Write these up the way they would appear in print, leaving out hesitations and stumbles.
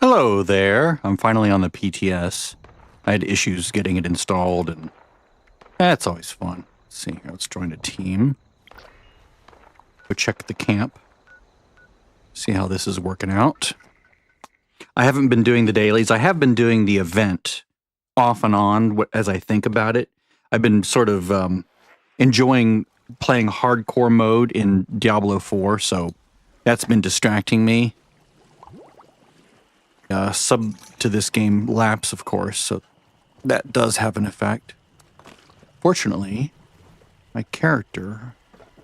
Hello there. I'm finally on the PTS. I had issues getting it installed, and that's always fun. Let's see here. Let's join a team. Go check the camp. See how this is working out. I haven't been doing the dailies. I have been doing the event off and on as I think about it. I've been sort of enjoying playing hardcore mode in Diablo 4, so that's been distracting me. Sub to this game lapse, of course, so that does have an effect. Fortunately, my character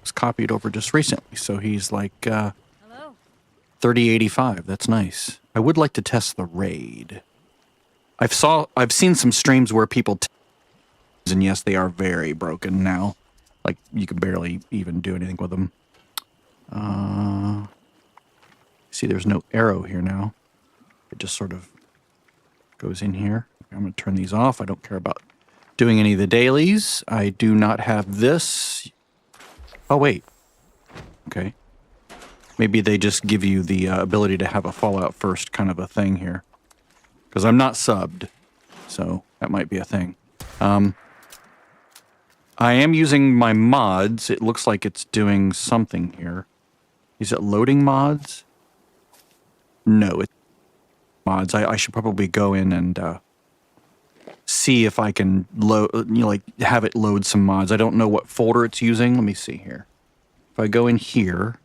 was copied over just recently, so he's like 3085. That's nice. I would like to test the raid. I've seen some streams where people and yes, they are very broken now. Like, you can barely even do anything with them. See, there's no arrow here now. It just sort of goes in here. I'm going to turn these off. I don't care about doing any of the dailies. I do not have this. Oh, wait. Okay. Maybe they just give you the ability to have a Fallout first kind of a thing here. Because I'm not subbed. So that might be a thing. I am using my mods. It looks like it's doing something here. Is it loading mods? No, it's mods. I should probably go in and see if I can load, like have it load some mods. I don't know what folder it's using. Let me see here. If I go in here,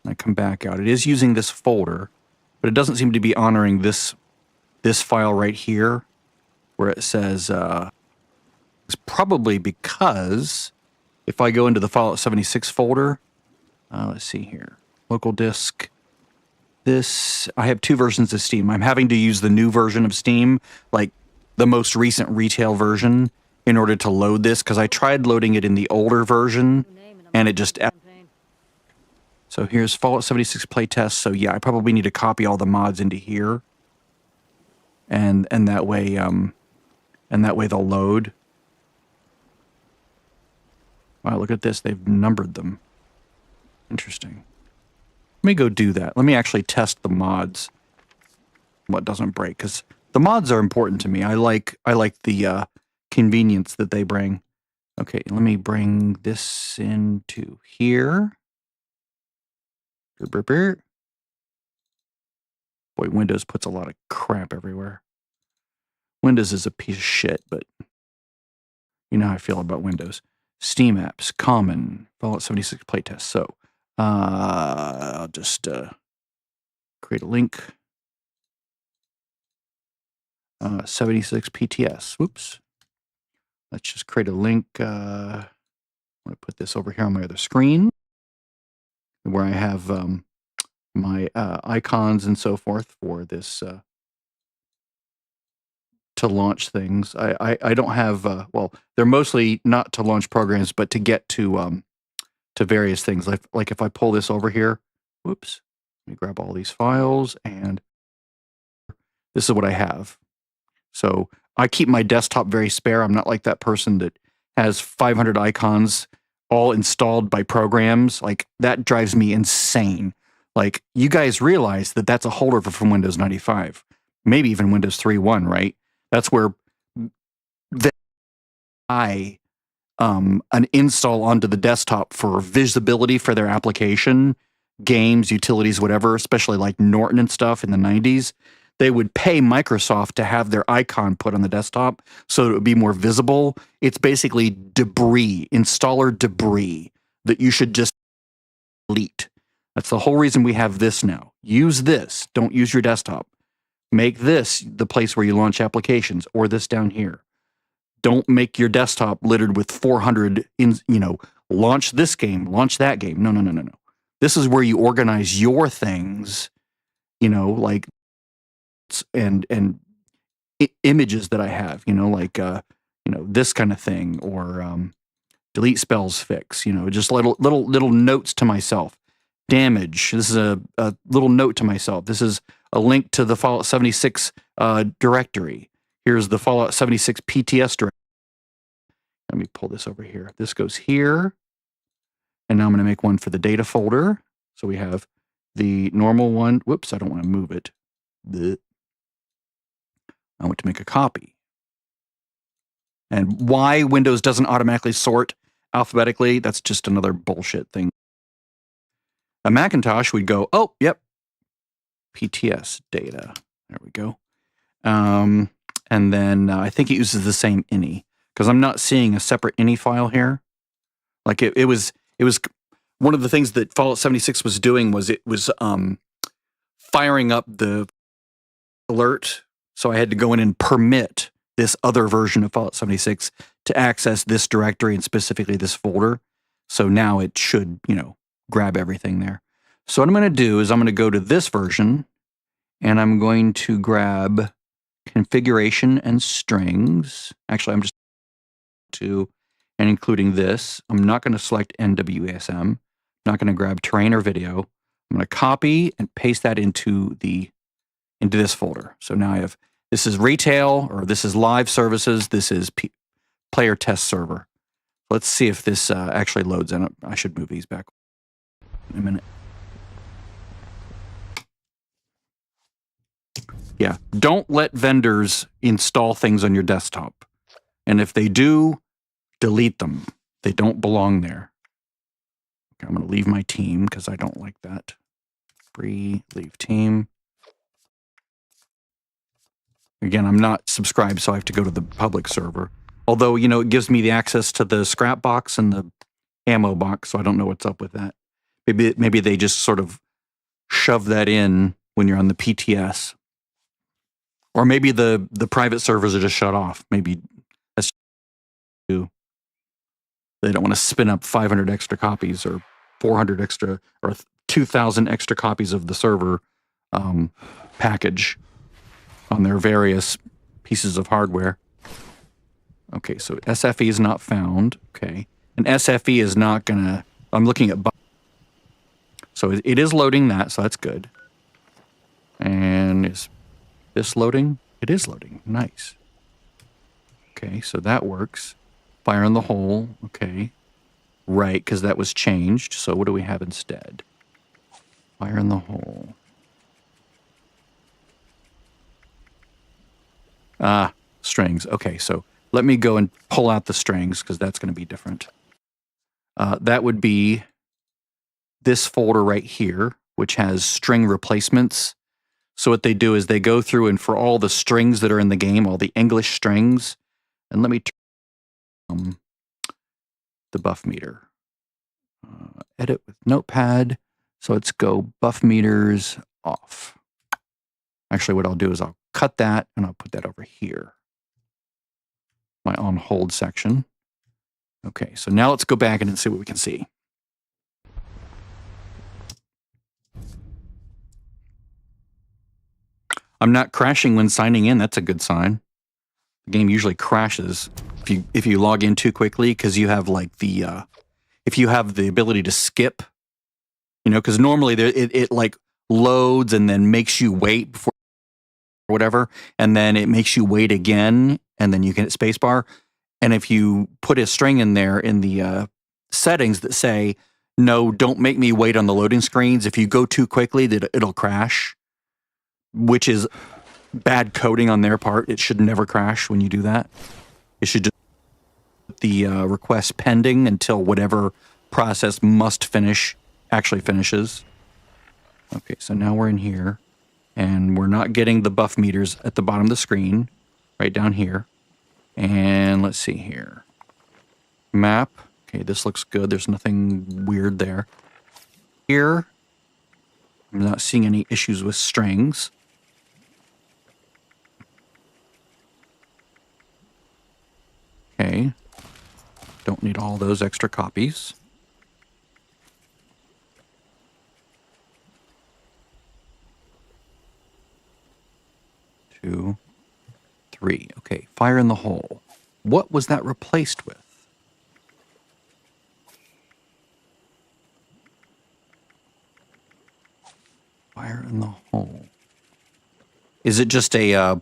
and I come back out, it is using this folder, but it doesn't seem to be honoring this file right here, where it says it's probably because if I go into the Fallout 76 folder, let's see here, local disk. I have two versions of Steam. I'm having to use the new version of Steam, like the most recent retail version, in order to load this, because I tried loading it in the older version, and it just... So here's Fallout 76 playtest. So yeah, I probably need to copy all the mods into here, and that way they'll load. Wow, look at this. They've numbered them. Interesting. Let me go do that. Let me actually test the mods. What doesn't break, because the mods are important to me. I like the convenience that they bring. Okay, let me bring this into here. Boy, Windows puts a lot of crap everywhere. Windows is a piece of shit, but you know how I feel about Windows. Steam apps, common, Fallout 76 playtest. So I'll just create a link. 76 PTS. Whoops. Let's just create a link. I'm going to put this over here on my other screen, where I have my icons and so forth for this to launch things. I don't have, well, they're mostly not to launch programs, but to get to various things. Like if I pull this over here, whoops, let me grab all these files, and this is what I have. So I keep my desktop very spare. I'm not like that person that has 500 icons all installed by programs. Like, that drives me insane. Like, you guys realize that that's a holdover from Windows 95, maybe even Windows 3.1, right? That's where an install onto the desktop for visibility for their application, games, utilities, whatever, especially like Norton and stuff in the 90s. They would pay Microsoft to have their icon put on the desktop so it would be more visible. It's basically debris, installer debris, that you should just delete. That's the whole reason we have this now. Use this. Don't use your desktop. Make this the place where you launch applications, or this down here. Don't make your desktop littered with 400, launch this game, launch that game. No. This is where you organize your things, like, and images that I have, like, this kind of thing, or delete spells fix, just little notes to myself. Damage. This is a little note to myself. This is a link to the Fallout 76 directory. Here's the Fallout 76 PTS directory. Let me pull this over here. This goes here. And now I'm going to make one for the data folder. So we have the normal one. Whoops, I don't want to move it. I went to make a copy. And why Windows doesn't automatically sort alphabetically, that's just another bullshit thing. A Macintosh would go, oh, yep, PTS data. There we go. And then I think it uses the same ini, because I'm not seeing a separate ini file here. Like it was one of the things that Fallout 76 was doing was it was firing up the alert. So I had to go in and permit this other version of Fallout 76 to access this directory and specifically this folder. So now it should, grab everything there. So what I'm going to do is I'm going to go to this version and I'm going to grab configuration and strings. Actually, I'm just and including this. I'm not going to select NWASM. I'm not going to grab terrain or video. I'm going to copy and paste that into this folder. So now I have, this is retail, or this is live services. This is player test server. Let's see if this actually loads in. I should move these back in a minute. Yeah, don't let vendors install things on your desktop. And if they do, delete them. They don't belong there. Okay, I'm going to leave my team because I don't like that. Free, leave team. Again, I'm not subscribed, so I have to go to the public server. Although, it gives me the access to the scrap box and the ammo box, so I don't know what's up with that. Maybe they just sort of shove that in when you're on the PTS. Or maybe the private servers are just shut off. Maybe that's too. They don't want to spin up 500 extra copies or 400 extra or 2,000 extra copies of the server package on their various pieces of hardware. Okay, so SFE is not found. Okay, and SFE is not gonna. I'm looking at. So it is loading that, so that's good. And is this loading? It is loading. Nice. Okay, so that works. Fire in the hole. Okay. Right, because that was changed. So what do we have instead? Fire in the hole. Strings. Okay, so let me go and pull out the strings because that's going to be different. That would be this folder right here, which has string replacements. So what they do is they go through and for all the strings that are in the game, all the English strings, and let me turn the BuffsMeter. Edit with Notepad. So let's go BuffsMeters off. Actually, what I'll do is I'll cut that and I'll put that over here. My on hold section. Okay, so now let's go back and see what we can see. I'm not crashing when signing in. That's a good sign. The game usually crashes if you log in too quickly because you have like the if you have the ability to skip, because normally it like loads and then makes you wait before whatever, and then it makes you wait again, and then you can hit spacebar. And if you put a string in there in the settings that say, no, don't make me wait on the loading screens, if you go too quickly, it'll crash, which is bad coding on their part. It should never crash when you do that. It should just put the request pending until whatever process must finish actually finishes. Okay, so now we're in here, and we're not getting the buff meters at the bottom of the screen, right down here. And let's see here. Map. Okay, this looks good. There's nothing weird there. Here, I'm not seeing any issues with strings. Okay. Don't need all those extra copies. Two, three. Okay, fire in the hole. What was that replaced with? Fire in the hole. Is it just a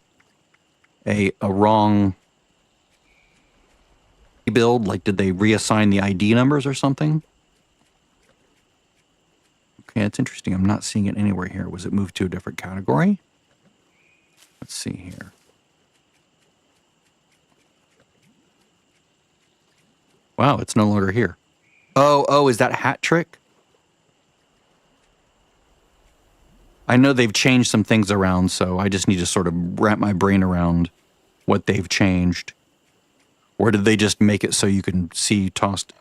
wrong build? Like, did they reassign the ID numbers or something? Okay, that's interesting. I'm not seeing it anywhere here. Was it moved to a different category? Let's see here. Wow, it's no longer here. Oh, is that hat trick? I know they've changed some things around, so I just need to sort of wrap my brain around what they've changed. Or did they just make it so you can see tossed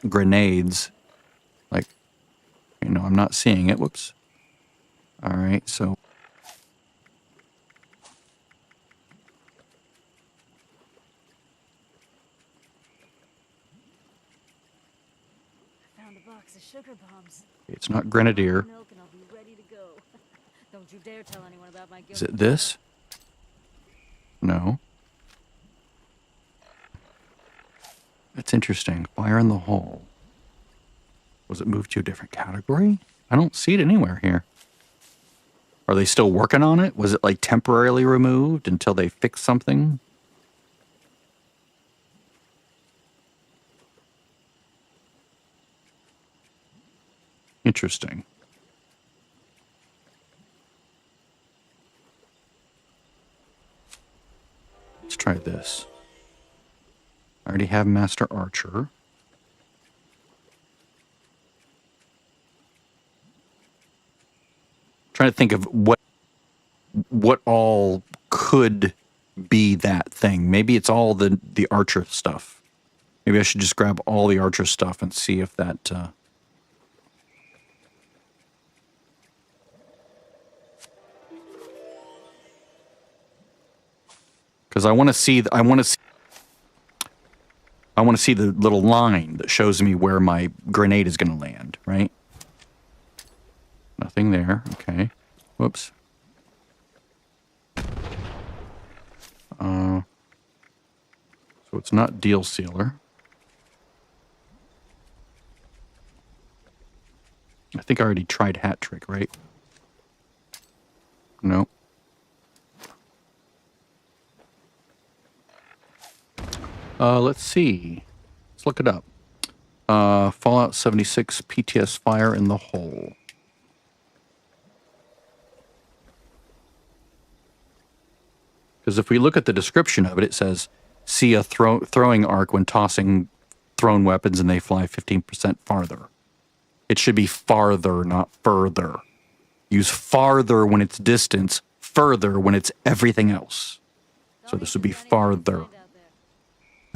grenades? Like, you know, I'm not seeing it. Whoops. All right, so. Found a box of sugar bombs. It's not Grenadier. Milk and I'll be ready to go. Don't you dare tell anyone about my Is it this? No. That's interesting. Fire in the hole. Was it moved to a different category? I don't see it anywhere here. Are they still working on it? Was it like temporarily removed until they fix something? Interesting. Let's try this. I already have Master Archer. Trying to think of what all could be that thing. Maybe it's all the Archer stuff. Maybe I should just grab all the Archer stuff and see if that because I want to see the little line that shows me where my grenade is going to land, right? Nothing there. Okay. Whoops. So it's not deal sealer. I think I already tried hat trick, right? No. Let's see. Let's look it up. Fallout 76 PTS fire in the hole. Because if we look at the description of it, it says, see a throwing arc when tossing thrown weapons and they fly 15% farther. It should be farther, not further. Use farther when it's distance, further when it's everything else. So this would be farther.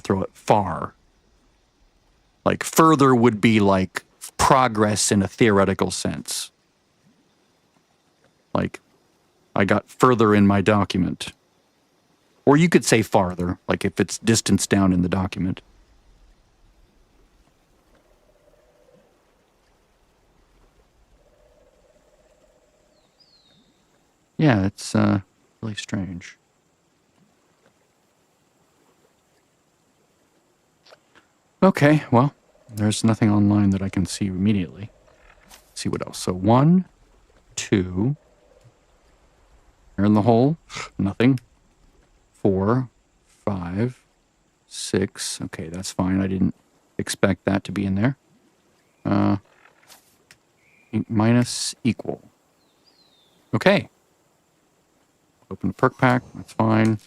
Throw it far. Like further would be like progress in a theoretical sense. Like I got further in my document. Or you could say farther, like if it's distance down in the document. Yeah, it's really strange. Okay, well, there's nothing online that I can see immediately. Let's see what else. So 1, 2. Here in the hole, nothing. 4, 5, 6. Okay, that's fine. I didn't expect that to be in there. Minus equal. Okay. Open the perk pack. That's fine.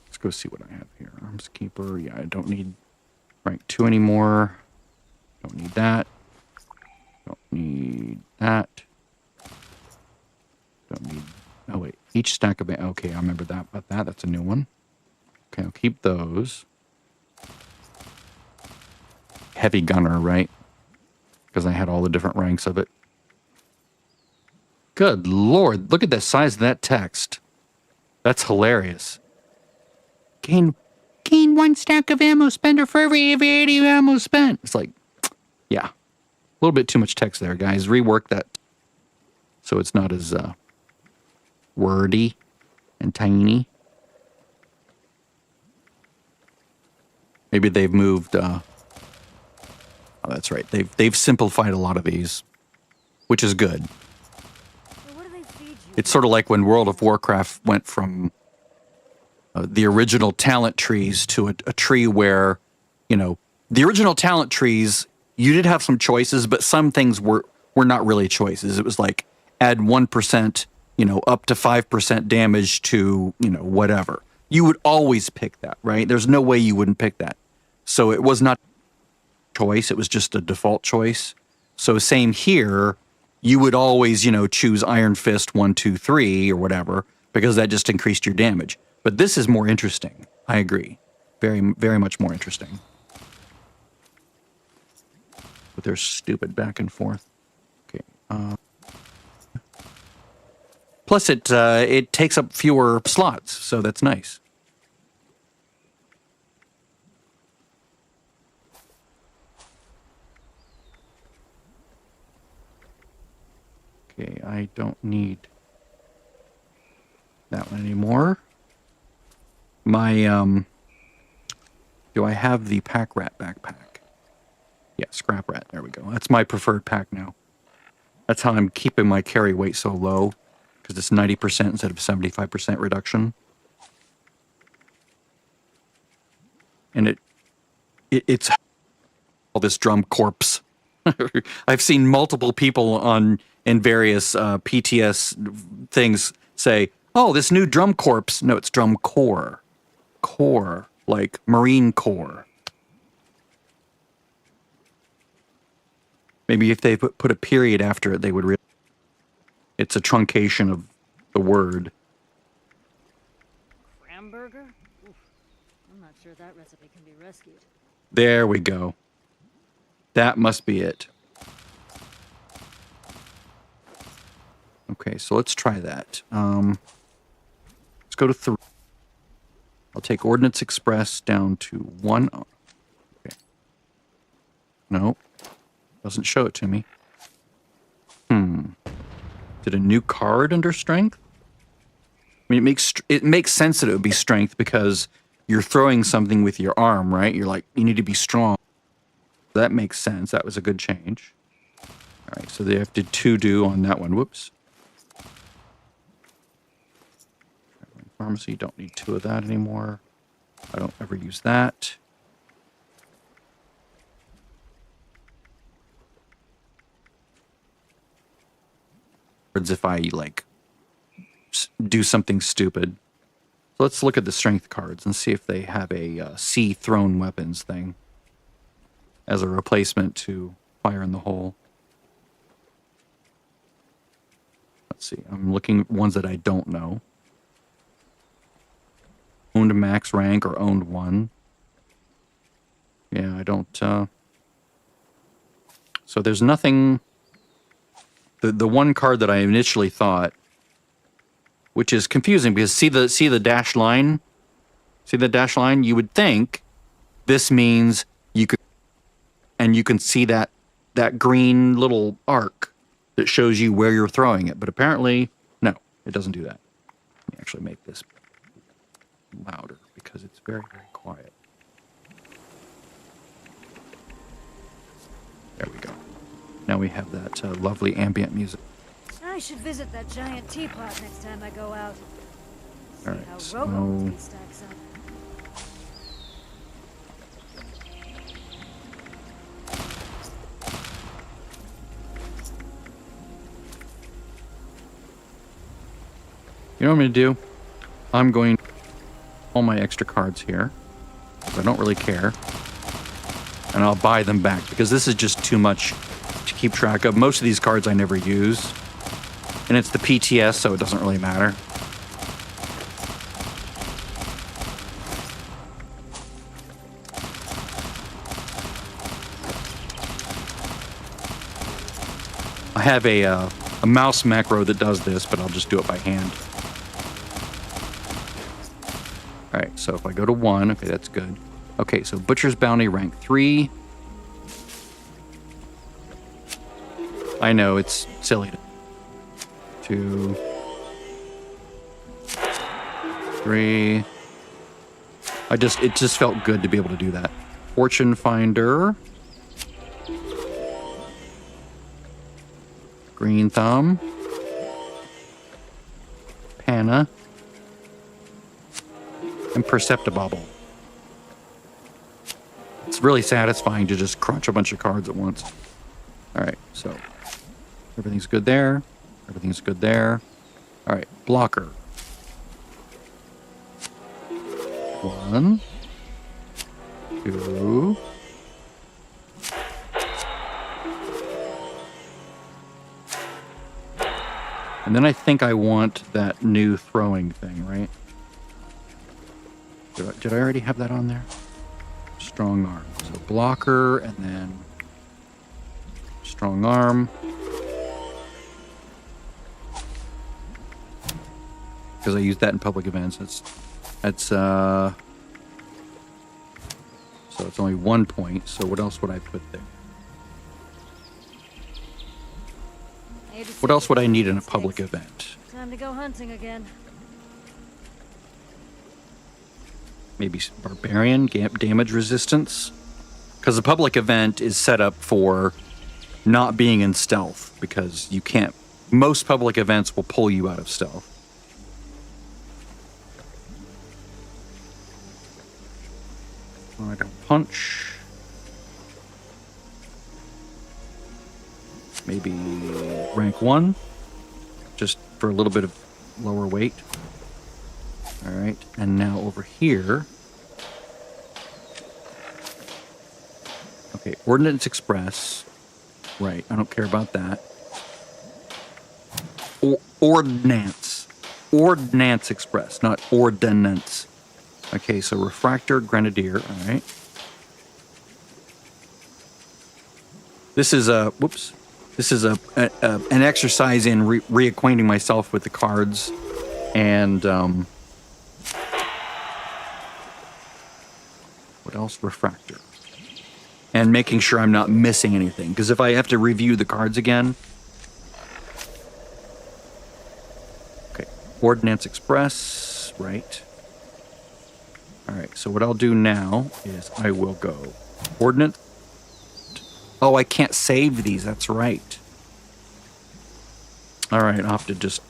Let's go see what I have here. Arms keeper. Yeah, I don't need rank 2 anymore. Don't need that. Don't need that. Don't need... Oh, wait. Each stack of... Okay, I remember that about that. That's a new one. Okay, I'll keep those. Heavy gunner, right? Because I had all the different ranks of it. Good Lord. Look at the size of that text. That's hilarious. Gain 1 stack of ammo spender for every 80 ammo spent. It's like, yeah. A little bit too much text there, guys. Rework that so it's not as wordy and tiny. Maybe they've moved... oh, that's right. They've simplified a lot of these, which is good. It's sort of like when World of Warcraft went from the original talent trees to a tree where, you know, the original talent trees, you did have some choices, but some things were not really choices. It was like add 1%, you know, up to 5% damage to, you know, whatever. you would always pick that, right? There's no way you wouldn't pick that. So it was not a choice, it was just a default choice. So same here, you would always, you know, choose Iron Fist 1, 2, 3 or whatever, because that just increased your damage. But this is more interesting. I agree. Very, very much more interesting. But they're stupid back and forth. Okay. Plus, it takes up fewer slots, so that's nice. Okay, I don't need that one anymore. My, do I have the Pack Rat backpack? Yeah, Scrap Rat, there we go. That's my preferred pack now. That's how I'm keeping my carry weight so low, because it's 90% instead of 75% reduction. And it's all this drum corpse. I've seen multiple people in various PTS things say, oh, this new drum corpse. No, it's drum core. Core, like Marine Corps. Maybe if they put a period after it, they would realize it's a truncation of the word. Cramburger? Oof. I'm not sure that recipe can be rescued. There we go. That must be it. Okay, so let's try that. Let's go to 3. I'll take Ordnance Express down to 1. Okay. No. Doesn't show it to me. Did a new card under strength? I mean, it makes sense that it would be strength because you're throwing something with your arm, right? You're like, you need to be strong. That makes sense. That was a good change. All right, so they have to 2-do on that one. Whoops. Pharmacy, don't need 2 of that anymore. I don't ever use that. If I like do something stupid. So let's look at the strength cards and see if they have a C thrown weapons thing as a replacement to fire in the hole. Let's see. I'm looking at ones that I don't know. Owned max rank or owned 1. Yeah, I don't. So there's nothing. The one card that I initially thought, which is confusing because see the dashed line? See the dashed line? You would think this means you can see that green little arc that shows you where you're throwing it, but apparently no, it doesn't do that. Let me actually make this louder because it's very, very quiet. There we go. Now we have that lovely ambient music. I should visit that giant teapot next time I go out. See All right, how so Robo stacks up. you know what I'm going to do? I'm going to all my extra cards here. I don't really care. And I'll buy them back because this is just too much to keep track of. Most of these cards I never use. And it's the PTS, so it doesn't really matter. I have a mouse macro that does this, but I'll just do it by hand. All right, so if I go to 1, okay, that's good. Okay, so Butcher's Bounty rank 3. I know, it's silly. 2, 3. It just felt good to be able to do that. Fortune Finder. Green Thumb. Panna. And Perceptibobble. It's really satisfying to just crunch a bunch of cards at once. All right, so everything's good there. Everything's good there. All right, blocker. 1, 2. And then I think I want that new throwing thing, right? Did I already have that on there? Strong arm. So blocker and then strong arm. Because I use that in public events. So it's only 1 point. So what else would I put there? What else would I need in a public event? Time to go hunting again. Maybe barbarian, damage resistance. Because the public event is set up for not being in stealth. Because you can't... Most public events will pull you out of stealth. I don't punch. Maybe rank 1. Just for a little bit of lower weight. Alright, and now over here. Okay, Ordnance Express. Right, I don't care about that. Ordnance. Ordnance Express, not Ordnance. Okay, so Refractor, Grenadier, alright. This is a, whoops. This is an exercise in reacquainting myself with the cards and, what else? Refractor. And making sure I'm not missing anything. Because if I have to review the cards again. Okay. Ordnance Express. Right. Alright, so what I'll do now is I will go Ordnance. Oh, I can't save these. That's right. Alright, I'll have to just...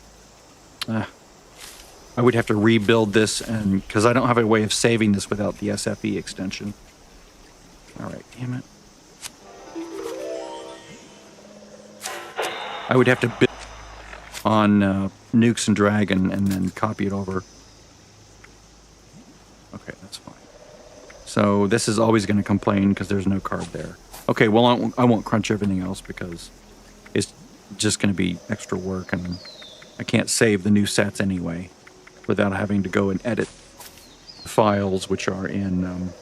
I would have to rebuild this, and because I don't have a way of saving this without the SFE extension. Alright, damn it. I would have to build on Nukes and Dragon and then copy it over. Okay, that's fine. So this is always going to complain because there's no card there. Okay, well, I won't crunch everything else because it's just going to be extra work, and I can't save the new sets anyway without having to go and edit the files, which are in... of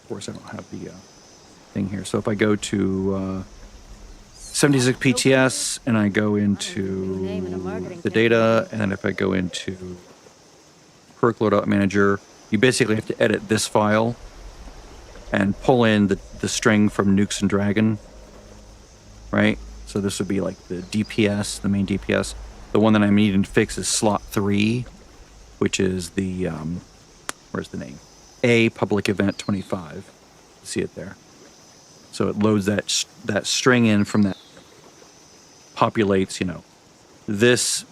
course, I don't have the thing here. So if I go to 76 PTS, and I go into the data, and then if I go into Perk Loadout Manager, you basically have to edit this file and pull in the string from Nukes and Dragon, right? So this would be like the DPS, the main DPS. The one that I'm needing to fix is slot 3, which is the, where's the name? A public event 25. See it there. So it loads that string in from that, populates, you know, this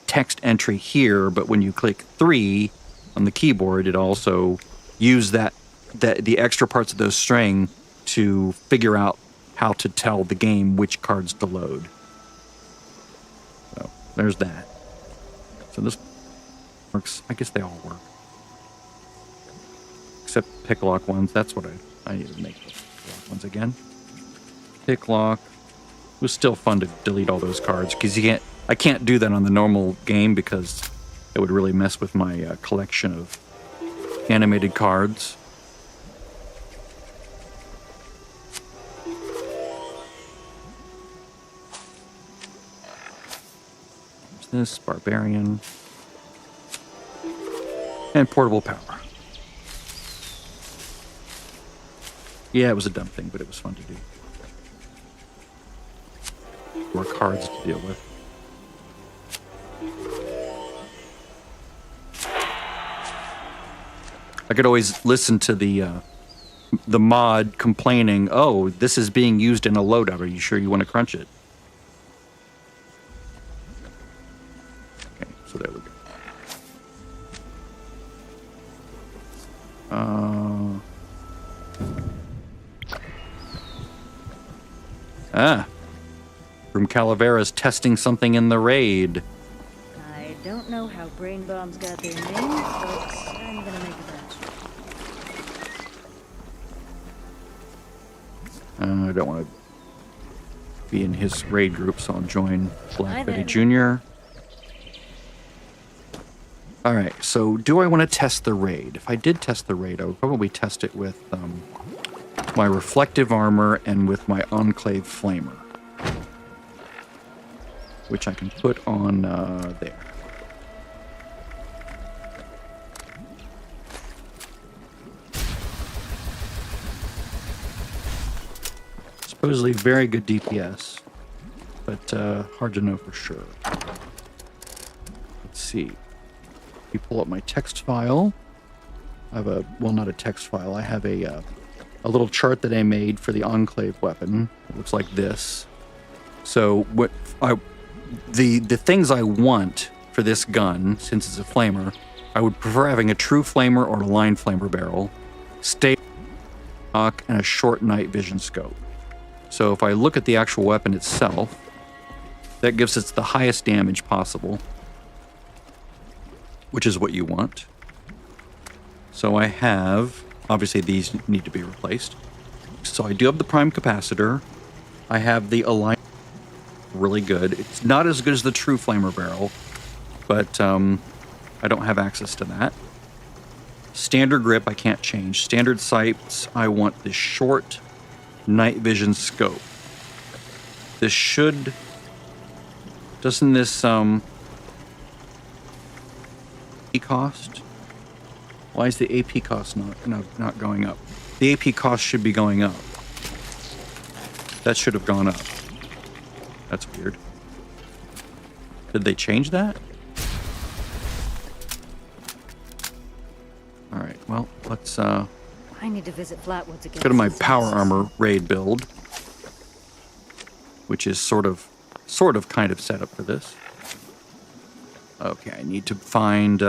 text entry here, but when you click 3 on the keyboard, it also uses the extra parts of those string to figure out how to tell the game which cards to load. So there's that. So this works. I guess they all work. Except pick lock ones. That's what I need to make those pick lock ones again. Pick lock. It was still fun to delete all those cards because I can't do that on the normal game because it would really mess with my collection of animated cards. This barbarian and portable power. Yeah, it was a dumb thing, but it was fun to do. More cards to deal with. I could always listen to the mod complaining, "Oh, this is being used in a loadout. Are you sure you want to crunch it?" So there we go. From Calavera's testing something in the raid. I Don't know how brain bombs got their name, but I'm gonna make a batch. I don't want to be in his raid group, so I'll join Black Hi Betty there. Jr. All right, so do I want to test the raid? If I did test the raid, I would probably test it with my reflective armor and with my Enclave Flamer, which I can put on there. Supposedly very good DPS, but hard to know for sure. Let's see. If you pull up my text file, I have a, well, not a text file, I have a little chart that I made for the Enclave weapon. It looks like this. So what the things I want for this gun, since it's a flamer, I would prefer having a true flamer or a line flamer barrel, stay stock, and a short night vision scope. So if I look at the actual weapon itself, that gives it the highest damage possible, which is what you want. So I have, obviously these need to be replaced. So I do have the prime capacitor. I have the align, really good. It's not as good as the true flamer barrel, but I don't have access to that. Standard grip I can't change. Standard sights, I want the short night vision scope. This should, doesn't this cost? Why is the AP cost not going up? The AP cost should be going up. That should have gone up. That's weird. Did they change that? All right, well, let's I need to visit Flatwoods again. go to my power armor raid build, which is sort of kind of set up for this. Okay, I need to find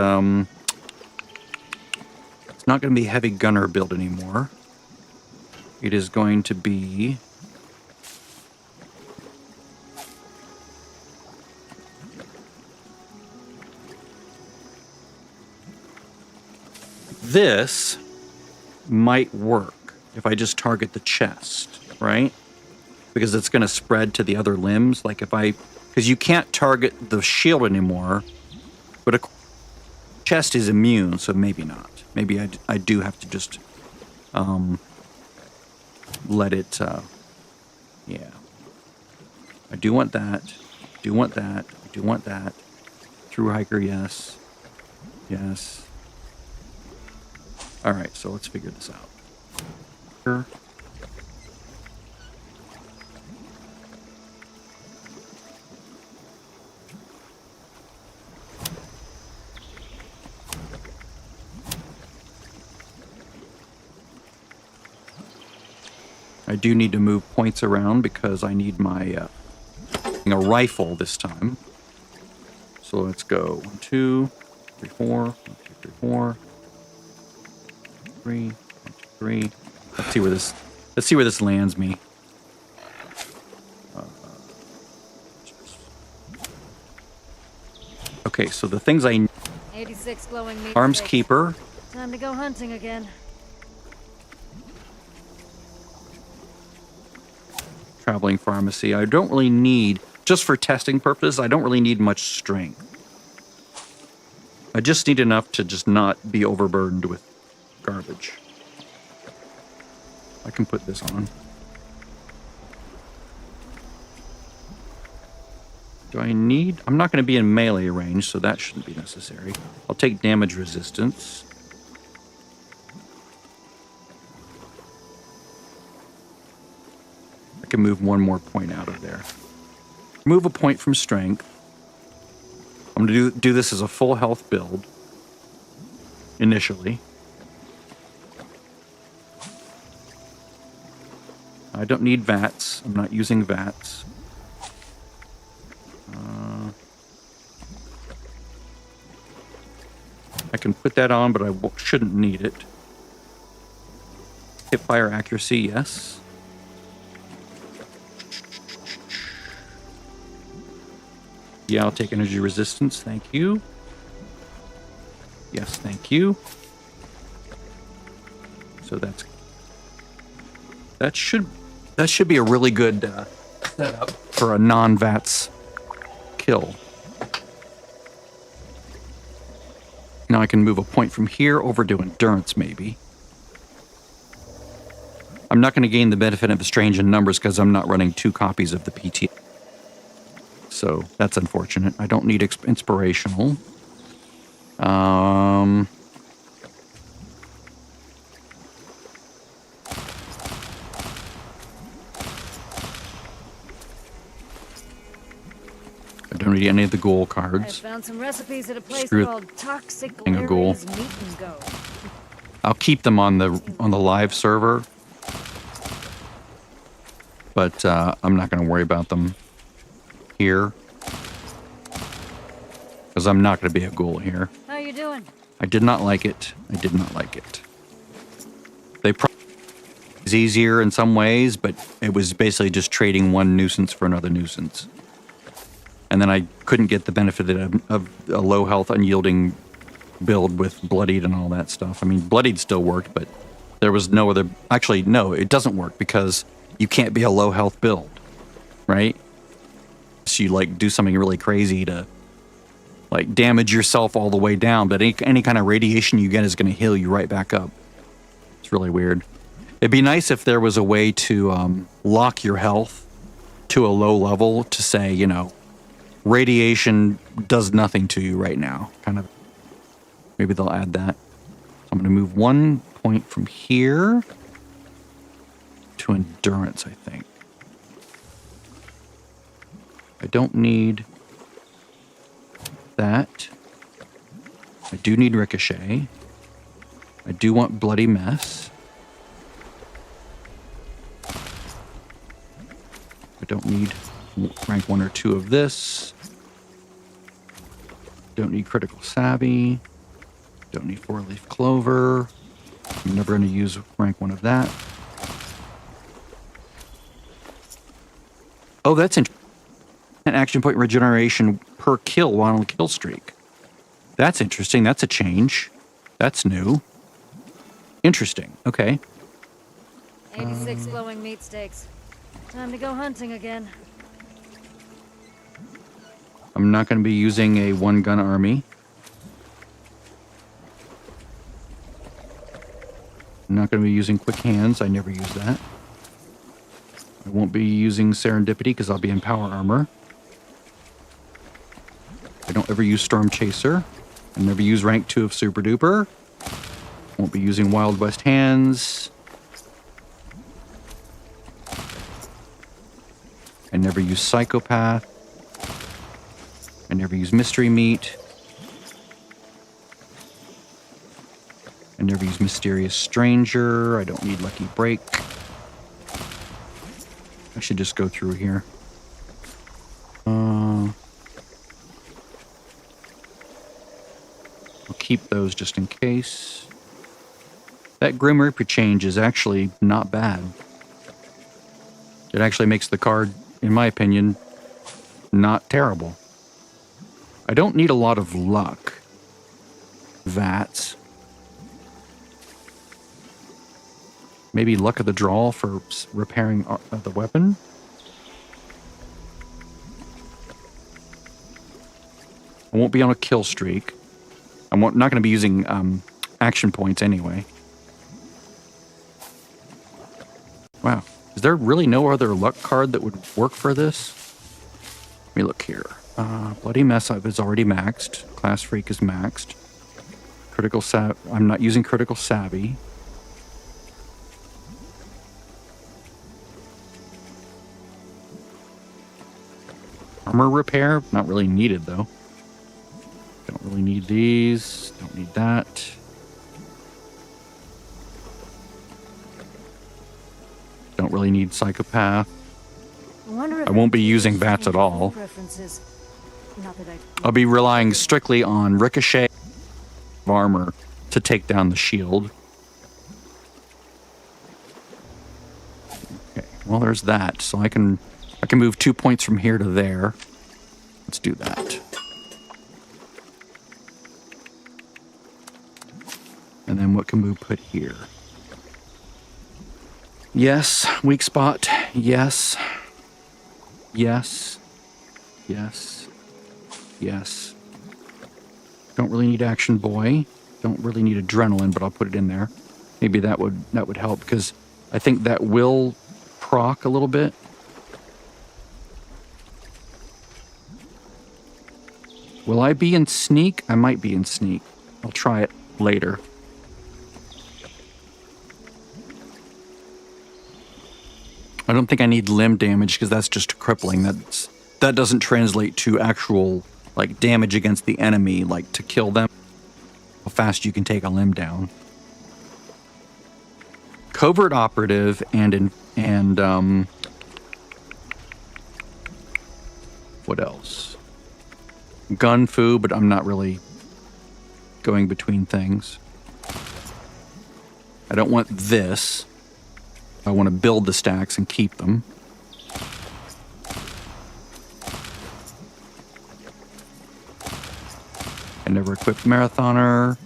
it's not going to be heavy gunner build anymore. It is going to be this might work if I just target the chest, right? Because it's going to spread to the other limbs. Like if I, because you can't target the shield anymore, but a chest is immune, so maybe not. Maybe I do have to just let it, yeah. I do want that. Do want that. Do want that. Through hiker, yes. Yes. All right, so let's figure this out. Here. I do need to move points around because I need my a rifle this time. So let's go 1, 2, 3, 4, 1, 2, 3, 4, 3, 1, 2, 3. Let's see where this lands me. Okay, so the things I 86 glowing meat arms sticks. keeper. Time to go hunting again. Traveling pharmacy. I don't really need, just for testing purposes, I don't really need much strength. I just need enough to just not be overburdened with garbage. I can put this on. Do I need, I'm not going to be in melee range, so that shouldn't be necessary. I'll take damage resistance. I can move one more point out of there. Move a point from strength. I'm going to do this as a full health build. Initially. I don't need VATs. I'm not using VATs. I can put that on, but I shouldn't need it. Hip fire accuracy, yes. Yeah, I'll take energy resistance. Thank you. Yes, thank you. So that should be a really good setup for a non-VATS kill. Now I can move a point from here over to endurance, maybe. I'm not going to gain the benefit of the strange in numbers because I'm not running 2 copies of the PTS. So that's unfortunate. I don't need inspirational. I don't need any of the ghoul cards. I found some recipes at a place Screw called Toxic a ghoul. Larry's Meat and Go. I'll keep them on the live server, but I'm not going to worry about them here because I'm not going to be a ghoul here. How you doing? I did not like it. I did not like it. They probably was easier in some ways, but it was basically just trading one nuisance for another nuisance. And then I couldn't get the benefit of a low health, unyielding build with bloodied and all that stuff. I mean, bloodied still worked, but there was no other. Actually, no, it doesn't work because you can't be a low health build, right? So you like do something really crazy to like damage yourself all the way down, but any kind of radiation you get is going to heal you right back up. It's really weird. It'd be nice if there was a way to lock your health to a low level to say, you know, radiation does nothing to you right now. Kind of. Maybe they'll add that. So I'm going to move 1 point from here to endurance, I think. I don't need that. I do need ricochet. I do want bloody mess. I don't need rank 1 or 2 of this. Don't need critical savvy. Don't need 4-leaf clover. I'm never going to use rank 1 of that. Oh, that's interesting. An action point regeneration per kill while on a kill streak. That's interesting. That's a change. That's new. Interesting. Okay. 86 glowing meat steaks. Time to go hunting again. I'm not going to be using a 1-gun army. I'm not going to be using quick hands. I never use that. I won't be using serendipity because I'll be in power armor. I don't ever use storm chaser. I never use rank 2 of super duper. Won't be using wild west hands. I never use psychopath. I never use mystery meat. I never use mysterious stranger. I don't need lucky break. I should just go through here. I'll keep those just in case. That Grim Reaper change is actually not bad. It actually makes the card, in my opinion, not terrible. I don't need a lot of luck. VATS. Maybe luck of the draw for repairing the weapon. I won't be on a kill streak. I'm not going to be using action points anyway. Wow. Is there really no other luck card that would work for this? Let me look here. Bloody Mess is already maxed. Class Freak is maxed. Critical Sav. I'm not using Critical Savvy. Armor repair, not really needed though. Don't really need these. Don't need that. Don't really need psychopath. I won't be using VATS at all. I'll be relying strictly on ricochet of armor to take down the shield. Okay, well there's that. So I can move 2 points from here to there. Let's do that. And then what can we put here? Yes, weak spot. Yes. Yes. Yes. Yes. Don't really need Action Boy. Don't really need Adrenaline, but I'll put it in there. Maybe that would help, because I think that will proc a little bit. Will I be in Sneak? I might be in Sneak. I'll try it later. I don't think I need limb damage, because that's just crippling. That doesn't translate to actual, like, damage against the enemy, like to kill them. How fast you can take a limb down. Covert operative and what else? Gun fu, but I'm not really going between things. I don't want this. I want to build the stacks and keep them. I never equipped Marathoner.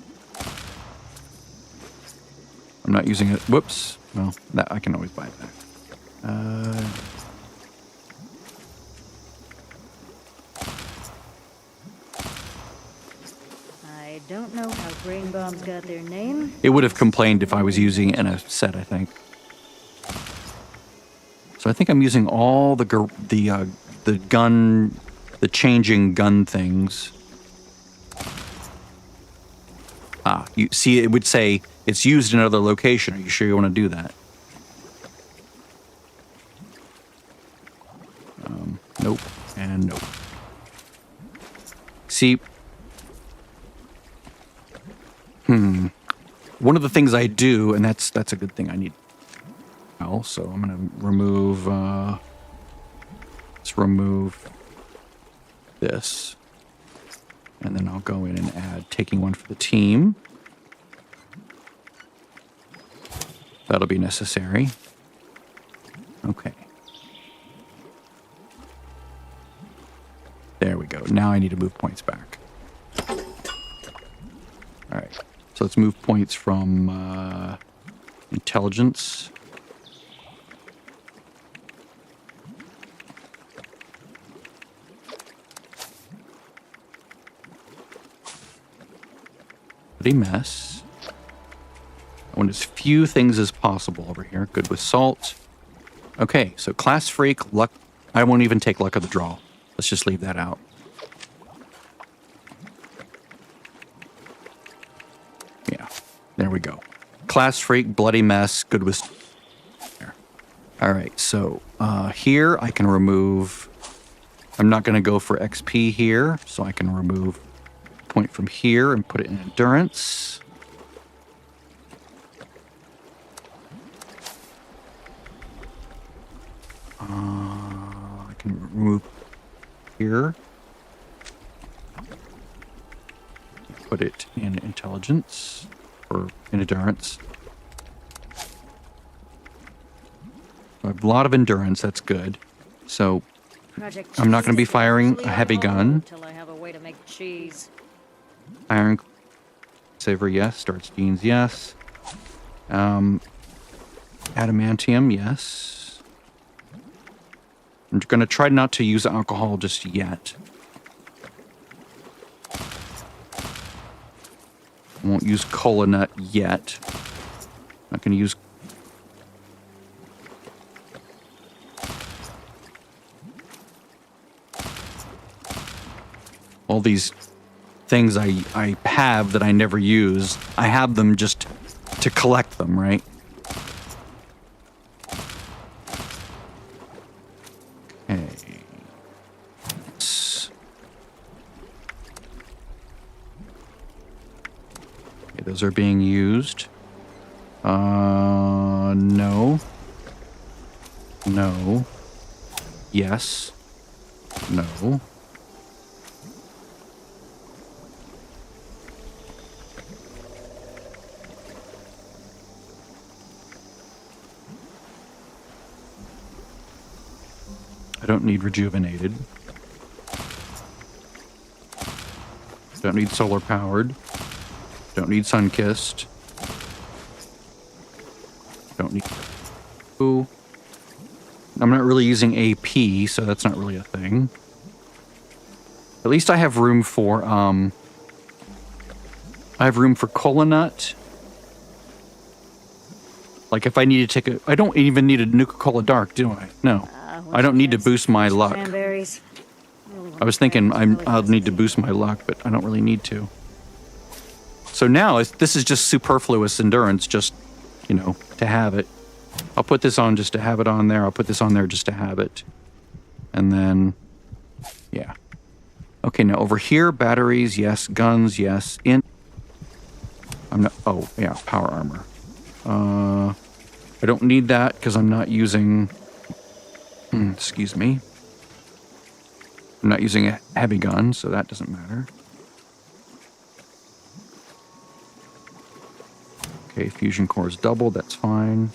I'm not using it. Whoops. Well, that I can always buy it back. I don't know how brain bombs got their name. It would have complained if I was using it in a set, I think. So I think I'm using all the changing gun things. Ah, you see, it would say it's used in another location. Are you sure you want to do that? Nope, and nope. See, one of the things I do, and that's a good thing I need. So I'm going to remove, let's remove this. And then I'll go in and add taking one for the team. That'll be necessary. Okay. There we go. Now I need to move points back. All right. So let's move points from intelligence. Mess. I want as few things as possible over here. Good with salt. Okay, so class freak, luck. I won't even take luck of the draw. Let's just leave that out. Yeah, there we go. Class freak, bloody mess, good with. There. All right, so here I can remove. I'm not going to go for XP here, so I can remove point from here and put it in endurance. I can remove here. Put it in intelligence or in endurance. I have a lot of endurance. That's good. So I'm not going to be firing a heavy gun. Until I have a way to make cheese. Iron saver, yes. Starts genes, yes. Adamantium, yes. I'm going to try not to use alcohol just yet. I won't use cola nut yet. I'm not going to use. All these things I have that I never use, I have them just to collect them, right? Okay. Okay, those are being used. No. No. Yes. No. I don't need rejuvenated. Don't need solar powered. Don't need sun kissed. Don't need... Ooh. I'm not really using AP, so that's not really a thing. At least I have room for, I have room for cola nut. Like if I need to take a... I don't even need a Nuka Cola Dark, do I? No. I don't need to boost my luck. Cranberries. I was thinking I'll need to boost my luck, but I don't really need to. So now this is just superfluous endurance, just, you know, to have it. I'll put this on just to have it on there. I'll put this on there just to have it. And then, yeah. Okay, now over here, batteries, yes. Guns, yes. I'm not, oh, yeah, power armor. I don't need that because I'm not using, excuse me. I'm not using a heavy gun, so that doesn't matter. Okay, fusion core is doubled, that's fine.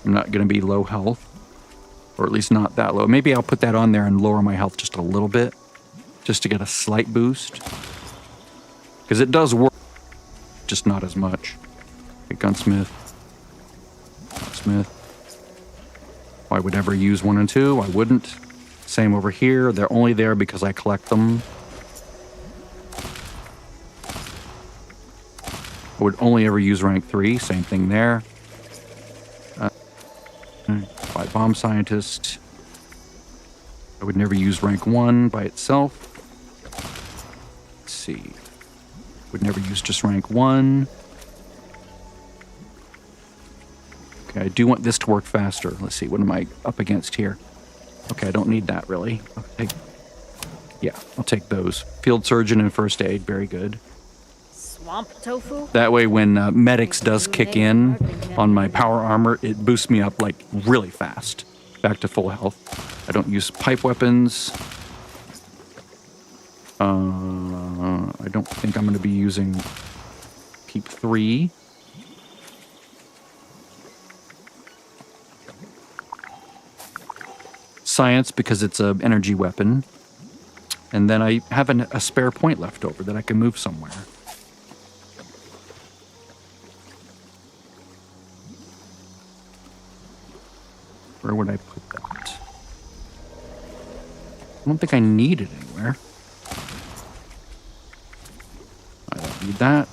I'm not going to be low health, or at least not that low. Maybe I'll put that on there and lower my health just a little bit, just to get a slight boost. Because it does work, just not as much. Okay, gunsmith. Gunsmith. I would never use 1 and 2. I wouldn't. Same over here. They're only there because I collect them. I would only ever use rank 3. Same thing there. By bomb scientist. I would never use rank 1 by itself. Let's see. Would never use just rank 1. Okay, I do want this to work faster. Let's see, what am I up against here? Okay, I don't need that really. I'll take those. Field surgeon and first aid, very good. Swamp tofu? That way when medics does kick in on my power armor, it boosts me up like really fast. Back to full health. I don't use pipe weapons. I don't think I'm going to be using Peep 3. Science, because it's an energy weapon. And then I have a spare point left over that I can move somewhere. Where would I put that? I don't think I need it anywhere. I don't need that.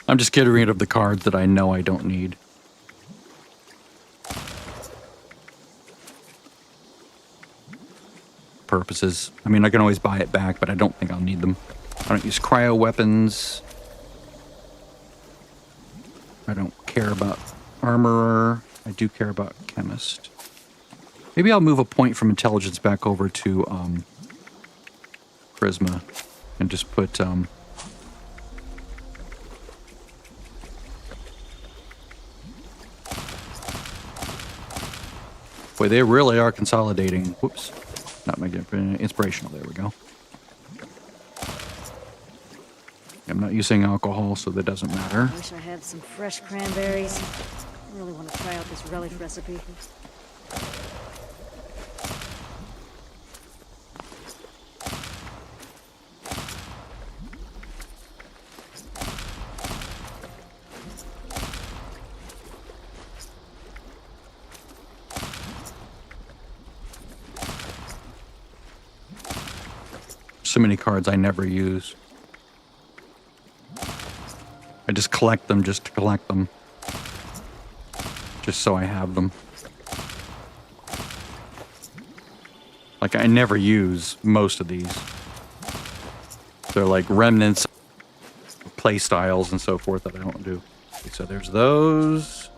I'm just getting rid of the cards that I know I don't need. Purposes. I mean, I can always buy it back, but I don't think I'll need them. I don't use cryo weapons. I don't care about armorer. I do care about chemist. Maybe I'll move a point from intelligence back over to charisma and just put boy, they really are consolidating. Whoops. Not my inspirational. There we go. I'm not using alcohol, so that doesn't matter. I wish I had some fresh cranberries. I really want to try out this relish recipe. So many cards I never use. I just collect them just to collect them. Just so I have them. Like, I never use most of these. They're like remnants, play styles, and so forth that I don't do. Okay, so there's those.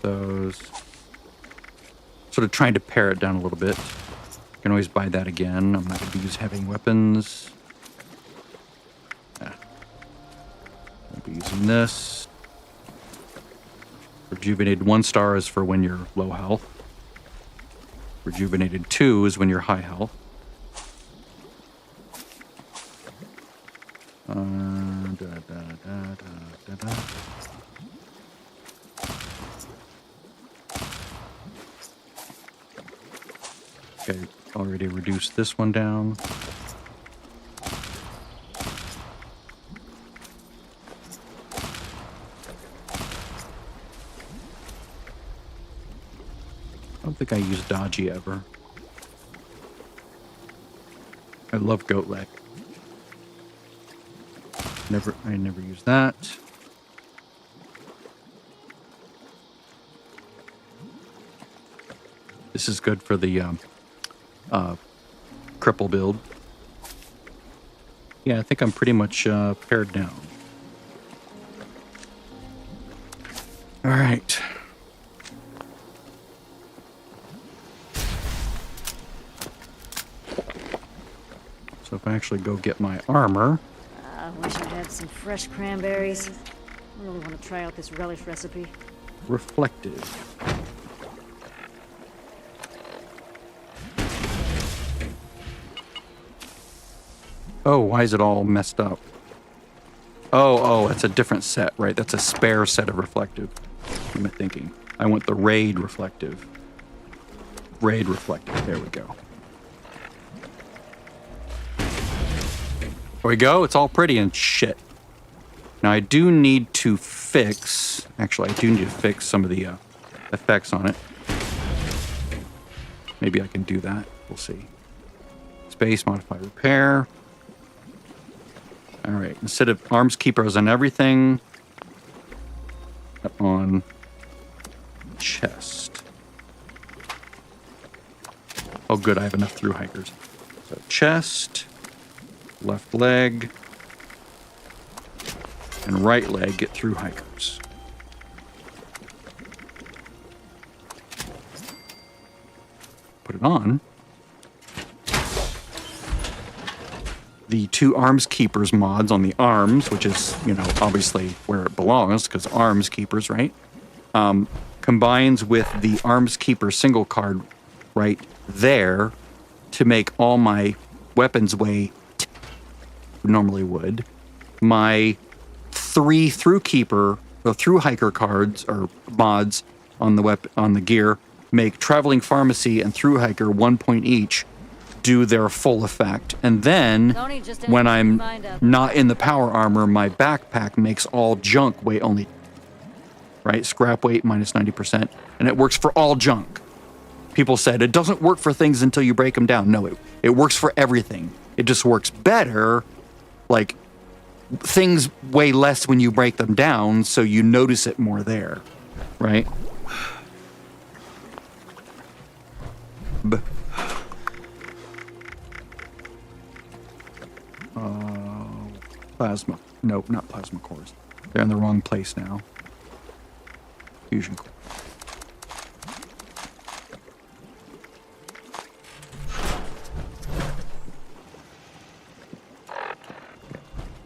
Those. Sort of trying to pare it down a little bit. Can always buy that again. I'm not going to use heavy weapons. I'll be using this. Rejuvenated 1 star is for when you're low health. Rejuvenated 2 is when you're high health. Okay, already reduced this one down. I don't think I use dodgy ever. I love goat leg. I never use that. This is good for the cripple build. Yeah, I think I'm pretty much pared down. All right. So if I actually go get my armor. I wish I had some fresh cranberries. I really want to try out this relish recipe. Reflective. Oh, why is it all messed up? Oh, it's a different set, right? That's a spare set of reflective. What am I thinking? I want the raid reflective. Raid reflective. There we go. There we go. It's all pretty and shit. Now I do need to fix... Actually, I do need to fix some of the effects on it. Maybe I can do that. We'll see. Space, modify, repair. All right. Instead of arms keepers on everything, on chest. Oh, good. I have enough through hikers. So chest, left leg, and right leg get through hikers. Put it on. The 2 arms keepers mods on the arms, which is, you know, obviously where it belongs, because arms keepers, right? Combines with the arms keeper single card right there to make all my weapons weigh normally would. My 3 through keeper or through hiker cards or mods on the gear make traveling pharmacy and through hiker 1 point each do their full effect. And then when I'm not in the power armor, my backpack makes all junk weigh only, right? Scrap weight minus 90%. And it works for all junk. People said it doesn't work for things until you break them down. No, it works for everything. It just works better. Like, things weigh less when you break them down, so you notice it more there, right? Plasma. Nope, not plasma cores. They're in the wrong place now. Fusion core.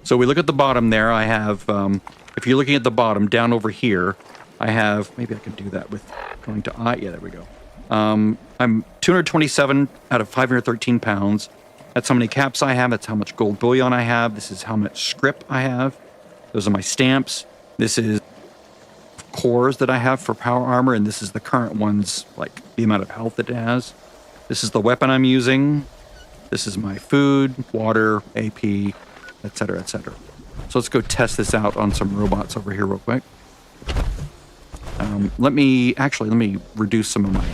So we look at the bottom there. I have, if you're looking at the bottom, down over here, I have, maybe I can do that with going to I. Yeah, there we go. I'm 227 out of 513 pounds. That's how many caps I have. That's how much gold bullion I have. This is how much script I have. Those are my stamps. This is cores that I have for power armor, and this is the current one's, like, the amount of health that it has. This is the weapon I'm using. This is my food, water, AP, etc., etc. So let's go test this out on some robots over here real quick. Let me reduce some of my...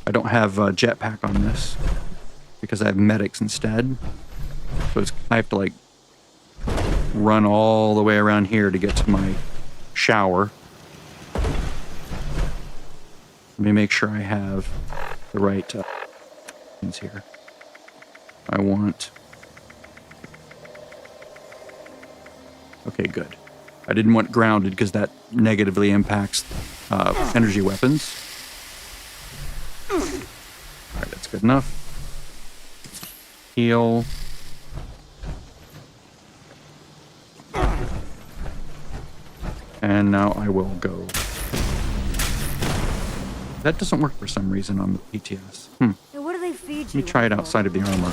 I don't have a jetpack on this because I have medics instead. So I have to, like, run all the way around here to get to my shower. Let me make sure I have the right things here. I want... Okay, good. I didn't want grounded because that negatively impacts energy weapons. Alright, that's good enough. Heal. And now I will go. That doesn't work for some reason on the PTS. Hey, what do they feed Let you? me try it outside of the armor.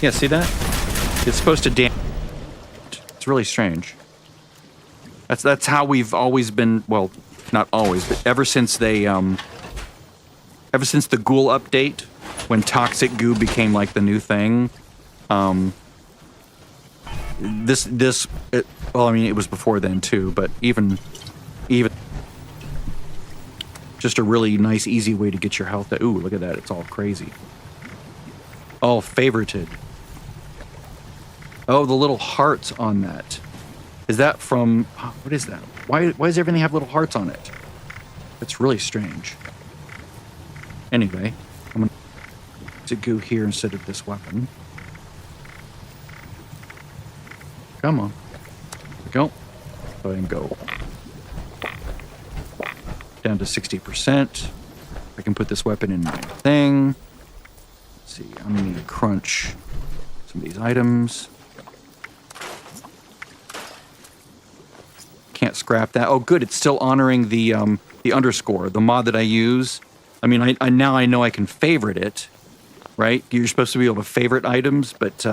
Yeah, see that? It's supposed to damage. It's really strange. That's how we've always been. Well, not always, but ever since they ever since the ghoul update, when toxic goo became like the new thing. Well, I mean, it was before then too, but even just a really nice, easy way to get your health. Ooh, look at that! It's all crazy. All favorited. Oh, the little hearts on that. Is that from... what is that? Why does everything have little hearts on it? It's really strange. Anyway, I'm going to go here instead of this weapon. Come on. There we go. Go ahead and go. Down to 60%. I can put this weapon in my thing. Let's see, I'm going to need to crunch some of these items. Can't scrap that. Oh, good. It's still honoring the underscore, the mod that I use. I mean, I now I know I can favorite it, right? You're supposed to be able to favorite items, but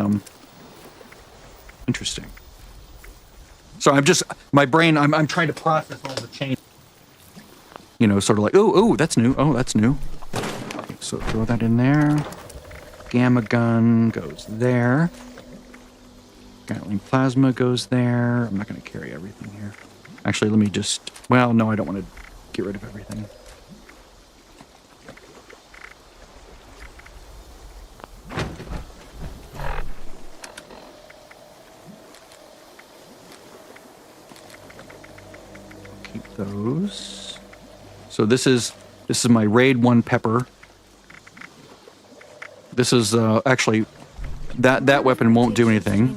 interesting. So I'm just my brain. I'm trying to process all the change. You know, sort of like, oh, that's new. Oh, that's new. Okay, so throw that in there. Gamma gun goes there. Gatling plasma goes there. I'm not going to carry everything here. Actually, let me just... Well, no, I don't want to get rid of everything. Keep those. So this is my Raid 1 pepper. This is actually... That weapon won't do anything.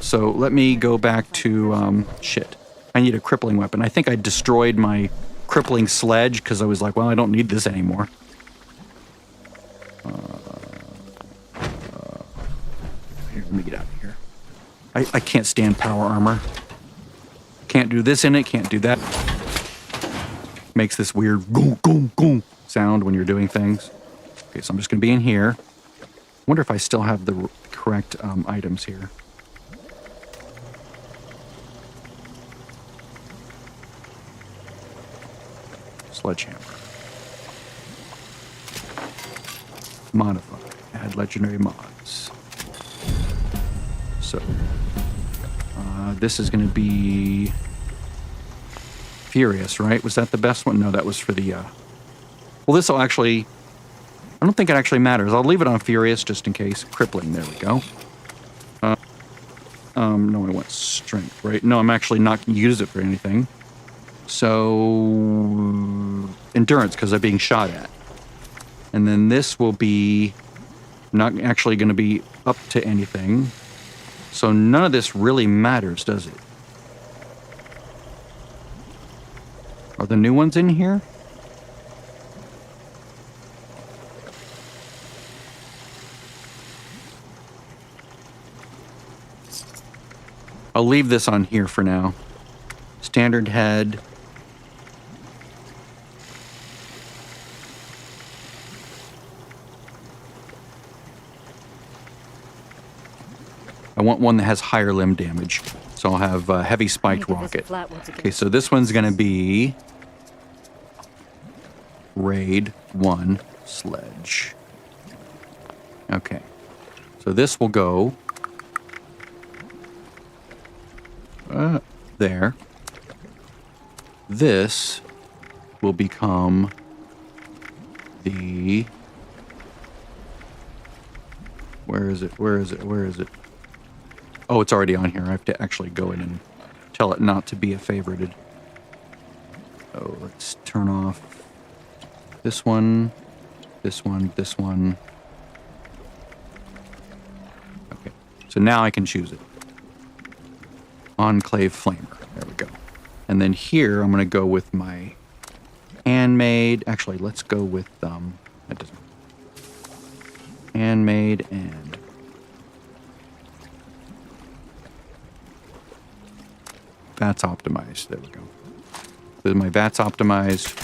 So let me go back to, shit. I need a crippling weapon. I think I destroyed my crippling sledge because I was like, well, I don't need this anymore. Here, let me get out of here. I can't stand power armor. Can't do this in it, can't do that. Makes this weird goom, goom, goom sound when you're doing things. Okay, so I'm just going to be in here. Wonder if I still have the correct items here. Sledgehammer. Modify. Add legendary mods. So, this is going to be Furious, right? Was that the best one? No, that was for the... Well, this will actually... I don't think it actually matters. I'll leave it on Furious just in case. Crippling, there we go. No, I want Strength, right? No, I'm actually not going to use it for anything. So, Endurance, because I'm being shot at. And then this will be not actually going to be up to anything. So none of this really matters, does it? Are the new ones in here? I'll leave this on here for now. Standard head. I want one that has higher limb damage. So I'll have heavy spiked rocket. Okay, so this one's going to be Raid 1 Sledge. Okay. So this will go there. This will become the... Where is it? Where is it? Where is it? Oh, it's already on here. I have to actually go in and tell it not to be a favorited. Oh, let's turn off this one, this one, this one. Okay, so now I can choose it. Enclave Flamer. There we go. And then here, I'm going to go with my handmade. Actually, let's go with, that doesn't. Handmade and VATS optimized. There we go. So my VATS optimized.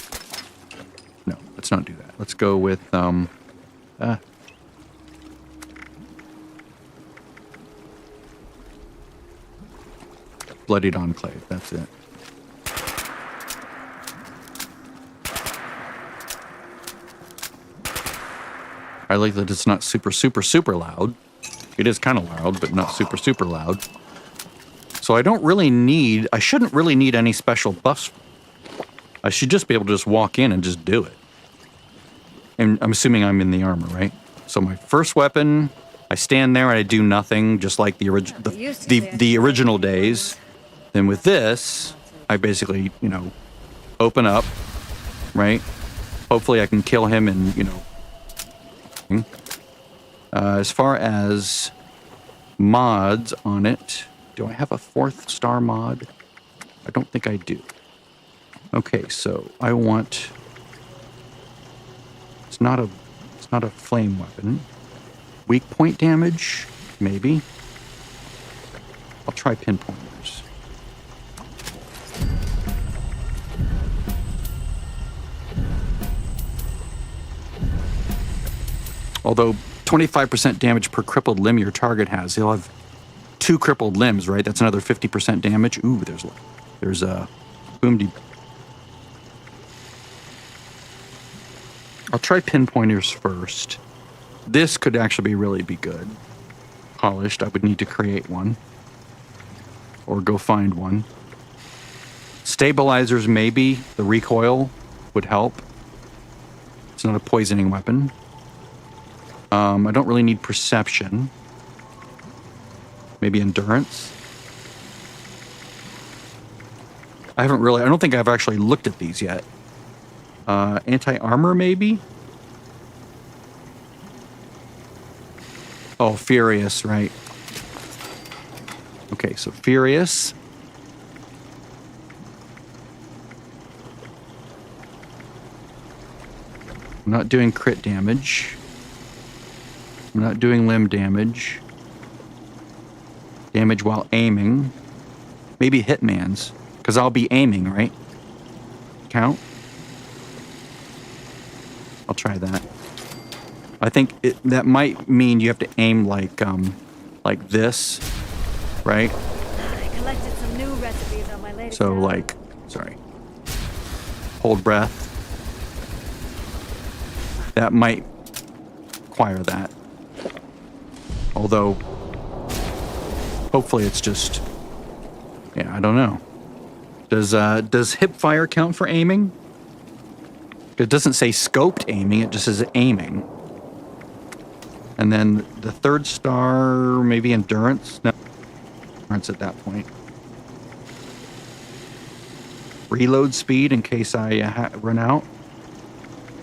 No, let's not do that. Let's go with, Bloodied Enclave. That's it. I like that it's not super, super, super loud. It is kind of loud, but not super, super loud. So I don't really need, I shouldn't really need any special buffs. I should just be able to just walk in and just do it. And I'm assuming I'm in the armor, right? So my first weapon, I stand there and I do nothing, just like the original days. Then with this, I basically, you know, open up, right? Hopefully I can kill him and, you know. As far as mods on it, do I have a 4th star mod? I don't think I do. Okay, so I want. It's not a flame weapon. Weak point damage, maybe. I'll try pinpointers. Although 25% damage per crippled limb your target has. He'll have 2 crippled limbs, right? That's another 50% damage. Ooh, there's a boom. I'll try pinpointers first. This could actually really be good. Polished, I would need to create one. Or go find one. Stabilizers, maybe. The recoil would help. It's not a poisoning weapon. I don't really need perception. Maybe endurance. I don't think I've actually looked at these yet. Anti-armor, maybe? Oh, Furious, right. Okay, so Furious. I'm not doing crit damage. I'm not doing limb damage. Damage while aiming. Maybe Hitman's, because I'll be aiming, right? Count? I'll try that. I think that might mean you have to aim like this, right? I collected some new recipes on my latest So album. like, sorry. Hold breath. That might require that. Although, hopefully it's just, yeah, I don't know. Does hip fire count for aiming? It doesn't say scoped aiming, it just says aiming. And then the 3rd star, maybe endurance? No, endurance at that point. Reload speed in case I run out.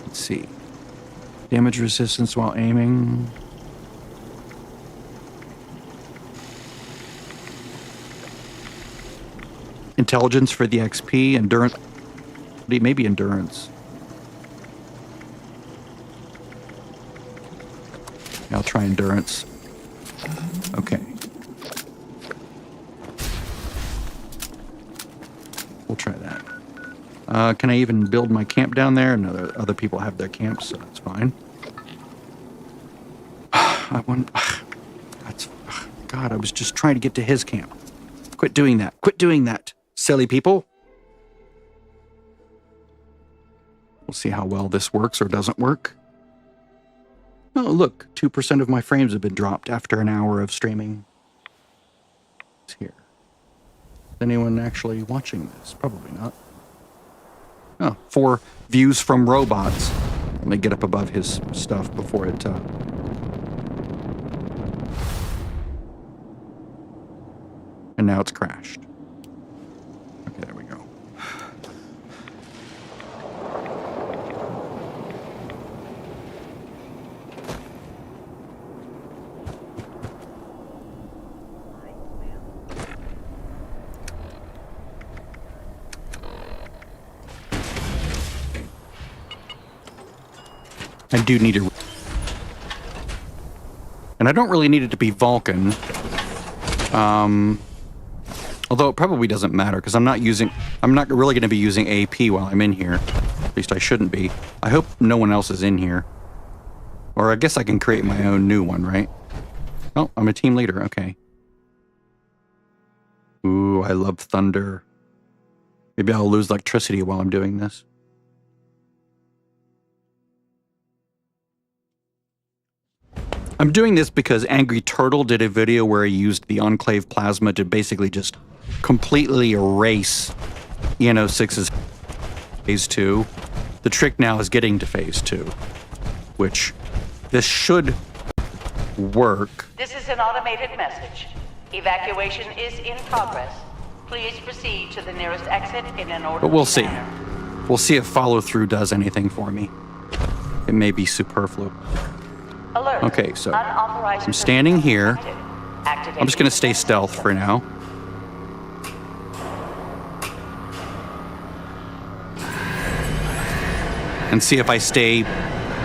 Let's see. Damage resistance while aiming. Intelligence for the XP, endurance, maybe endurance. I'll try endurance. Okay. We'll try that. Can I even build my camp down there? No, other people have their camps, so that's fine. God, I was just trying to get to his camp. Quit doing that. Quit doing that, silly people. We'll see how well this works or doesn't work. Oh, look, 2% of my frames have been dropped after an hour of streaming. It's here. Is anyone actually watching this? Probably not. Oh, 4 views from robots. Let me get up above his stuff before it... And now it's crashed. Okay, there we go. I do need to... And I don't really need it to be Vulcan. Although it probably doesn't matter, because I'm not really going to be using AP while I'm in here. At least I shouldn't be. I hope no one else is in here. Or I guess I can create my own new one, right? Oh, I'm a team leader. Okay. Ooh, I love thunder. Maybe I'll lose electricity while I'm doing this. I'm doing this because Angry Turtle did a video where he used the Enclave Plasma to basically just completely erase EN06's Phase 2. The trick now is getting to Phase 2, which this should work. This is an automated message. Evacuation is in progress. Please proceed to the nearest exit in an orderly But we'll see. manner. We'll see if follow-through does anything for me. It may be superfluous. Alert. Okay, so Unauthorized I'm standing here. Activating I'm just going to stay defense stealth system. for now. And see if I stay...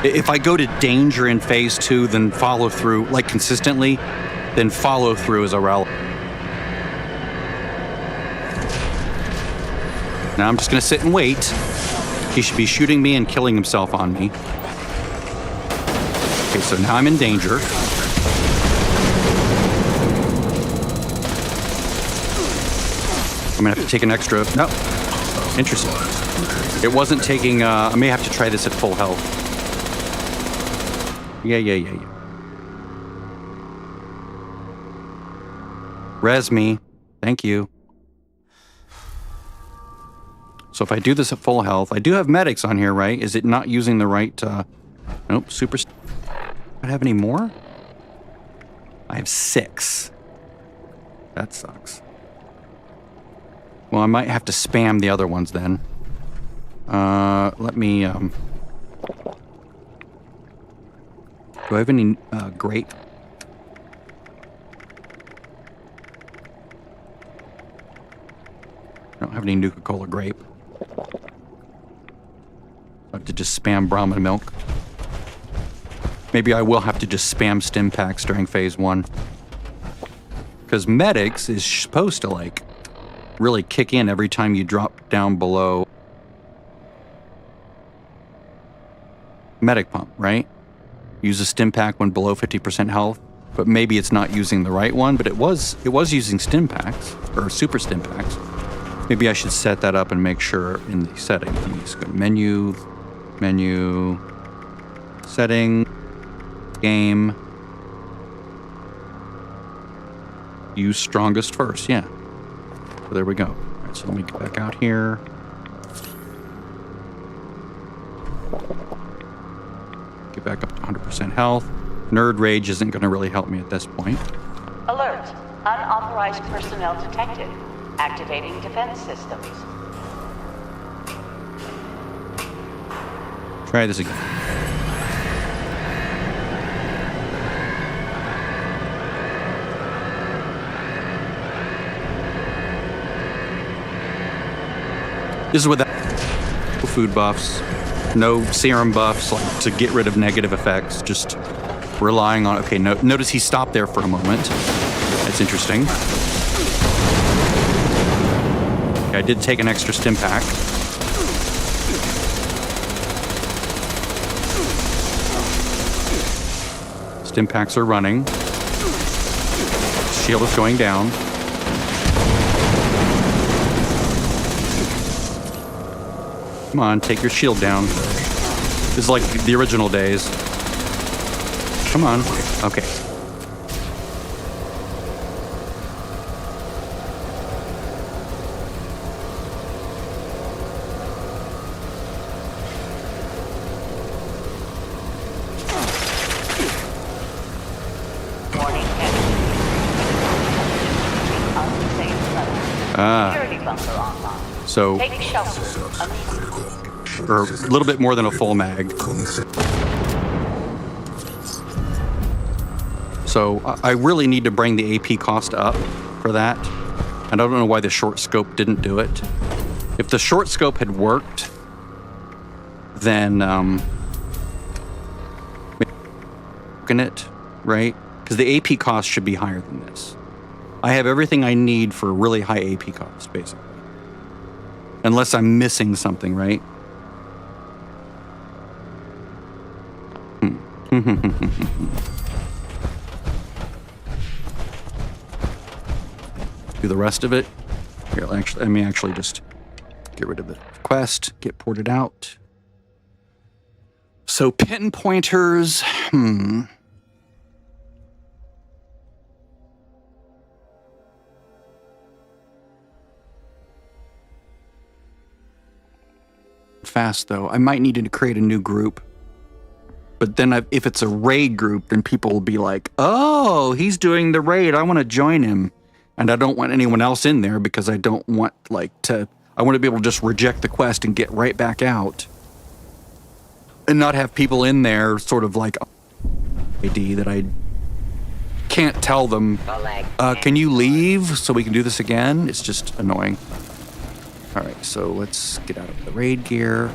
If I go to danger in Phase 2, then follow through, like consistently, then follow through is irrelevant. Now I'm just going to sit and wait. He should be shooting me and killing himself on me. Okay, so now I'm in danger. I'm gonna have to take an extra... No. Interesting. It wasn't taking... I may have to try this at full health. Yeah. Res me. Thank you. So if I do this at full health... I do have medics on here, right? Is it not using the right... Nope, super... I have any more? I have 6. That sucks. Well, I might have to spam the other ones then. Let me, Do I have any, grape? I don't have any Nuka Cola grape. I have to just spam Brahmin milk. Maybe I will have to just spam stim packs during Phase 1. Because medics is supposed to, like, really kick in every time you drop down below medic pump, right? Use a stim pack when below 50% health, but maybe it's not using the right one, but it was using stim packs, or super stim packs. Maybe I should set that up and make sure in the settings. Let me just go menu, setting, game, use strongest first, yeah. So there we go. All right, so let me get back out here. Get back up to 100% health. Nerd Rage isn't going to really help me at this point. Alert. Unauthorized personnel detected. Activating defense systems. Try this again. This is without food buffs, no serum buffs, like to get rid of negative effects, just relying on... Okay, notice he stopped there for a moment. That's interesting. Okay, I did take an extra stim pack. Stim packs are running. Shield is going down. Come on, take your shield down. This is like the original days. Come on. Okay. Warning. Unsafe level. Security bunker online. So, Take shelter. or a little bit more than a full mag. So I really need to bring the AP cost up for that. And I don't know why the short scope didn't do it. If the short scope had worked, then broken it, right? Because the AP cost should be higher than this. I have everything I need for a really high AP cost, basically. Unless I'm missing something, right? Do the rest of it. Here, actually, let me actually just get rid of the quest, get ported out. So pinpointers, Fast though. I might need to create a new group. But then if it's a raid group, then people will be like, oh, he's doing the raid. I want to join him. And I don't want anyone else in there because I don't want I want to be able to just reject the quest and get right back out. And not have people in there sort of like ID that I can't tell them, can you leave so we can do this again? It's just annoying. All right, so let's get out of the raid gear.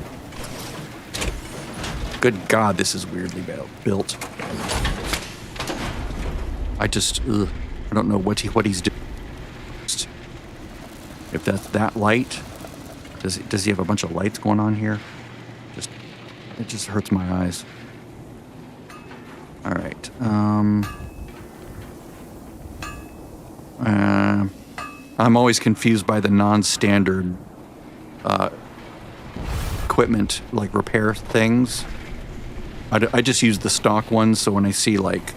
Good God, this is weirdly built. I don't know what he's doing. If that's that light, does he have a bunch of lights going on here? It just hurts my eyes. All right. I'm always confused by the non-standard equipment, like repair things. I just use the stock ones, so when I see like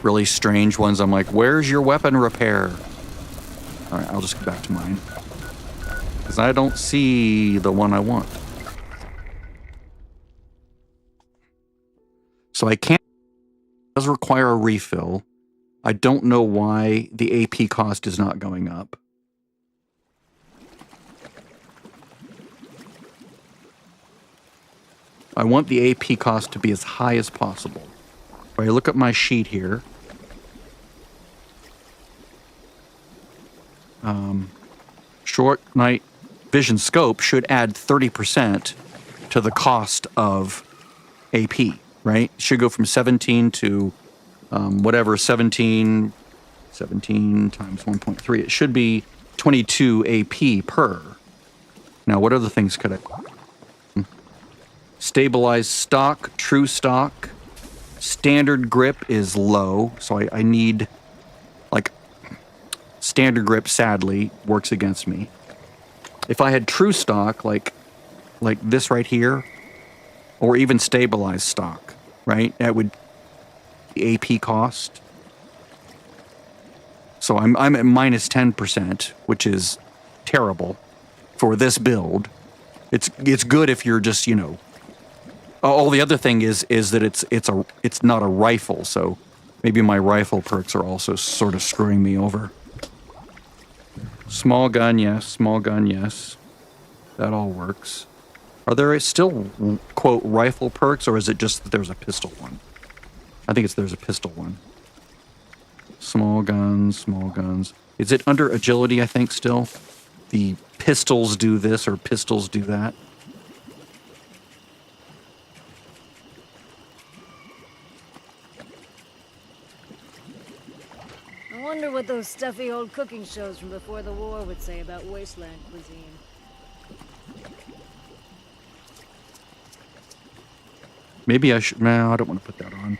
really strange ones, I'm like, where's your weapon repair? All right, I'll just go back to mine. Because I don't see the one I want. So I can't, it does require a refill. I don't know why the AP cost is not going up. I want the AP cost to be as high as possible. If I look at my sheet here, short night vision scope should add 30% to the cost of AP, right? It should go from 17 to whatever, 17 times 1.3. It should be 22 AP per. Now, what other things could I... Stabilized stock, true stock. Standard grip is low, so I need, like, standard grip, sadly, works against me. If I had true stock, like this right here, or even stabilized stock, right, that would be AP cost. So I'm at minus 10%, which is terrible for this build. It's good if you're just, you know. Oh, the other thing is that it's not a rifle, so maybe my rifle perks are also sort of screwing me over. Small gun, yes. Small gun, yes. That all works. Are there still, quote, rifle perks, or is it just that there's a pistol one? I think there's a pistol one. Small guns, small guns. Is it under agility, I think, still? The pistols do this or pistols do that? I wonder what those stuffy old cooking shows from before the war would say about wasteland cuisine. Maybe I should... No, I don't want to put that on.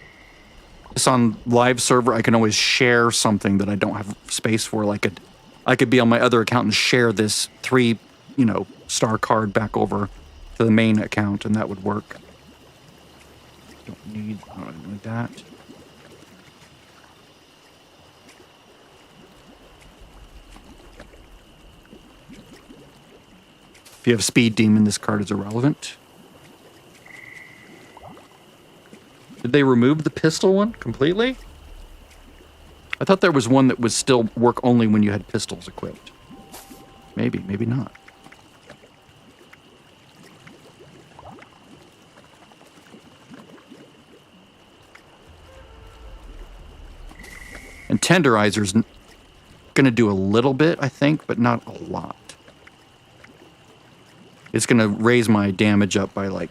It's on live server. I can always share something that I don't have space for. Like I could be on my other account and share this 3, star card back over to the main account, and that would work. Don't need that. If you have Speed Demon, this card is irrelevant. Did they remove the pistol one completely? I thought there was one that would still work only when you had pistols equipped. Maybe, maybe not. And Tenderizer's going to do a little bit, I think, but not a lot. It's going to raise my damage up by like,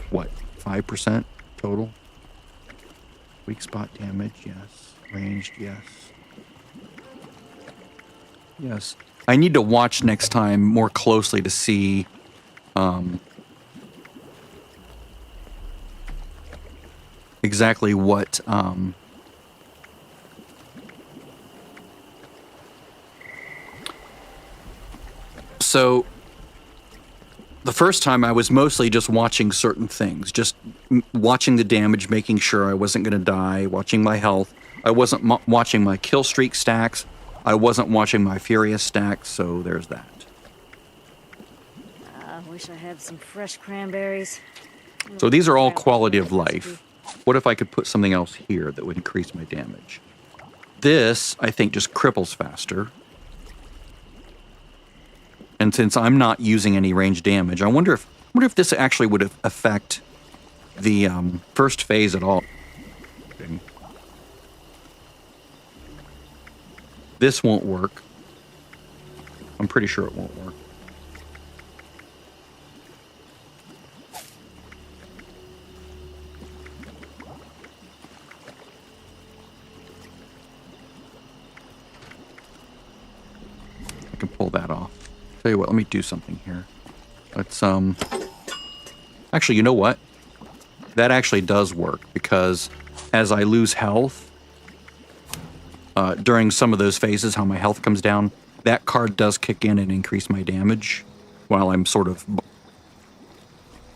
what, 5% total? Weak spot damage, yes. Ranged, yes. Yes. I need to watch next time more closely to see exactly what so the first time I was mostly just watching certain things, just watching the damage, making sure I wasn't going to die, watching my health. I wasn't watching my kill streak stacks. I wasn't watching my furious stacks, so there's that. I wish I had some fresh cranberries. So these are all quality of life. What if I could put something else here that would increase my damage? This, I think, just cripples faster. And since I'm not using any range damage, I wonder if this actually would affect the first phase at all. This won't work. I'm pretty sure it won't work. I can pull that off. Tell you what, let me do something here. Let's actually, you know what? That actually does work, because as I lose health during some of those phases, how my health comes down, that card does kick in and increase my damage while I'm sort of...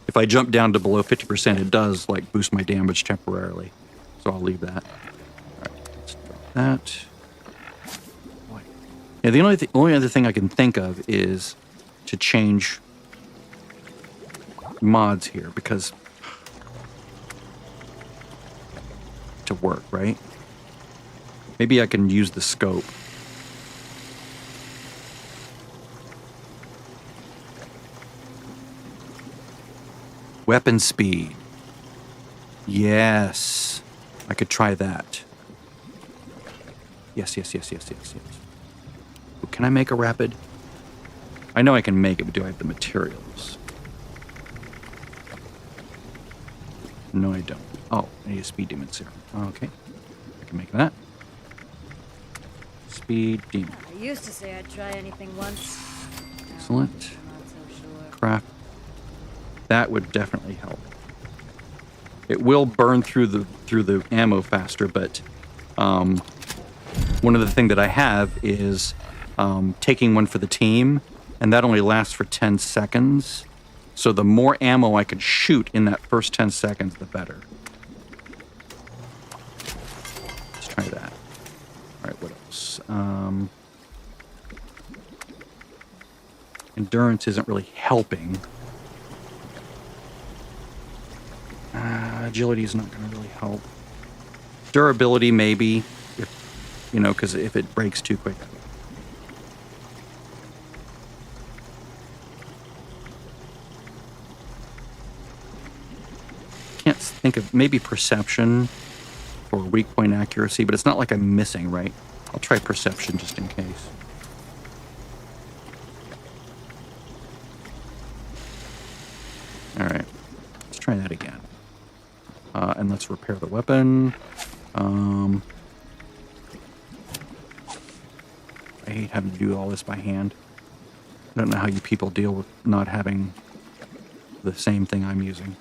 If I jump down to below 50%, it does like boost my damage temporarily. So I'll leave that. All right, let's drop that. Yeah, the only other thing I can think of is to change mods here, because to work, right? Maybe I can use the scope. Weapon speed. Yes. I could try that. Yes. Can I make a rapid? I know I can make it, but do I have the materials? No, I don't. Oh, I need a speed demon serum. Okay. I can make that. Speed demon. I used to say I'd try anything once. Excellent. I'm not so sure. Craft. That would definitely help. It will burn through the ammo faster, but one of the things that I have is taking one for the team, and that only lasts for 10 seconds. So the more ammo I could shoot in that first 10 seconds, the better. Let's try that. All right, what else? Endurance isn't really helping. Agility is not going to really help. Durability, maybe, if, you know, because if it breaks too quick. Can't think of, maybe perception or weak point accuracy, but it's not like I'm missing, right? I'll try perception just in case. All right, let's try that again. And let's repair the weapon. I hate having to do all this by hand. I don't know how you people deal with not having the same thing I'm using.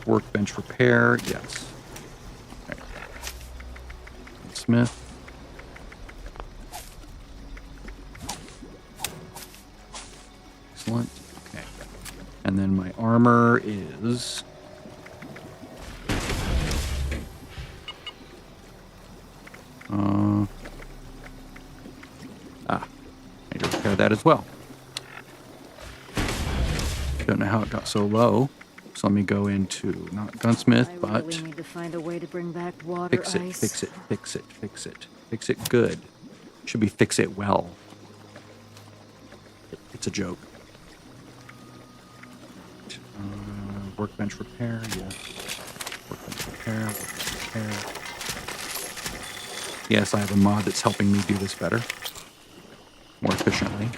Workbench repair, yes. Okay. Smith. Excellent. Okay. And then my armor is... I need to repair that as well. Don't know how it got so low. So let me go into, not gunsmith, but... We need to find a way to bring back water, fix it, ice. fix it, fix it, fix it. Fix it good. Should be fix it well. It's a joke. Workbench repair, yes. Workbench repair, workbench repair. Yes, I have a mod that's helping me do this better. More efficiently.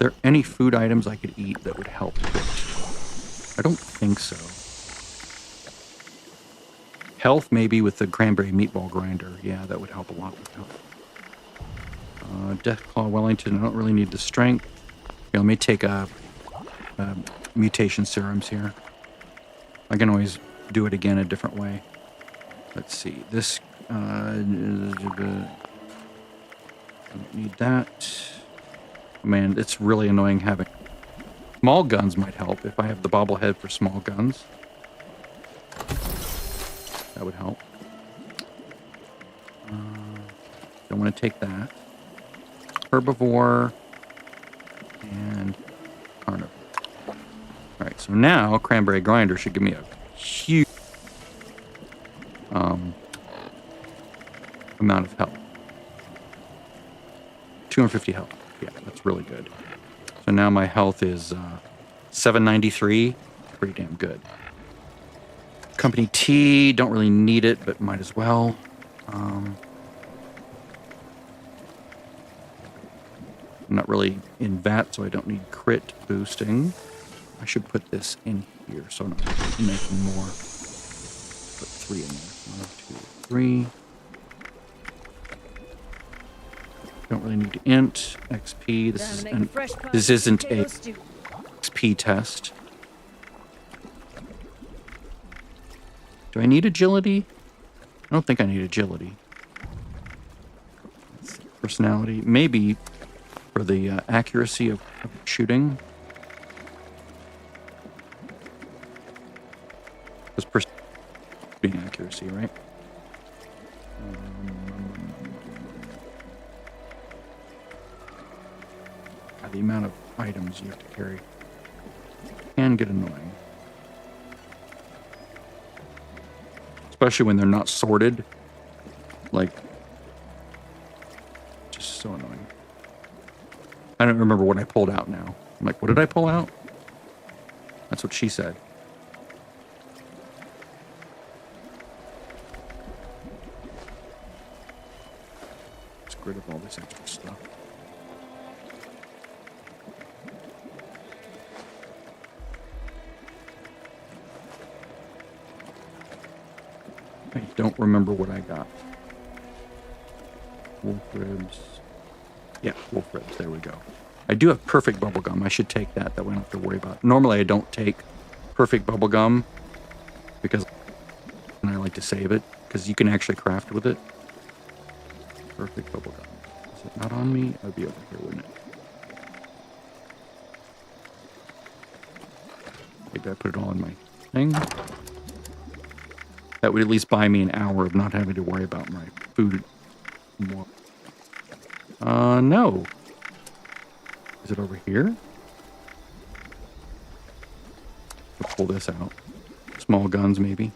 there any food items I could eat that would help? I don't think so. Health, maybe with the cranberry meatball grinder. Yeah, that would help a lot with health. Deathclaw Wellington, I don't really need the strength. Here, let me take a mutation serums here. I can always do it again a different way. Let's see. This, I don't need that. Man, it's really annoying having... Small guns might help if I have the bobblehead for small guns. That would help. Don't want to take that. Herbivore and carnivore. Alright, so now cranberry grinder should give me a huge amount of health. 250 health. Yeah, that's really good. So now my health is 793. Pretty damn good. Company T, don't really need it, but might as well. I'm not really in VAT, so I don't need crit boosting. I should put this in here, so I'm not making more. Put 3 in there. 1, 2, 3. Don't really need int, XP. This isn't a XP test. Do I need agility? I don't think I need agility. Personality, maybe for the accuracy of shooting. Because being accuracy, right? The amount of items you have to carry can get annoying. Especially when they're not sorted. Like, just so annoying. I don't remember what I pulled out now. I'm like, what did I pull out? That's what she said. Let's get rid of all this extra stuff. I don't remember what I got. Wolf ribs. Yeah, wolf ribs. There we go. I do have perfect bubblegum. I should take that. That way I don't have to worry about it. Normally I don't take perfect bubblegum because I like to save it because you can actually craft with it. Perfect bubblegum. Is it not on me? It would be over here, wouldn't it? Maybe I put it all in my thing. That would at least buy me an hour of not having to worry about my food. No. Is it over here? Let's pull this out. Small guns, maybe.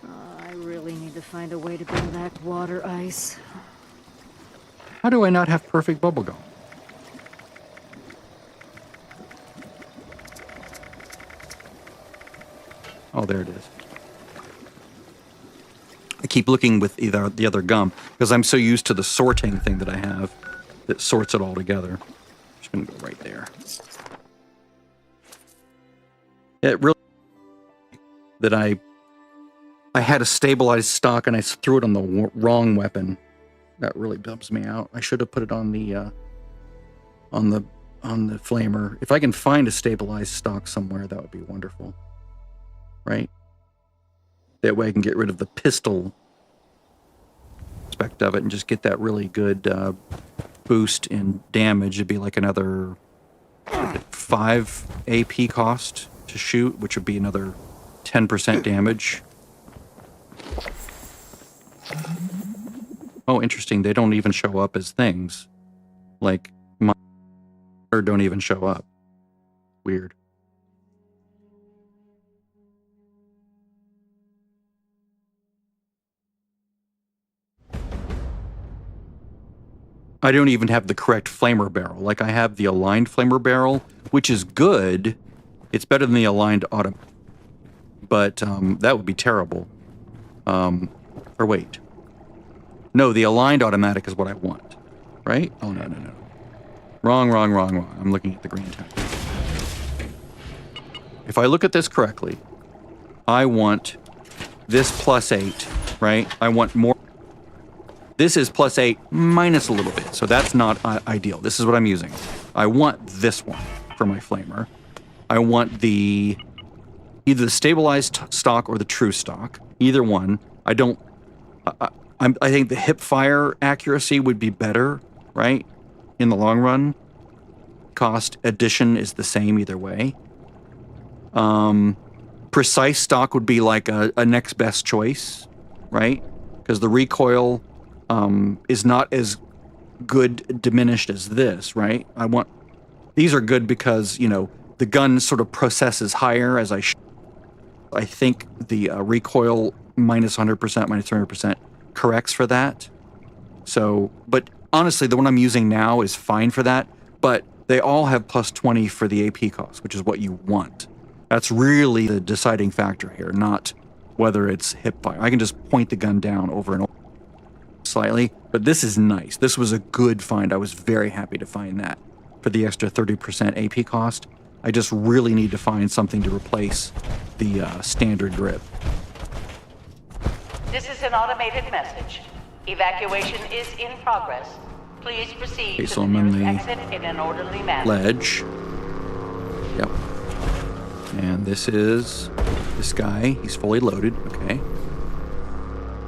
I really need to find a way to bring back water ice. How do I not have perfect bubblegum? Oh, there it is. I keep looking with either the other gum because I'm so used to the sorting thing that I have that sorts it all together. I'm just going to go right there. It really that I had a stabilized stock and I threw it on the wrong weapon. That really bums me out. I should have put it on the flamer. If I can find a stabilized stock somewhere, that would be wonderful. Right? That way I can get rid of the pistol aspect of it and just get that really good boost in damage. It'd be like another 5 AP cost to shoot, which would be another 10% damage. Oh, interesting. They don't even show up as things. Like, my don't even show up. Weird. I don't even have the correct flamer barrel. Like, I have the aligned flamer barrel, which is good. It's better than the aligned auto. But that would be terrible. Or wait. No, the aligned automatic is what I want. Right? Oh, no. Wrong. I'm looking at the green tag. If I look at this correctly, I want this +8, right? I want more. This is +8 minus a little bit, so that's not ideal. This is what I'm using. I want this one for my flamer. I want either the stabilized stock or the true stock. Either one. I think the hip fire accuracy would be better, right? In the long run. Cost addition is the same either way. Precise stock would be like a next best choice, right? Because the recoil is not as good diminished as this, right? These are good because, you know, the gun sort of processes higher as I think the recoil minus 100%, minus 300% corrects for that. So, but honestly, the one I'm using now is fine for that, but they all have +20 for the AP cost, which is what you want. That's really the deciding factor here, not whether it's hip fire. I can just point the gun down over and over slightly, but this is nice. This was a good find. I was very happy to find that for the extra 30% AP cost. I just really need to find something to replace the standard grip. This is an automated message. Evacuation is in progress. Please proceed Okay, to so the I'm in nearest the exit in an orderly manner. ledge. Yep. And this is this guy. He's fully loaded. Okay.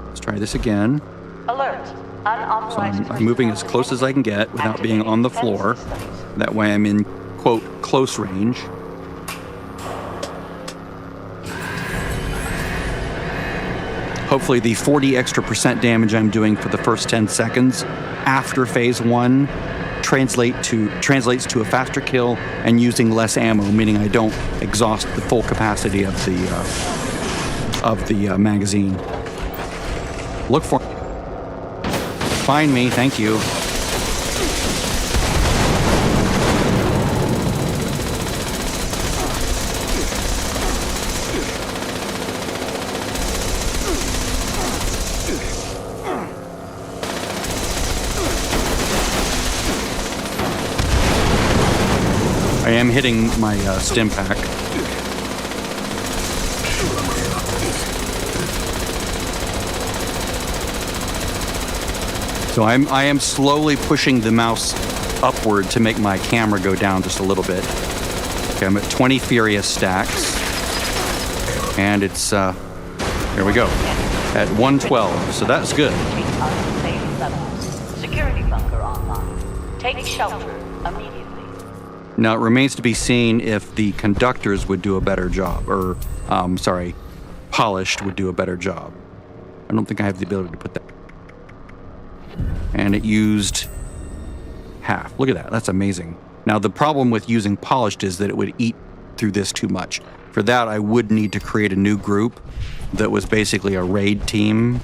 Let's try this again. Alert. Unauthorized. So I'm moving as close as I can get without being on the floor. That way I'm in, quote, close range. Hopefully the 40% extra damage I'm doing for the first 10 seconds after phase 1 translates to a faster kill and using less ammo, meaning I don't exhaust the full capacity of the magazine. Look for... Find me, thank you. I am hitting my stim pack. So I am slowly pushing the mouse upward to make my camera go down just a little bit. Okay, I'm at 20 Furious stacks. And it's, there we go, at 112, so that's good. Security bunker online. Take shelter immediately. Now, it remains to be seen if the conductors would do a better job, or, polished would do a better job. I don't think I have the ability to put that. And it used half. Look at that, that's amazing. Now, the problem with using polished is that it would eat through this too much. For that, I would need to create a new group that was basically a raid team.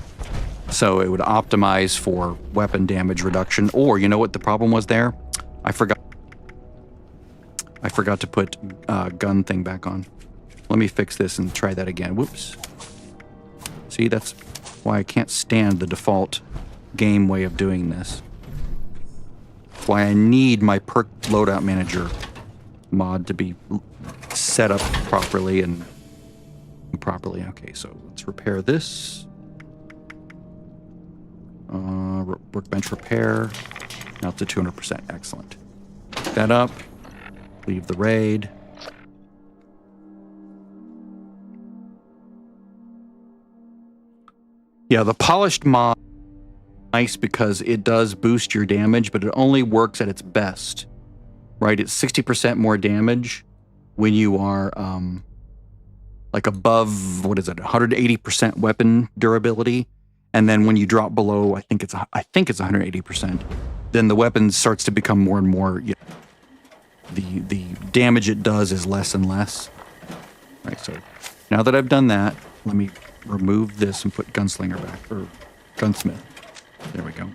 So it would optimize for weapon damage reduction. Or, you know what the problem was there? I forgot to put gun thing back on. Let me fix this and try that again. Whoops. See, that's why I can't stand the default game way of doing this. That's why I need my perk loadout manager mod to be set up properly and properly. Okay, so let's repair this. Workbench repair. Now it's at 200%. Excellent. Pick that up. Leave the raid. Yeah, the polished mod is nice because it does boost your damage, but it only works at its best. Right? It's 60% more damage when you are like above, what is it, 180% weapon durability. And then when you drop below, I think it's 180%, then the weapon starts to become more and more, you know, the damage it does is less and less. Right, so now that I've done that, let me remove this and put Gunslinger back, or Gunsmith. There we go.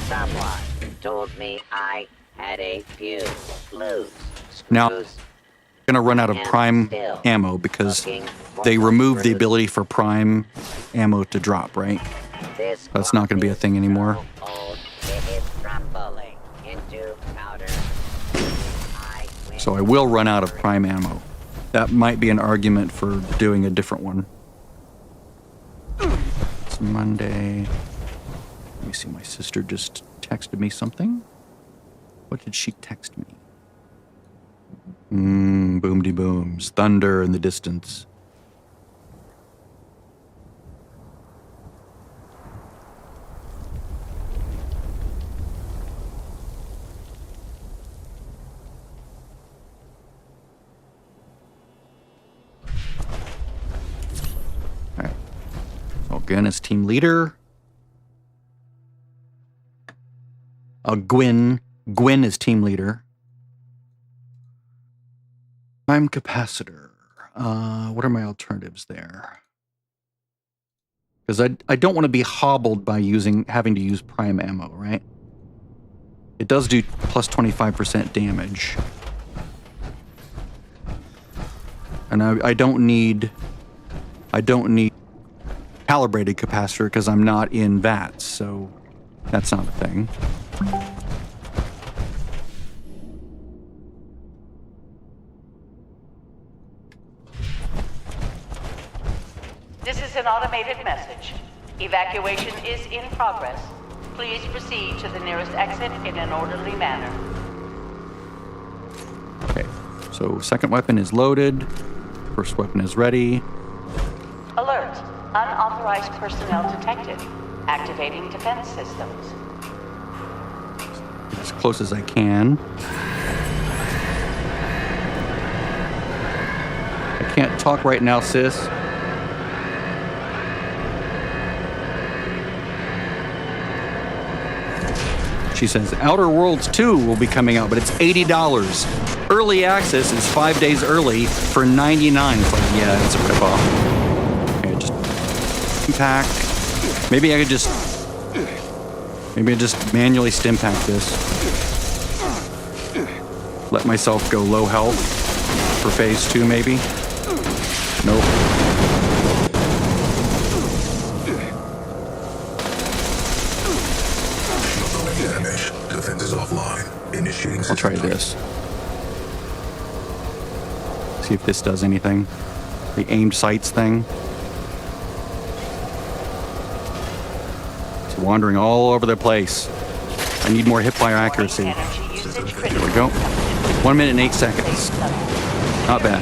Someone told me I had a few loose screws. Now, I'm going to run out of prime ammo because they removed the ability for prime ammo to drop, right? That's not going to be a thing anymore. So I will run out of prime ammo. That might be an argument for doing a different one. It's Monday. Let me see, my sister just texted me something. What did she text me? Boom-de-booms. Thunder in the distance. All right. So again, as team leader. Gwyn is team leader. Prime capacitor. What are my alternatives there? Because I don't want to be hobbled by having to use prime ammo, right? It does do plus 25% damage. And I don't need calibrated capacitor because I'm not in VATS, so that's not a thing. This is an automated message. Evacuation is in progress. Please proceed to the nearest exit in an orderly manner. Okay, so second weapon is loaded. First weapon is ready. Alert. Unauthorized personnel detected. Activating defense systems. As close as I can. I can't talk right now, sis. She says, Outer Worlds 2 will be coming out, but it's $80. Early access is 5 days early for $99. It's like, yeah, it's a ripoff. Okay, just pack. Maybe I just manually stim pack this. Let myself go low health for phase 2, maybe. Nope. I'll try this. See if this does anything. The aimed sights thing. It's wandering all over the place. I need more hipfire accuracy. There we go. 1 minute and 8 seconds. Not bad.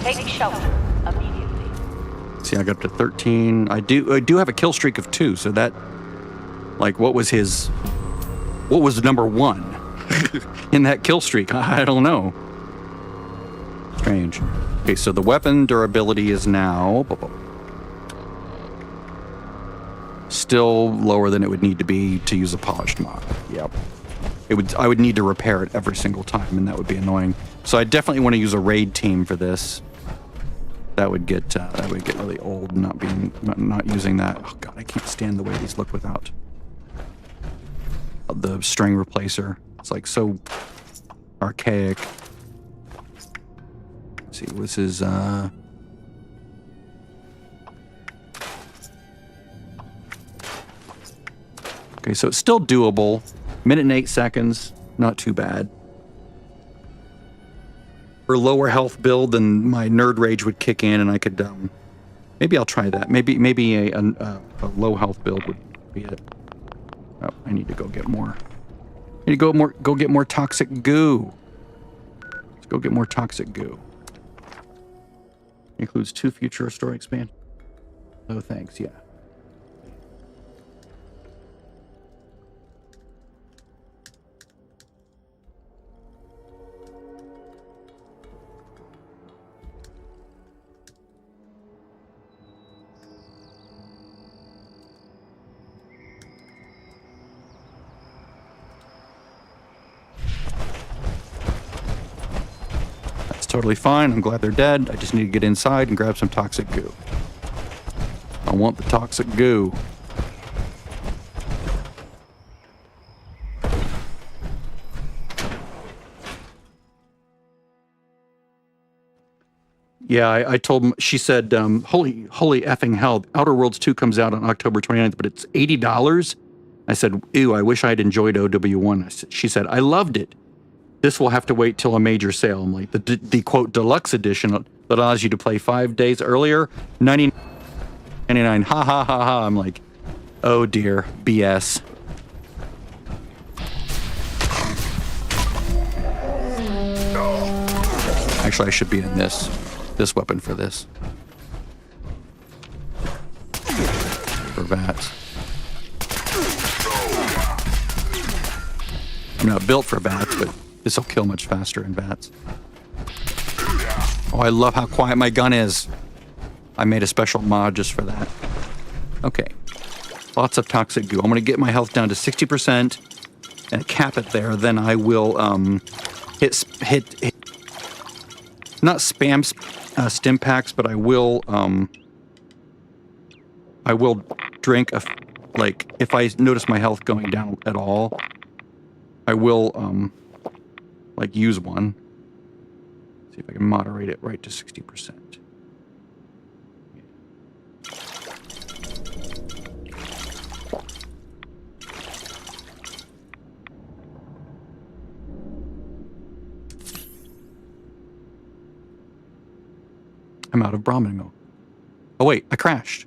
Take shelter immediately. See, I got up to 13. I do have a kill streak of 2, so that, like, what was number 1 in that kill streak? I don't know. Strange. Okay, so the weapon durability is now still lower than it would need to be to use a polished mod. Yep. I would need to repair it every single time, and that would be annoying. So I definitely want to use a raid team for this. That would get really old not using that. Oh god, I can't stand the way these look without the string replacer. It's like so archaic. Let's see, this is okay, so it's still doable. Minute and 8 seconds, not too bad. For lower health build, then my nerd rage would kick in, and I could maybe I'll try that. Maybe a low health build would be it. Oh, I need to go get more. I need to go get more toxic goo. Let's go get more toxic goo. Includes 2 future story expand. Oh, thanks. Yeah. Totally fine. I'm glad they're dead. I just need to get inside and grab some toxic goo. I want the toxic goo. Yeah, I told him, she said, holy effing hell, Outer Worlds 2 comes out on October 29th, but it's $80. I said, ew, I wish I had enjoyed OW1. She said, I loved it. This will have to wait till a major sale. I'm like, the quote deluxe edition that allows you to play 5 days earlier, 99, ha ha ha ha. I'm like, oh dear, BS. Actually, I should be in this weapon for this. For VATS. I'm not built for VATS, but this will kill much faster in VATS. Oh, I love how quiet my gun is. I made a special mod just for that. Okay. Lots of toxic goo. I'm going to get my health down to 60% and cap it there. Then I will hit not spam stim packs, but I will drink like if I notice my health going down at all, I will like use one. See if I can moderate it right to 60%. I'm out of Brahmin milk. Oh wait, I crashed.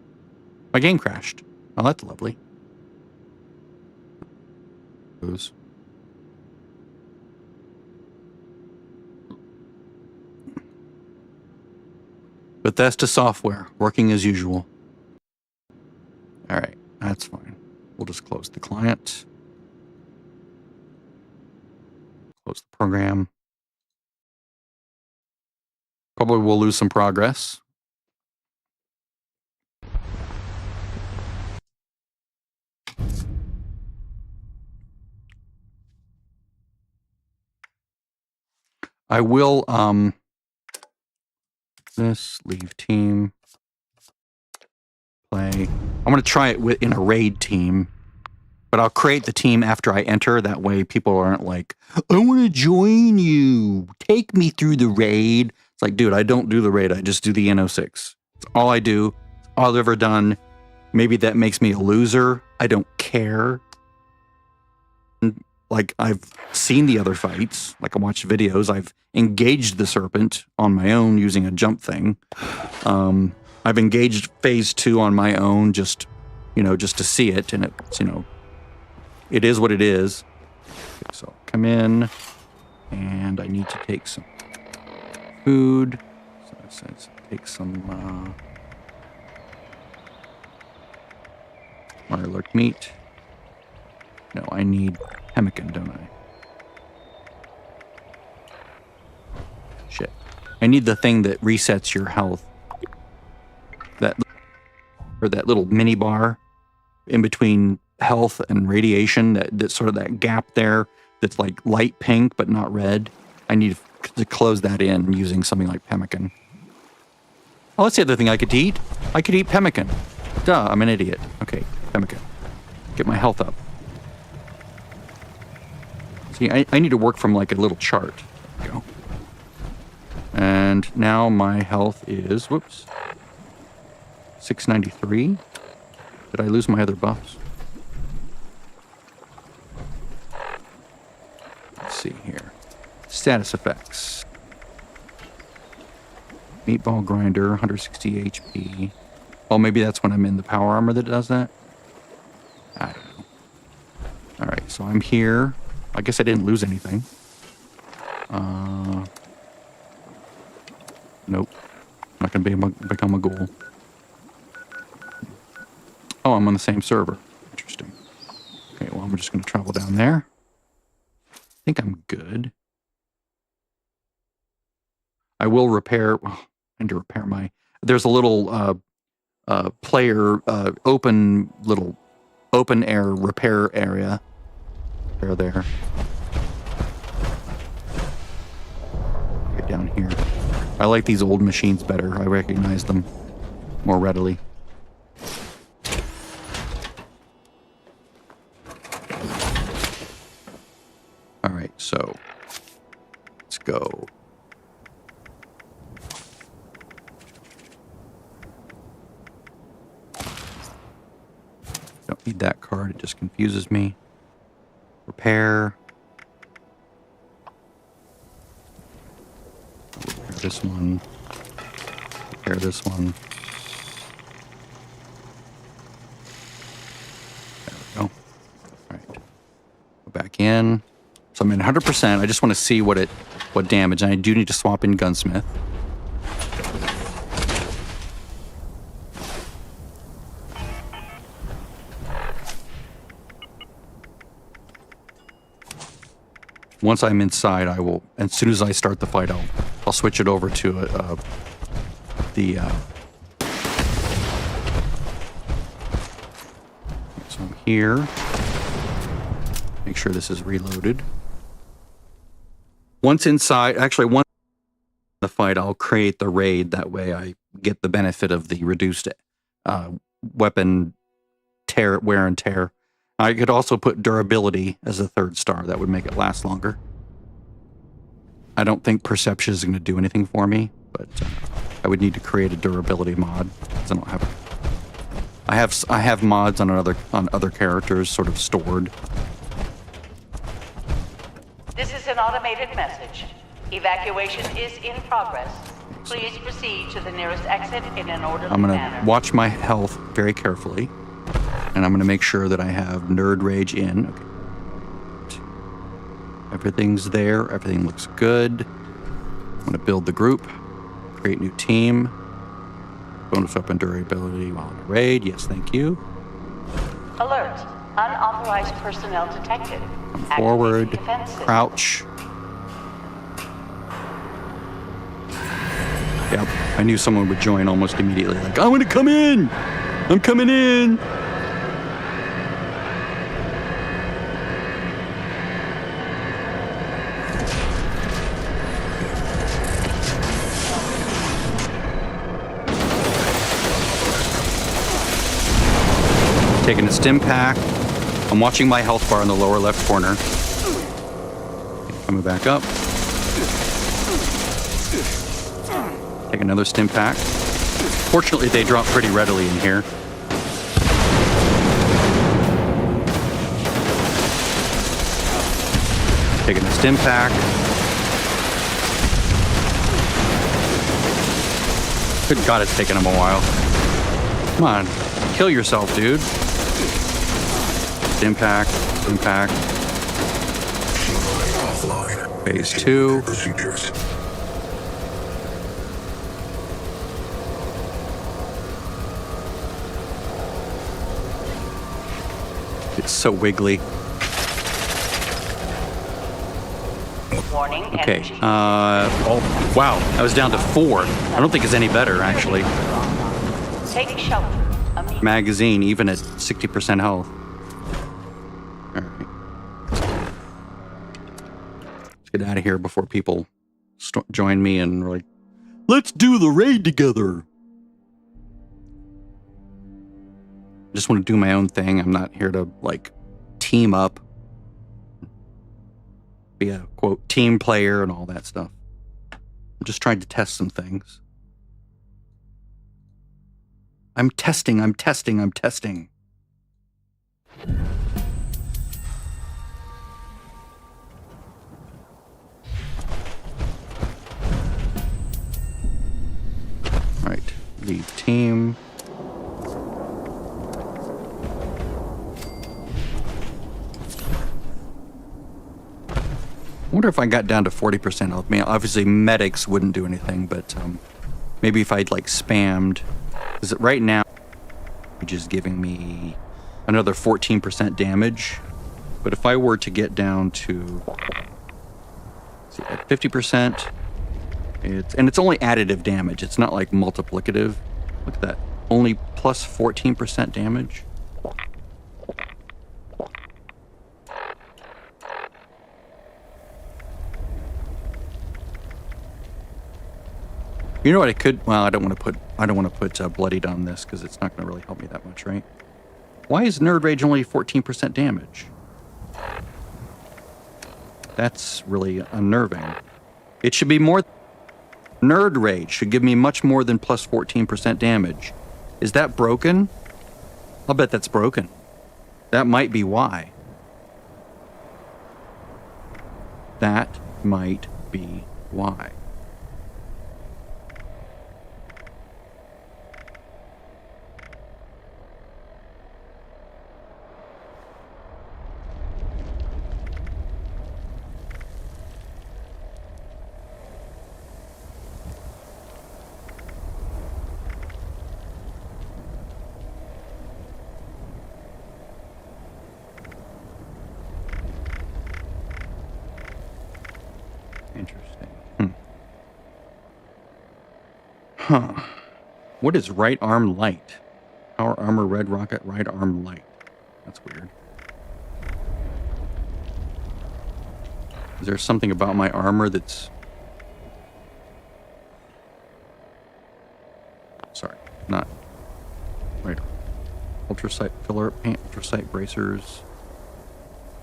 My game crashed. Oh, that's lovely. Bethesda software, working as usual. All right, that's fine. We'll just close the client. Close the program. Probably will lose some progress. I will, this, leave team, play. I'm going to try it in a raid team, but I'll create the team after I enter. That way people aren't like, I want to join you. Take me through the raid. It's like, dude, I don't do the raid. I just do the N06. It's all I do. It's all I've ever done. Maybe that makes me a loser. I don't care. Like, I've seen the other fights. Like, I watched videos. I've engaged the serpent on my own using a jump thing. I've engaged phase 2 on my own, just to see it. And it's, it is what it is. Okay, so come in, and I need to take some food. So it says take some Marlurk meat. No, I need pemmican, don't I? Shit. I need the thing that resets your health. That little mini bar in between health and radiation, that sort of that gap there that's like light pink but not red. I need to close that in using something like pemmican. Oh, that's the other thing I could eat. I could eat pemmican. Duh, I'm an idiot. Okay, pemmican. Get my health up. See, I need to work from like a little chart. There we go. And now my health is, whoops, 693. Did I lose my other buffs? Let's see here. Status effects. Meatball grinder, 160 HP. Oh, maybe that's when I'm in the power armor that does that? I don't know. All right, so I'm here. I guess I didn't lose anything. Nope. I'm not going to become a ghoul. Oh, I'm on the same server. Interesting. Okay, well, I'm just going to travel down there. I think I'm good. I will repair... Well, I need to repair my... There's a little player open air repair area. There. Get down here. I like these old machines better. I recognize them more readily. All right, so let's go. Don't need that card. It just confuses me. Repair. this one. Repair this one. There we go. All right. Go back in. So I'm in 100%. I just want to see what damage. And I do need to swap in Gunsmith. Once I'm inside, I will. As soon as I start the fight, I'll switch it over to So I'm here. Make sure this is reloaded. Once inside, actually, once in the fight, I'll create the raid. That way, I get the benefit of the reduced weapon wear and tear. I could also put durability as a 3rd star. That would make it last longer. I don't think perception is going to do anything for me, but I would need to create a durability mod. I don't have. I have mods on other characters sort of stored. This is an automated message. Evacuation is in progress. Please proceed to the nearest exit in an orderly I'm going manner. to watch my health very carefully. And I'm going to make sure that I have Nerd Rage in. Okay. Everything's there. Everything looks good. I'm going to build the group. Create new team. Bonus weapon durability while in a raid. Yes, thank you. Alert. Unauthorized personnel detected. Come forward. Activating defense system. Crouch. Yep. I knew someone would join almost immediately. Like, I want to come in. I'm coming in. Taking a stim pack. I'm watching my health bar in the lower left corner. Coming back up. Take another stim pack. Fortunately, they drop pretty readily in here. Taking a stim pack. Good God, it's taking them a while. Come on, kill yourself, dude. Impact. Phase 2. It's so wiggly. Warning. Okay. Energy. Oh, wow. I was down to 4. I don't think it's any better, actually. Take shelter. Immediately. Magazine, even at 60% health. Alright. Let's get out of here before people join me and we're like, let's do the raid together. I just want to do my own thing. I'm not here to, like, team up. Be a, quote, team player and all that stuff. I'm just trying to test some things. I'm testing. All right, leave team. I wonder if I got down to 40% health. I mean, obviously medics wouldn't do anything, but maybe if I'd like spammed. Because right now, which is giving me another 14% damage. But if I were to get down to, see, at 50%, it's only additive damage. It's not like multiplicative. Look at that, only plus 14% damage. You know what I could? Well, I don't want to put bloodied on this because it's not going to really help me that much, right? Why is Nerd Rage only 14% damage? That's really unnerving. It should be more. Nerd Rage should give me much more than plus 14% damage. Is that broken? I'll bet that's broken. That might be why. That might be why. Huh. What is right arm light? Power armor, red rocket, right arm light. That's weird. Is there something about my armor that's... Sorry, not... Right. Ultrasight filler paint, ultrasight bracers.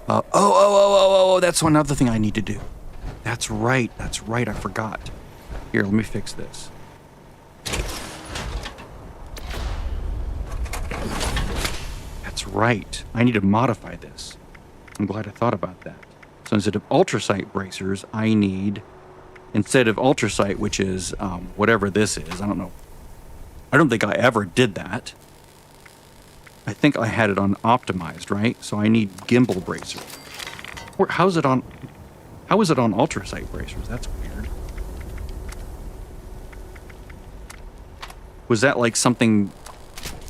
Oh, that's one other thing I need to do. That's right, I forgot. Here, let me fix this. That's right, I need to modify this. I'm glad I thought about that. So instead of ultrasight bracers, I need, instead of ultrasight, which is whatever this is, I don't know. I don't think I ever did that. I think I had it on optimized, right? So I need gimbal bracer. How is it on ultrasight bracers? That's weird. Was that like something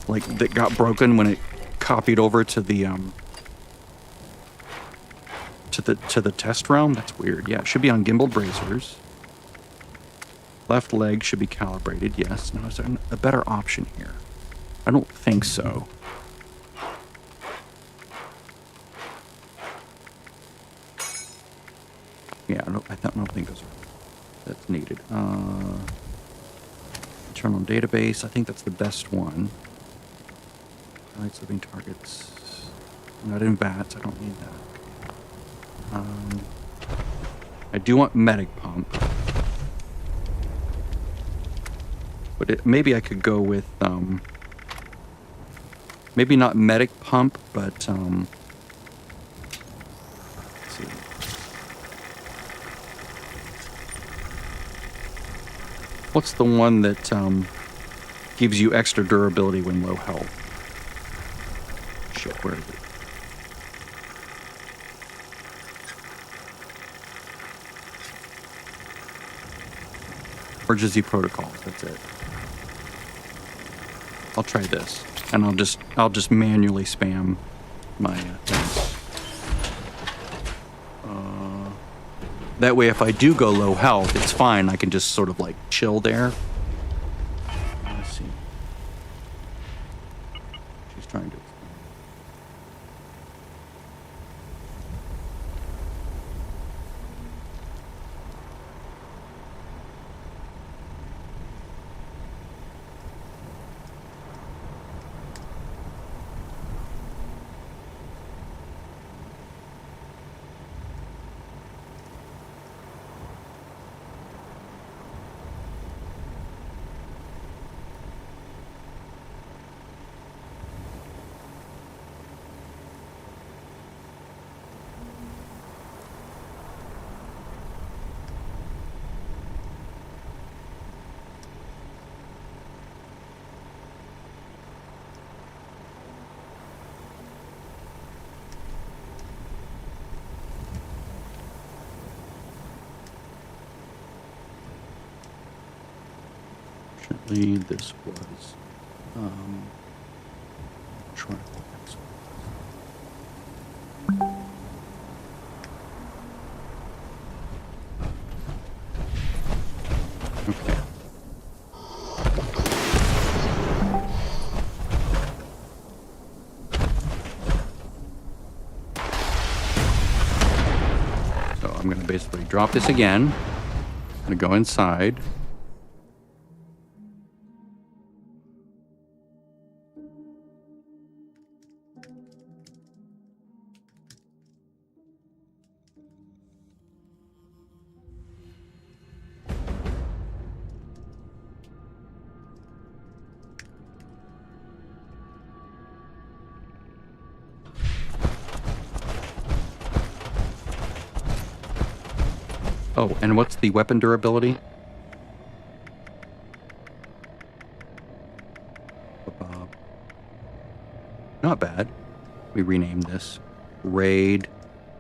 like that got broken when it copied over to the to the test realm? That's weird. Yeah, it should be on gimbal bracers. Left leg should be calibrated. Yes. Now is there a better option here? I don't think so. Yeah, I don't think that's needed. Internal database, I think that's the best one. Highlights living targets. Not in VATS, I don't need that. I do want medic pump. But maybe I could go with, maybe not medic pump, but, let's see. What's the one that gives you extra durability when low health? Shit, where is it? Emergency protocols, that's it. I'll try this, and I'll just manually spam my things. That way, if I do go low health, it's fine. I can just sort of like chill there. Let's see. She's trying to. This was trial. Okay. So I'm going to basically drop this again. I'm going to go inside. Oh, and what's the weapon durability? Not bad. We renamed this Raid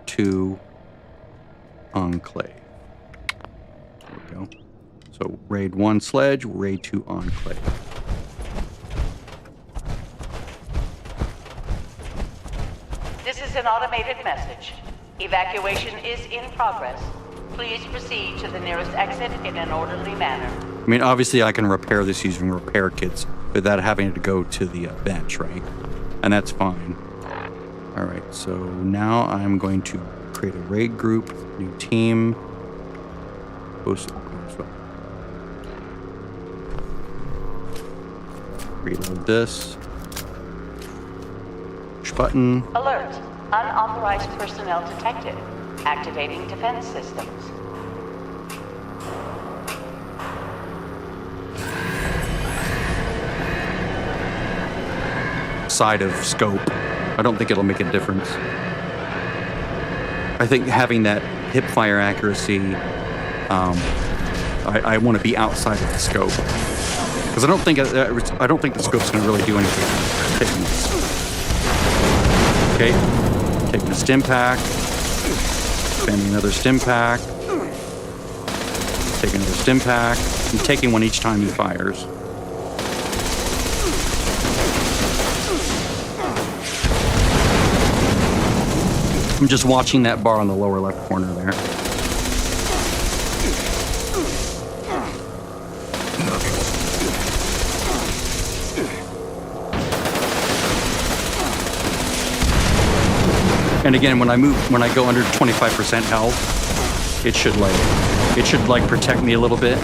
2 Enclave. There we go. So Raid 1 Sledge, Raid 2 Enclave. This is an automated message. Evacuation is in progress. Please proceed to the nearest exit in an orderly manner. I mean, obviously I can repair this using repair kits without having to go to the bench, right? And that's fine. All right, so now I'm going to create a raid group, new team. Reload this. Push button. Alert. Unauthorized personnel detected. Activating defense systems. Side of scope. I don't think it'll make a difference. I think having that hip fire accuracy, I want to be outside of the scope because I don't think the scope's going to really do anything. Okay, taking a stim pack, spending another stim pack, taking another stim pack, and taking one each time he fires. I'm just watching that bar on the lower left corner there. And again, when I go under 25% health, it should protect me a little bit.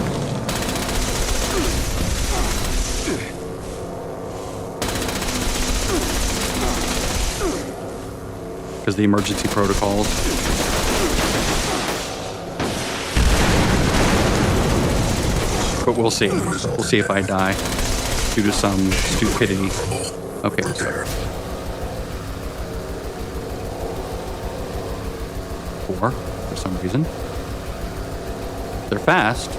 Because the emergency protocols. But we'll see. We'll see if I die due to some stupidity. Okay. Four, for some reason. They're fast.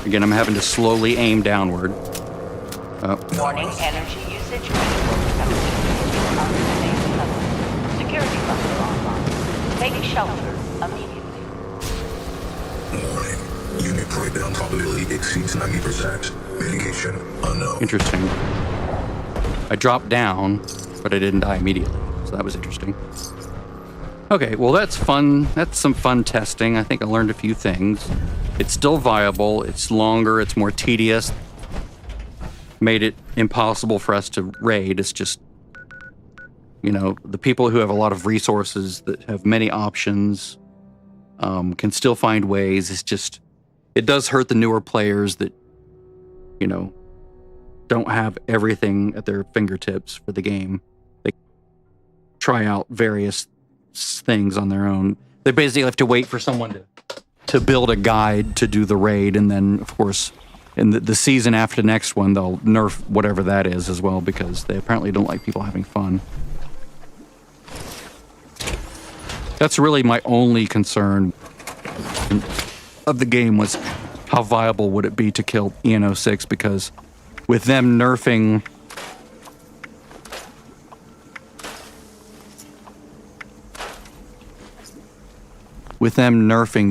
Again, I'm having to slowly aim downward. Warning, energy usage critical. Security buffer online. Take shelter immediately. Warning. Unit breakdown probability exceeds 90%. Mitigation unknown. Interesting. I dropped down, but I didn't die immediately. So that was interesting. Okay, well that's fun. That's some fun testing. I think I learned a few things. It's still viable. It's longer. It's more tedious. Made it impossible for us to raid. It's just, you know, the people who have a lot of resources that have many options can still find ways. It's just, it does hurt the newer players that, you know, don't have everything at their fingertips for the game. They try out various things on their own. They basically have to wait for someone to build a guide to do the raid, and then, of course, in the season after the next one, they'll nerf whatever that is as well, because they apparently don't like people having fun. That's really my only concern of the game, was how viable would it be to kill EN06, because with them nerfing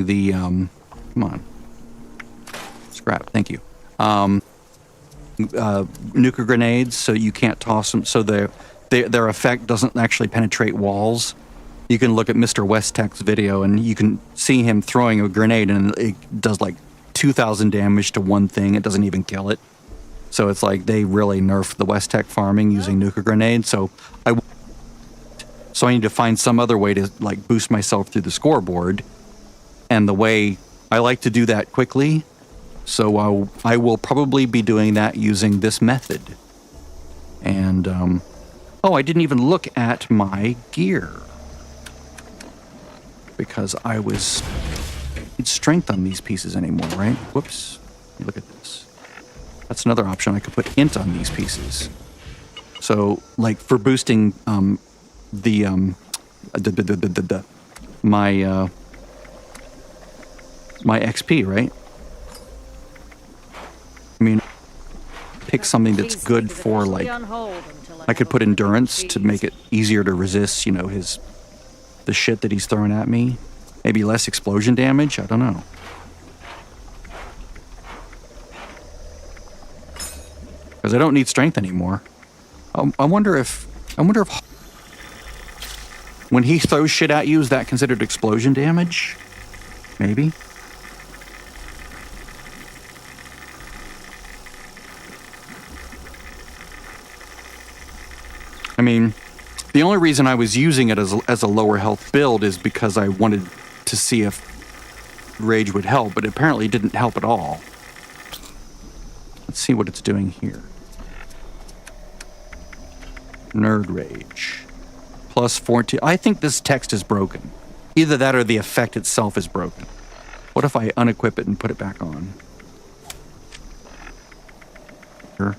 the come on, scrap, thank you, Nuka grenades, so you can't toss them, so their effect doesn't actually penetrate walls. You can look at Mr. Westek's video and you can see him throwing a grenade and it does like 2,000 damage to one thing. It doesn't even kill it. So it's like they really nerfed the Westek farming using Nuka grenades. So I need to find some other way to like boost myself through the scoreboard. And the way I like to do that quickly, so I will probably be doing that using this method. And oh, I didn't even look at my gear, because I need strength on these pieces anymore, right? Whoops. Look at this. That's another option. I could put int on these pieces. So, like, for boosting my XP, right? I mean, pick something that's good for, like, I could put endurance to make it easier to resist, you know, the shit that he's throwing at me. Maybe less explosion damage? I don't know. Because I don't need strength anymore. I wonder if when he throws shit at you, is that considered explosion damage? Maybe. mean, the only reason I was using it as a lower health build is because I wanted to see if rage would help, but apparently it didn't help at all. Let's see what it's doing here. Nerd rage. Plus 14. I think this text is broken. Either that or the effect itself is broken. What if I unequip it and put it back on? Here.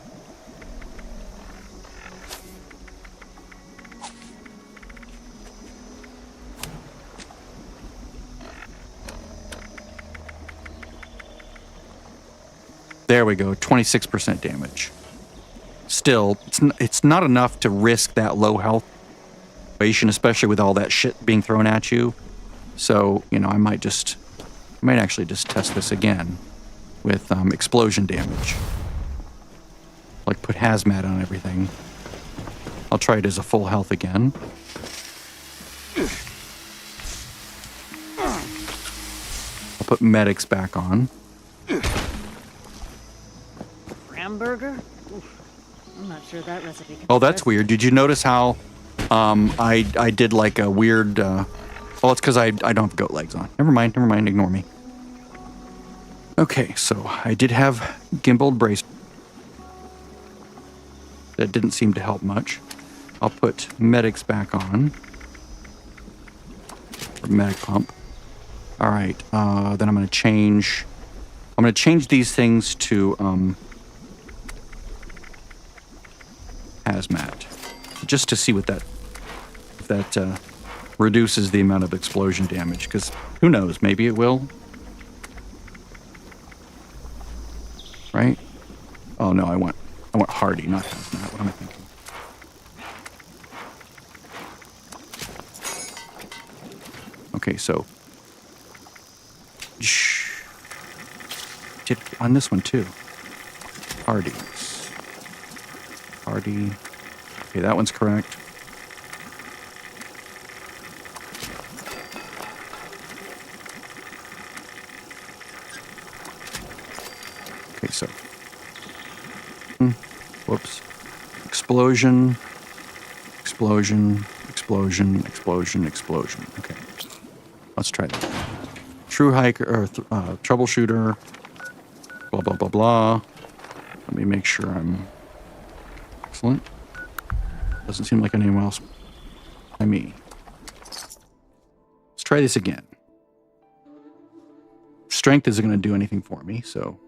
There we go, 26% damage. Still, it's not enough to risk that low health situation, especially with all that shit being thrown at you. So, you know, I might actually just test this again with explosion damage. Like put hazmat on everything. I'll try it as a full health again. I'll put medics back on. Hamburger? Oof. I'm not sure that recipe can Oh, that's weird. Did you notice how I did like a weird... well, it's because I don't have goat legs on. Never mind, ignore me. Okay, so I did have gimbaled brace. That didn't seem to help much. I'll put medics back on. Or medic pump. All right, then I'm going to change... I'm going to change these things to... hazmat, just to see what if that reduces the amount of explosion damage, because who knows, maybe it will. Right? Oh no, I want hardy, not hazmat. What am I thinking? Okay, so did on this one too. Hardy. Hardy. Okay, that one's correct. Okay, so. Whoops. Explosion. Explosion. Explosion. Explosion. Explosion. Okay. Let's try that. True hiker, or troubleshooter. Blah, blah, blah, blah. Let me make sure I'm... Excellent. Doesn't seem like anyone else by me. Let's try this again. Strength isn't going to do anything for me, so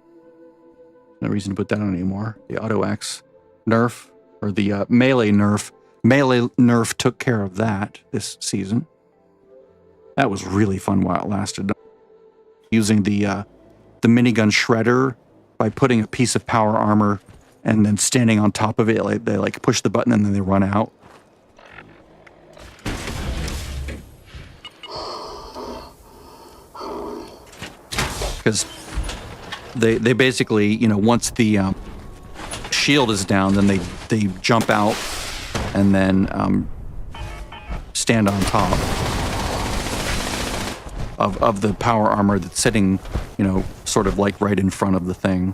no reason to put that on anymore. The auto axe nerf, or the melee nerf. Melee nerf took care of that this season. That was really fun while it lasted. Using the minigun shredder by putting a piece of power armor and then standing on top of it, like they like push the button and then they run out. Because they basically, you know, once the shield is down, then they jump out and then stand on top of the power armor that's sitting, you know, sort of like right in front of the thing.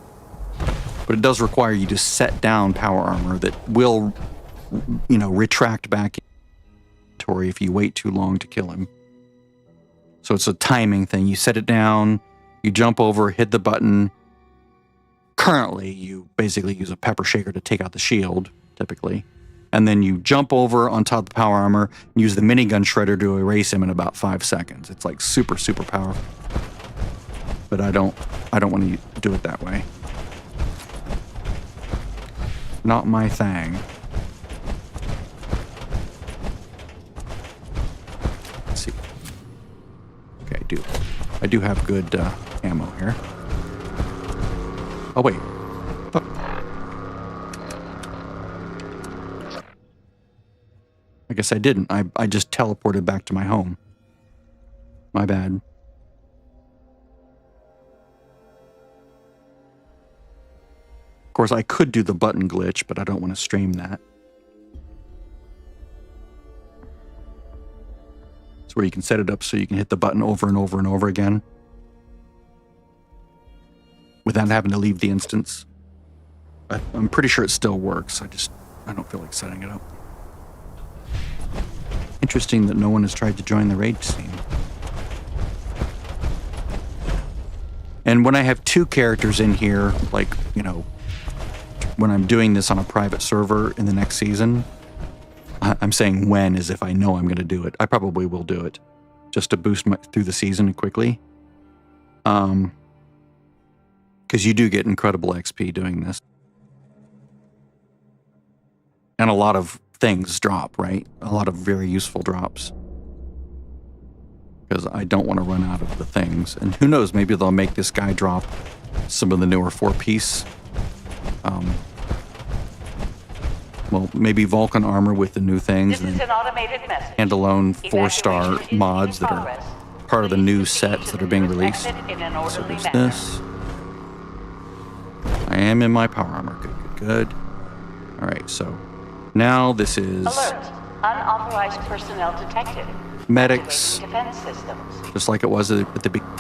But it does require you to set down power armor that will, you know, retract back inventory if you wait too long to kill him. So it's a timing thing. You set it down, you jump over, hit the button. Currently, you basically use a pepper shaker to take out the shield, typically. And then you jump over on top of the power armor and use the minigun shredder to erase him in about 5 seconds. It's like super, super powerful. But I don't want to do it that way. Not my thing. Let's see. Okay, I do have good ammo here. Oh wait. I guess I didn't. I just teleported back to my home. My bad. Of course, I could do the button glitch, but I don't want to stream that. It's where you can set it up so you can hit the button over and over and over again without having to leave the instance. I'm pretty sure it still works. I don't feel like setting it up. Interesting that no one has tried to join the raid scene. And when I have two characters in here, like, you know, when I'm doing this on a private server in the next season, I'm saying when as if I know I'm going to do it. I probably will do it just to boost through the season quickly. Because you do get incredible XP doing this. And a lot of things drop, right? A lot of very useful drops. Because I don't want to run out of the things. And who knows, maybe they'll make this guy drop some of the newer 4-piece. Well, maybe Vulcan armor with the new things. This is an automated message. Standalone 4-star Evacuation is mods in that are progress. part of the Please new proceed sets to that the are being nearest released. exit in an So orderly there's manner. this. I am in my power armor. Good, good, good. All right, so now this is Alert. Unauthorized personnel detected. medics, Activating defense systems. just like it was at the beginning.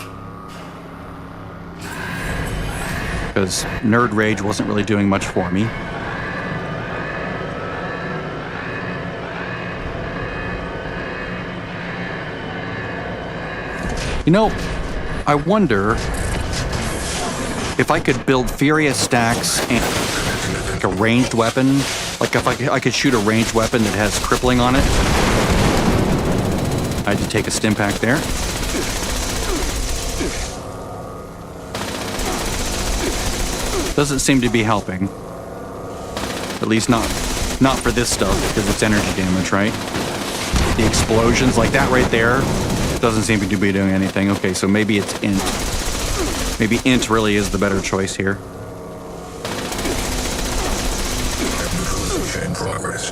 Because Nerd Rage wasn't really doing much for me. You know, I wonder if I could build Furious stacks and like a ranged weapon. Like if I could shoot a ranged weapon that has crippling on it. I had to take a stim pack there. Doesn't seem to be helping. At least not for this stuff, because it's energy damage, right? The explosions, like that right there, doesn't seem to be doing anything. Okay, so maybe it's int. Maybe int really is the better choice here. Neutralization in progress.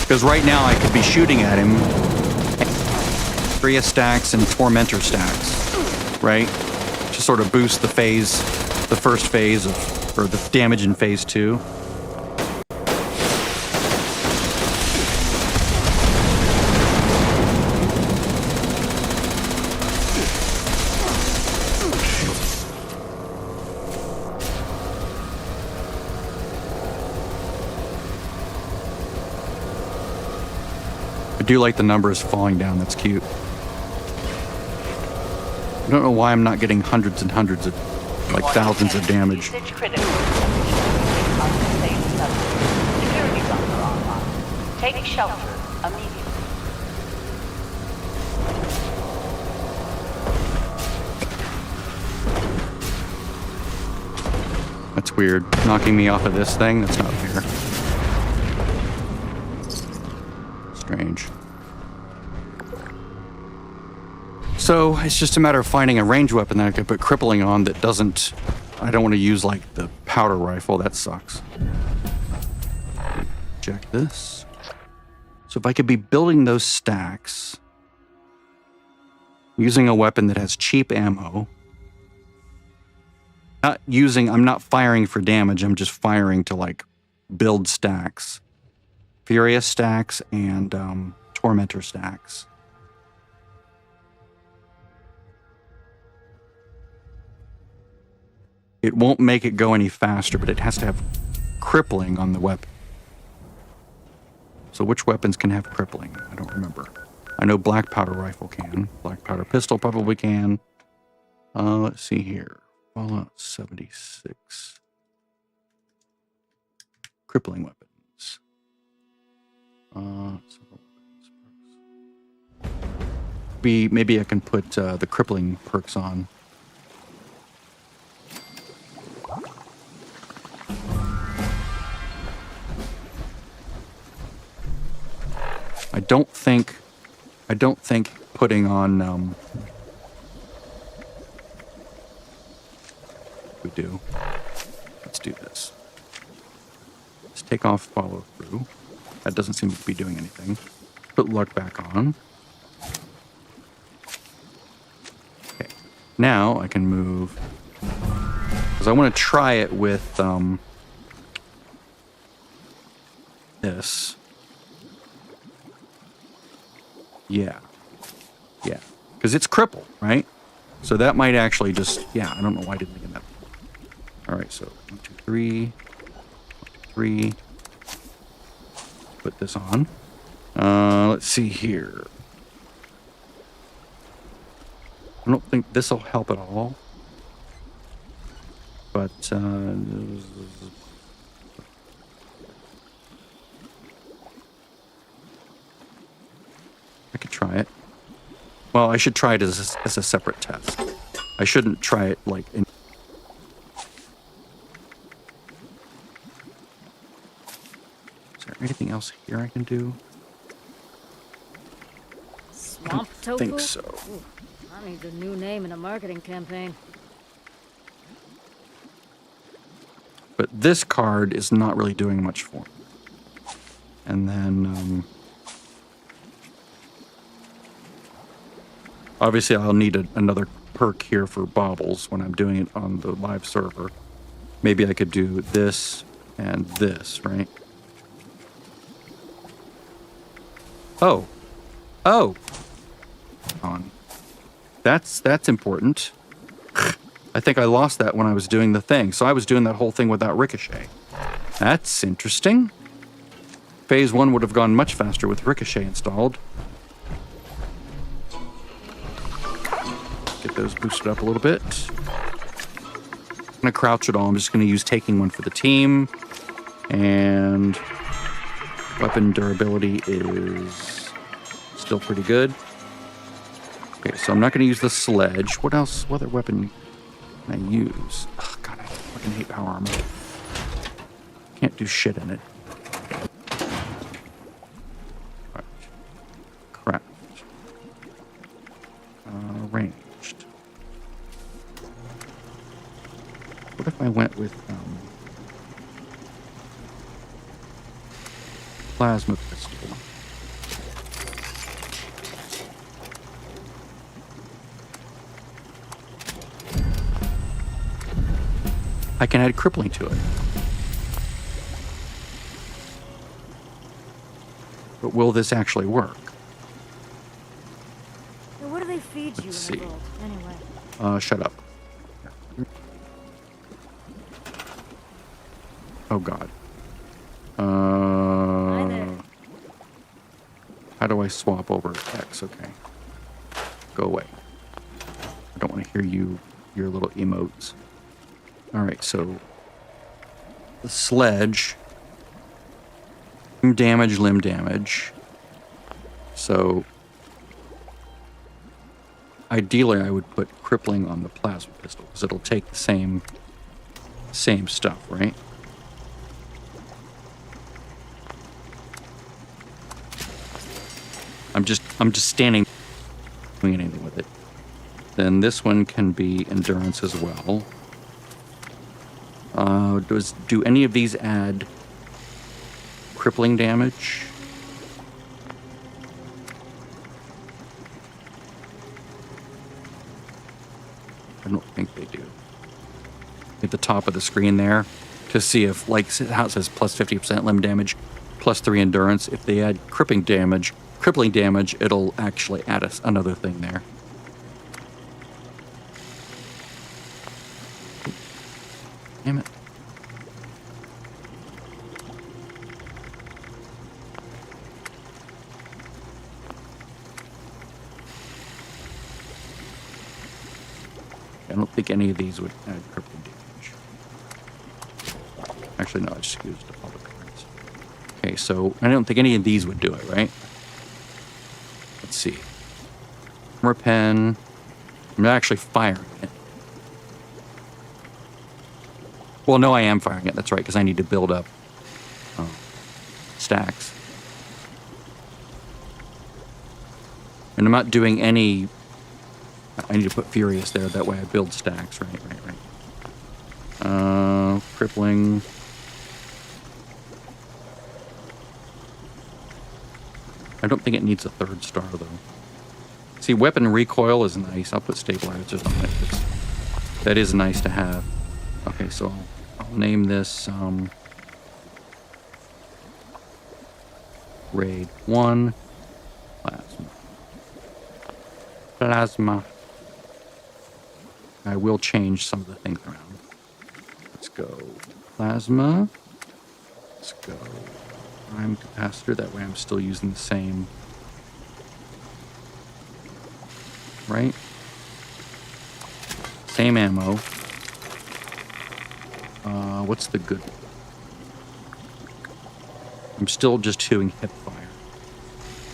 Because right now I could be shooting at him. Furious stacks and Tormentor stacks, right? To sort of boost the phase, the first phase of, or the damage in phase 2. I do like the numbers falling down. That's cute. I don't know why I'm not getting hundreds and hundreds of, like thousands of damage. Usage critical. Unsafe subject. Security bunker online. Take shelter immediately. That's weird. Knocking me off of this thing? That's not fair. Strange. So it's just a matter of finding a ranged weapon that I can put crippling on that doesn't... I don't want to use like the powder rifle. That sucks. Check this. So if I could be building those stacks using a weapon that has cheap ammo, I'm not firing for damage, I'm just firing to like build stacks. Furious stacks and Tormentor stacks. It won't make it go any faster, but it has to have crippling on the weapon. So which weapons can have crippling? I don't remember. I know black powder rifle can. Black powder pistol probably can. Let's see here. Fallout 76. Crippling weapons. Several weapons. Maybe I can put the crippling perks on. I don't think putting on we do. Let's do this. Let's take off follow through. That doesn't seem to be doing anything. Put luck back on. Okay. Now I can move because I want to try it with this. Yeah. Because it's crippled, right? So that might actually just, I don't know why I didn't think of that. All right, so 1, 2, 3. 1, 2, 3. put this on. Let's see here. I don't think this will help at all. But, I could try it. Well, I should try it as a separate test. I shouldn't try it like in... Is there anything else here I can do? Swamp I tofu? think so. Ooh, that needs a new name in a marketing campaign. But this card is not really doing much for me. And then, obviously I'll need another perk here for baubles when I'm doing it on the live server. Maybe I could do this and this, right? Oh. Oh. On. That's important. I think I lost that when I was doing the thing. So I was doing that whole thing without ricochet. That's interesting. Phase 1 would have gone much faster with ricochet installed. Get those boosted up a little bit. I'm going to crouch it all. I'm just going to use taking one for the team. And weapon durability is still pretty good. Okay, so I'm not going to use the sledge. What else? What other weapon can I use? Oh, God, I fucking hate power armor. Can't do shit in it. Right. Craft. Ranged. What if I went with plasma pistol? I can add crippling to it. But will this actually work? Now, what do they feed you Let's in see. the vault, anyway? Shut up. Oh, God. Hi there. How do I swap over X? Okay. Go away. I don't want to hear your little emotes. All right, so the sledge, limb damage. So ideally, I would put crippling on the plasma pistol because it'll take the same stuff, right? I'm just standing, doing anything with it. Then this one can be endurance as well. Do any of these add crippling damage? I don't think they do. At the top of the screen there, to see if, like how it says plus 50% limb damage, plus 3 endurance. If they add crippling damage, it'll actually add another thing there. Damn it. I don't think any of these would add crippling damage. Actually, no, I just used the public cards. Okay, so I don't think any of these would do it, right? Let's see. Armor pen. I'm not actually firing it. Well, no, I am firing it. That's right, because I need to build up stacks. And I'm not doing any... I need to put Furious there. That way I build stacks. Right. Crippling. I don't think it needs a 3rd star, though. See, weapon recoil is nice. I'll put stabilizers on it. That is nice to have. Okay, so I'll name this Raid 1 Plasma. I will change some of the things around. Let's go Plasma. Let's go prime capacitor. That way I'm still using the same. Right? Same ammo. What's the good one? I'm still just doing hip fire.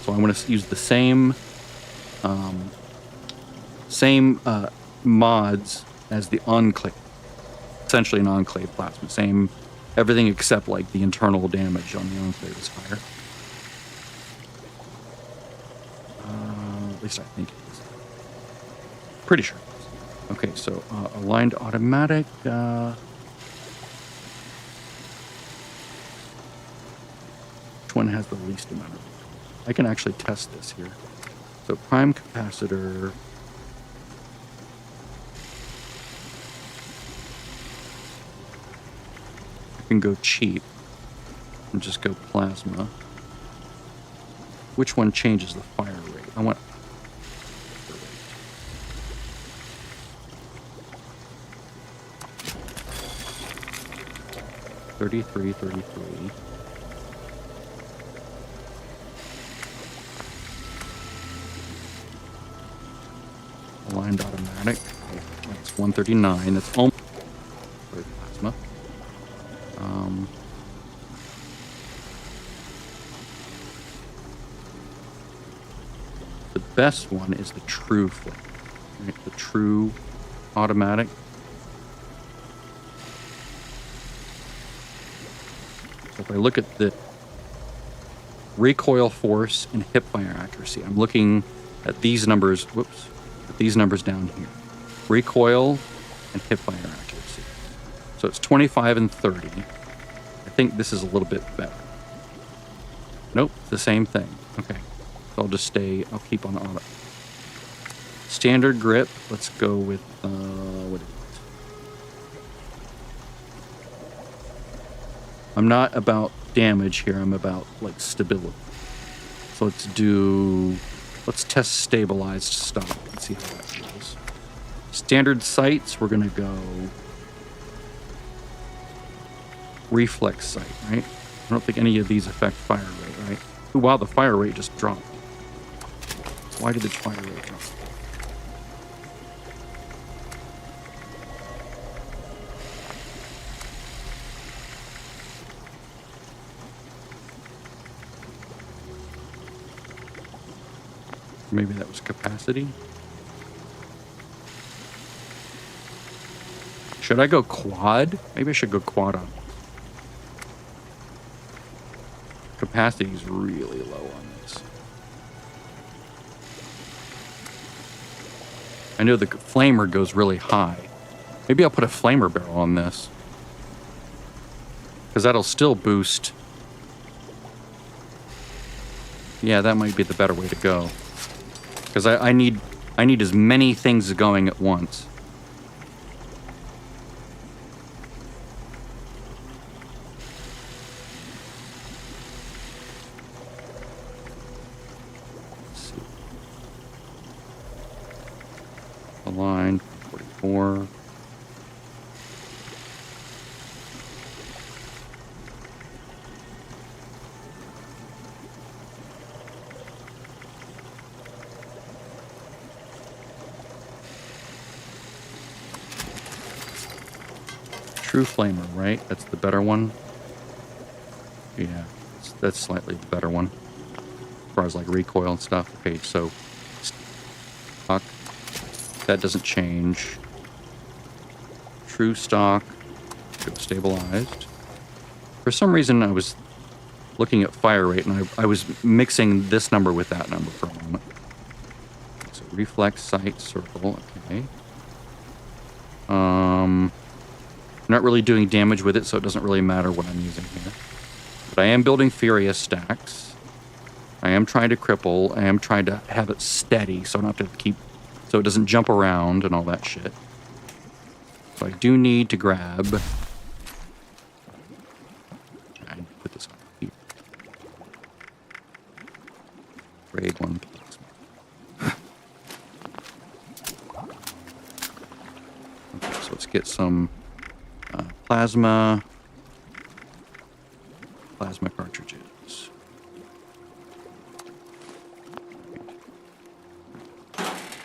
So I want to use the same mods as the enclave. Essentially an enclave plasma. Same, everything except like the internal damage on the enclave is higher. At least I think it is. Pretty sure it is. Okay, so aligned automatic. Which one has the least amount of? I can actually test this here. So prime capacitor. I can go cheap and just go plasma. Which one changes the fire rate? I want 33, 33. Aligned automatic. That's 139. That's almost plasma. The best one is the true flip. Right? The true automatic. So if I look at the recoil force and hip fire accuracy, I'm looking at these numbers. Whoops. At these numbers down here. Recoil and hip fire accuracy. So it's 25 and 30. I think this is a little bit better. Nope, it's the same thing. Okay. So I'll keep on auto. Standard grip, let's go with, what is it? I'm not about damage here, I'm about, like, stability. So let's test stabilized stock and see how that goes. Standard sights, we're gonna go reflex sight, right? I don't think any of these affect fire rate, right? Ooh, wow, the fire rate just dropped. Why did the fire rate drop? Maybe that was capacity. Should I go quad? Maybe I should go quad on. Capacity is really low on this. I know the flamer goes really high. Maybe I'll put a flamer barrel on this. Because that'll still boost. Yeah, that might be the better way to go. Because I need as many things going at once. Let's see. Align 44. True flamer, right? That's the better one. Yeah, that's slightly the better one. As far as like recoil and stuff. Okay, so stock, that doesn't change. True stock, stabilized. For some reason, I was looking at fire rate and I was mixing this number with that number for a moment. So reflex sight circle. Okay. I'm not really doing damage with it, so it doesn't really matter what I'm using here. But I am building Furious stacks. I am trying to cripple. I am trying to have it steady, so I don't have to keep... So it doesn't jump around and all that shit. So I do need to grab... I need to put this on here. Grade 1 plasma. Okay, so let's get some... plasma cartridges. Oops.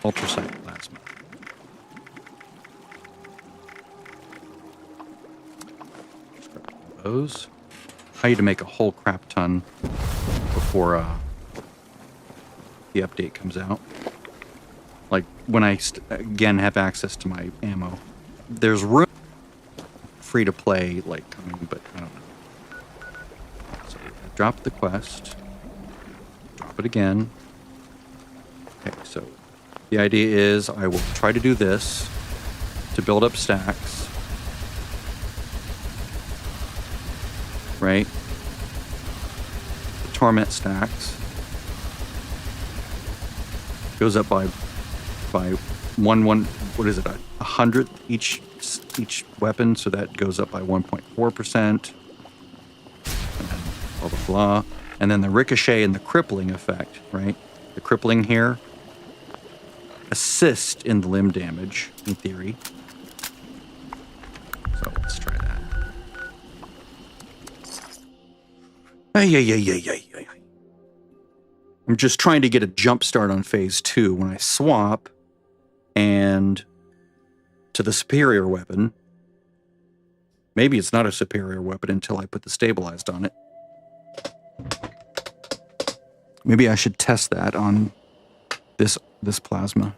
Ultrasonic plasma. Those. I need to make a whole crap ton before the update comes out. Like when I again have access to my ammo. There's room free to play like coming, but I don't know. So I drop the quest. Drop it again. Okay, so the idea is I will try to do this to build up stacks. Right? The torment stacks. Goes up by what is it, 100 each weapon, so that goes up by 1.4%. And then blah blah blah. And then the ricochet and the crippling effect, right? The crippling here assist in the limb damage, in theory. So let's try that. I'm just trying to get a jump start on phase 2 when I swap and to the superior weapon. Maybe it's not a superior weapon until I put the stabilized on it. Maybe I should test that on this plasma.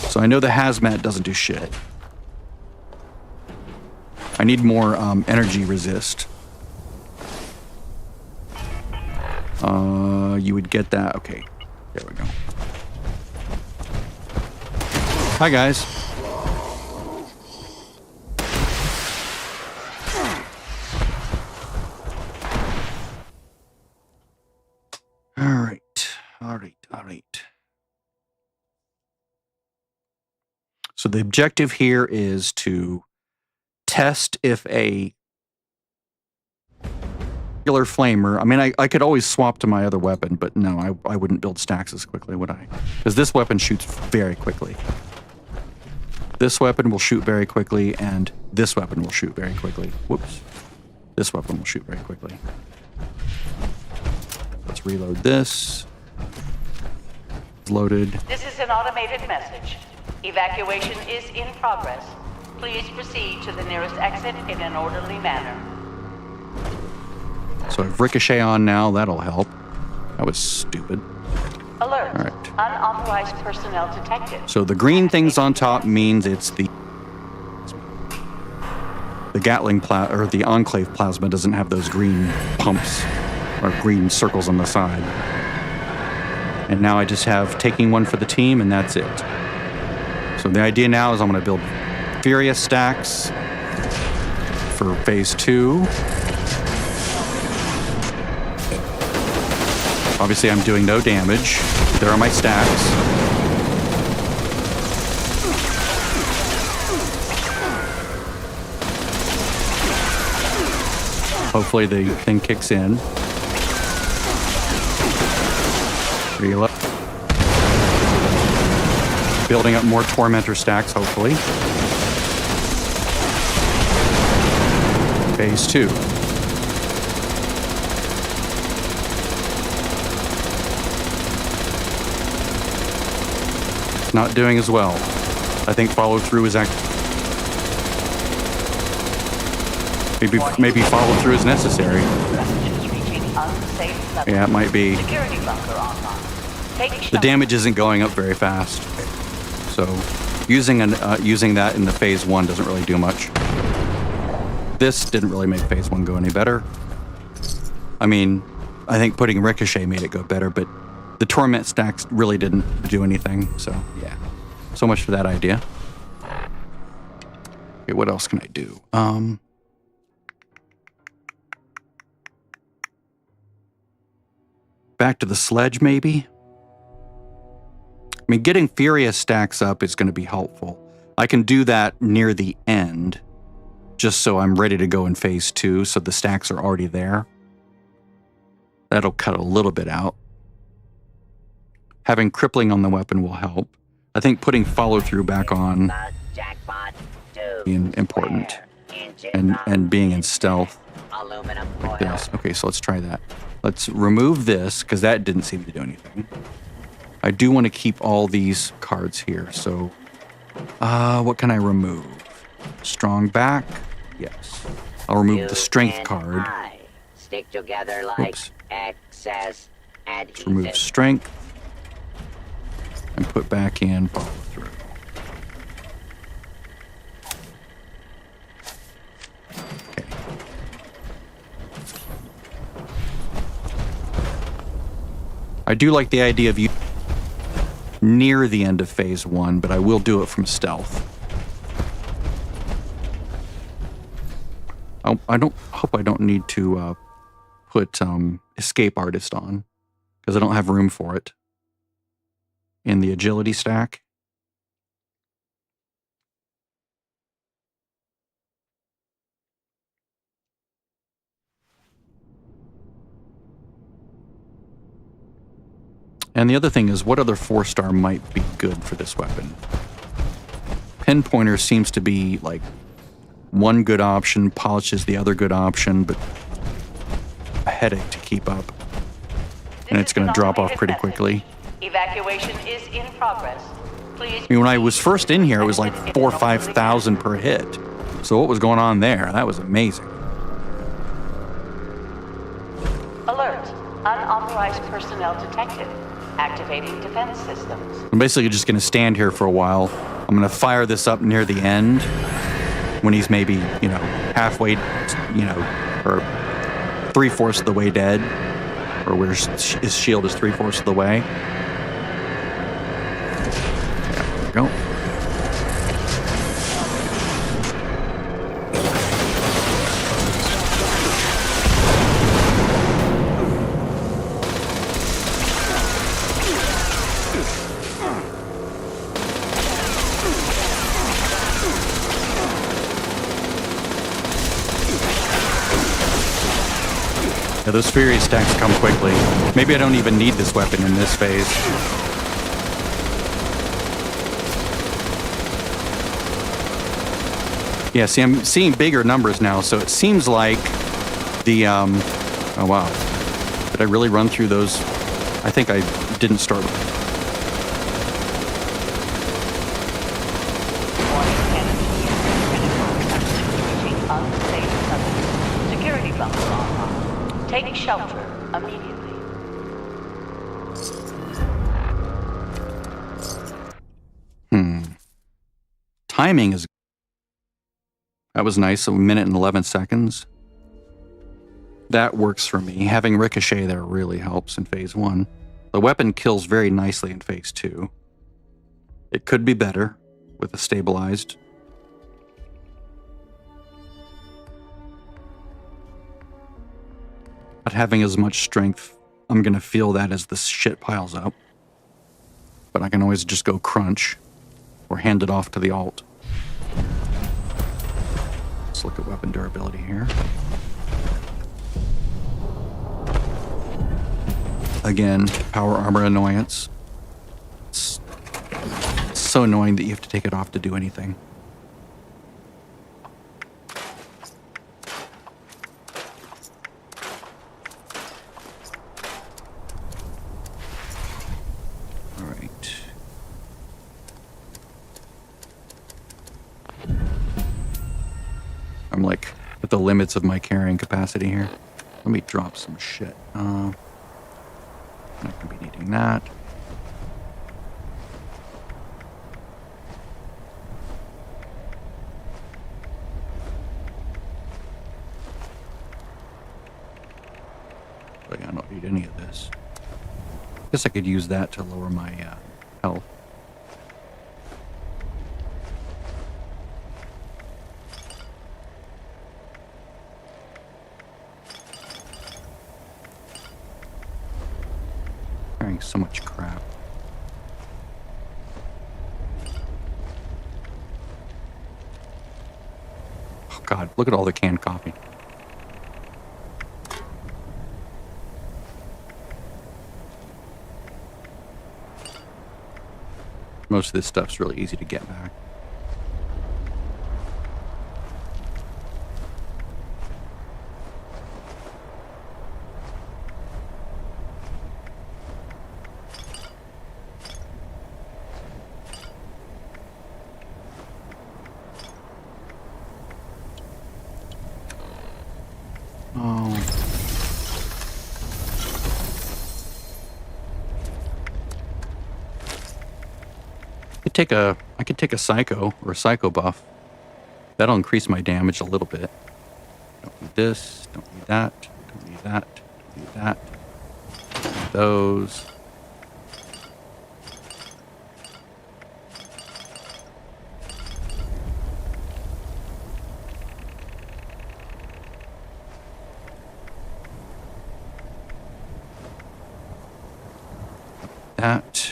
So I know the hazmat doesn't do shit. I need more energy resist. You would get that. Okay, there we go. Hi, guys. All right. So the objective here is to test if a regular flamer, I mean, I could always swap to my other weapon, but no, I wouldn't build stacks as quickly, would I? Because this weapon shoots very quickly. This weapon will shoot very quickly, and this weapon will shoot very quickly. Whoops. This weapon will shoot very quickly. Let's reload this. It's loaded. This is an automated message. Evacuation is in progress. Please proceed to the nearest exit in an orderly manner. So I have ricochet on now. That'll help. That was stupid. Alert. All right. Unauthorized personnel detected. So the green things on top means it's the Gatling or the Enclave plasma doesn't have those green pumps or green circles on the side. And now I just have taking one for the team, and that's it. So the idea now is I'm going to build Furious stacks for phase 2. Obviously, I'm doing no damage. There are my stacks. Hopefully the thing kicks in. Reload. Building up more Tormentor stacks, hopefully. Phase 2. Not doing as well. I think follow through is maybe follow through is necessary. Yeah, it might be. The damage isn't going up very fast, so using that in the phase 1 doesn't really do much. This didn't really make phase 1 go any better. I mean, I think putting Ricochet made it go better, but the Torment stacks really didn't do anything, so yeah. So much for that idea. Okay, what else can I do? Back to the sledge, maybe? I mean, getting Furious stacks up is going to be helpful. I can do that near the end, just so I'm ready to go in phase 2, so the stacks are already there. That'll cut a little bit out. Having crippling on the weapon will help. I think putting follow-through back on The jackpot. being important. Engine And being in stealth. aluminum foil. Yes. Okay, so let's try that. Let's remove this, because that didn't seem to do anything. I do want to keep all these cards here, so... what can I remove? Strong back? Yes. I'll remove the strength and card. I stick together like Oops. excess Let's remove adhesive. strength. And put back in follow through. Okay. I do like the idea of you near the end of phase 1, but I will do it from stealth. I hope I don't need to put escape artist on, because I don't have room for it in the agility stack. And the other thing is, what other 4-star might be good for this weapon? Pinpointer seems to be like one good option, polish is the other good option, but a headache to keep up. And it's going to drop off pretty quickly. Evacuation is in progress. Please. I mean, when I was first in here, it was like 4,000 or 5,000 per hit. So what was going on there? That was amazing. Alert. Unauthorized personnel detected. Activating defense systems. I'm basically just going to stand here for a while. I'm going to fire this up near the end when he's maybe, halfway, or 3/4 of the way dead, or where his shield is 3/4 of the way. There we go. Yeah, those Fury stacks come quickly. Maybe I don't even need this weapon in this phase. Yeah, see, I'm seeing bigger numbers now, so it seems like the, oh wow. Did I really run through those? I think I didn't start. Security bunker online. Take shelter immediately. Timing is... That was nice, a minute and 11 seconds. That works for me. Having ricochet there really helps in phase 1. The weapon kills very nicely in phase 2. It could be better with a stabilized. Not having as much strength, I'm going to feel that as the shit piles up. But I can always just go crunch or hand it off to the alt. Let's look at weapon durability here. Again, power armor annoyance. It's so annoying that you have to take it off to do anything. All right. I'm like at the limits of my carrying capacity here. Let me drop some shit. Not gonna be needing that. Oh yeah, I don't need any of this. Guess I could use that to lower my health. Carrying so much crap. Oh God, look at all the canned coffee. Most of this stuff's really easy to get back. Oh. I could take a psycho or a psycho buff. That'll increase my damage a little bit. Don't need this, don't need that, don't need that, don't need that. Don't need those. That.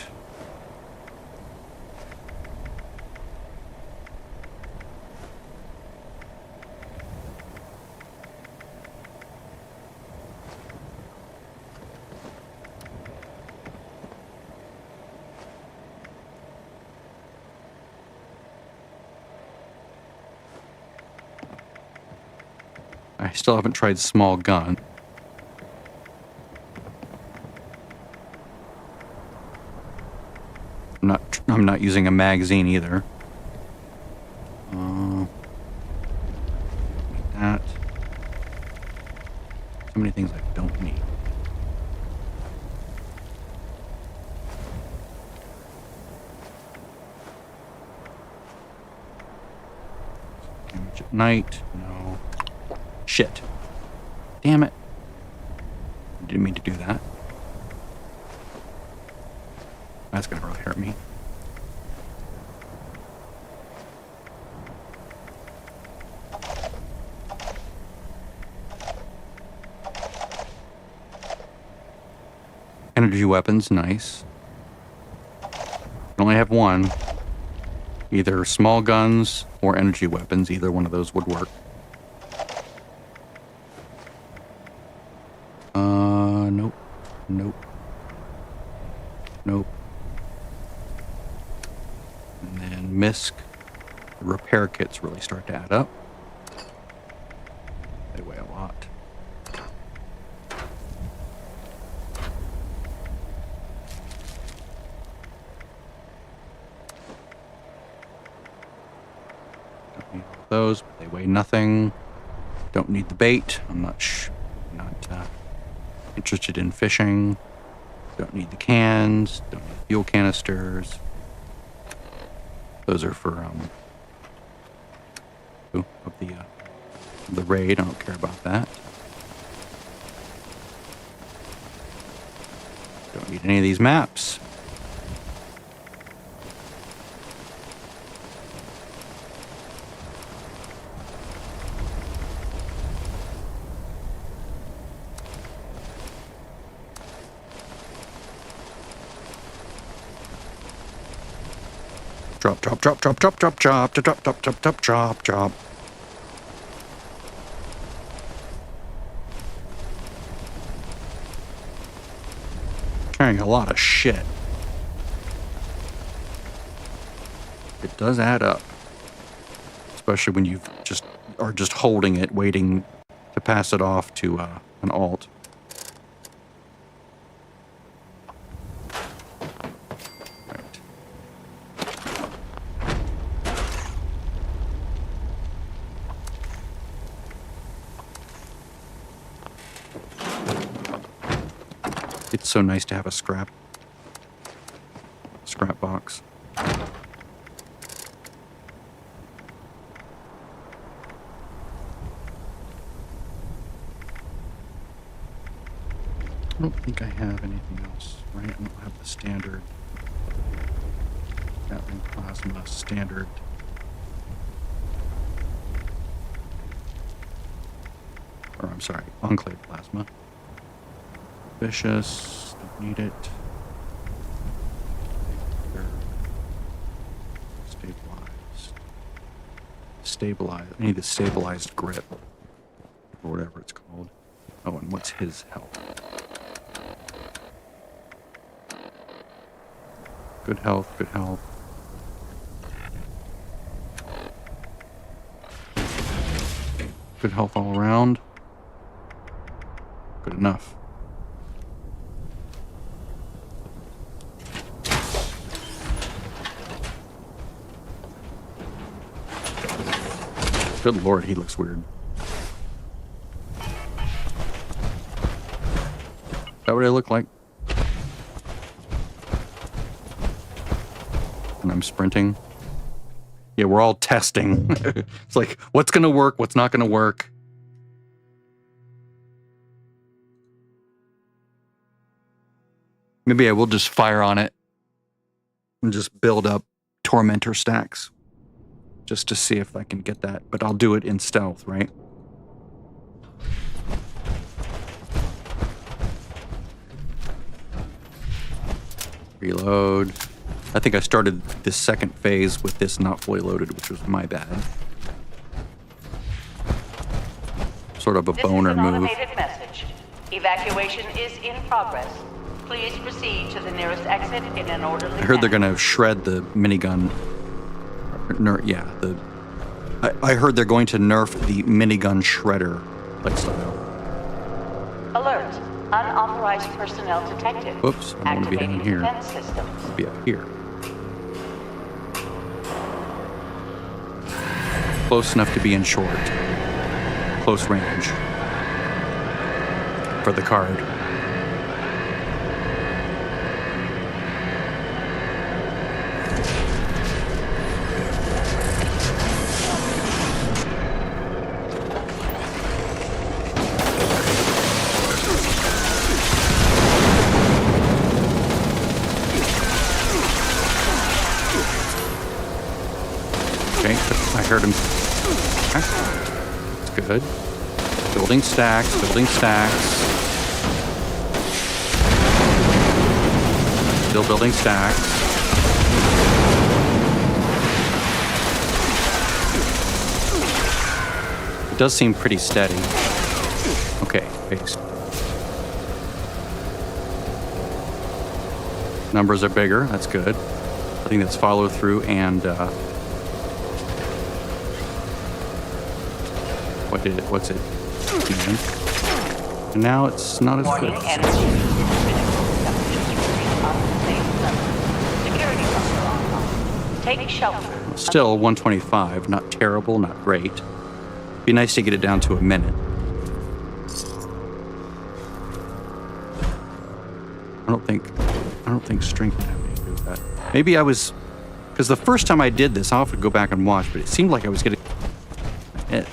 I still haven't tried small gun. I'm not using a magazine either. That. So many things I don't need. Damage at night. No. Shit. Damn it. Didn't mean to do that. That's gonna really hurt me. Energy weapons, nice. I only have one. Either small guns or energy weapons. Either one of those would work. Nope. Nope. Nope. And then MISC. The repair kits really start to add up. They weigh a lot. Don't need all those, but they weigh nothing. Don't need the bait. I'm not interested in fishing. Don't need the cans. Don't need fuel canisters. Those are for of the raid. I don't care about that. Don't need any of these maps. Drop, drop, drop, drop, drop, drop, drop, drop, drop, drop, drop, drop, drop. Carrying a lot of shit. It does add up. Especially when you are just holding it, waiting to pass it off to an alt. It's so nice to have a scrap box. I don't think I have anything else, right? I don't have the standard Gatling plasma standard. Or I'm sorry, enclave plasma. Vicious, don't need it. They're stabilized. I need the stabilized grip, or whatever it's called. Oh, and what's his health? Good health, good health. Good health all around. Good enough. Good lord, he looks weird. Is that what I look like? When I'm sprinting? Yeah, we're all testing. It's like, what's gonna work, what's not gonna work. Maybe I will just fire on it and just build up tormentor stacks just to see if I can get that, but I'll do it in stealth, right? Reload. I think I started this second phase with this not fully loaded, which was my bad. Sort of a boner This is an move. automated message. Evacuation is in progress. Please proceed to the nearest exit in an orderly I heard they're manner. gonna shred the minigun. I heard they're going to nerf the minigun shredder style. Alert. Unauthorized personnel detected. Whoops, I don't want to be down Activating here. defense systems. I'll be up here. Close enough to be in short. Close range. For the card. Okay, I heard him. Okay. That's good. Building stacks, building stacks. Still building stacks. It does seem pretty steady. Okay, base. Numbers are bigger, that's good. I think that's follow through and what's it? And now it's not as Warning, good. energy use is critical. Unsafe level. Security bunker online. Take shelter. Still 125, not terrible, not great. Be nice to get it down to a minute. I don't think strength would have anything to do with that. Maybe I was, because the first time I did this, I'll have to go back and watch, but it seemed like I was getting hit.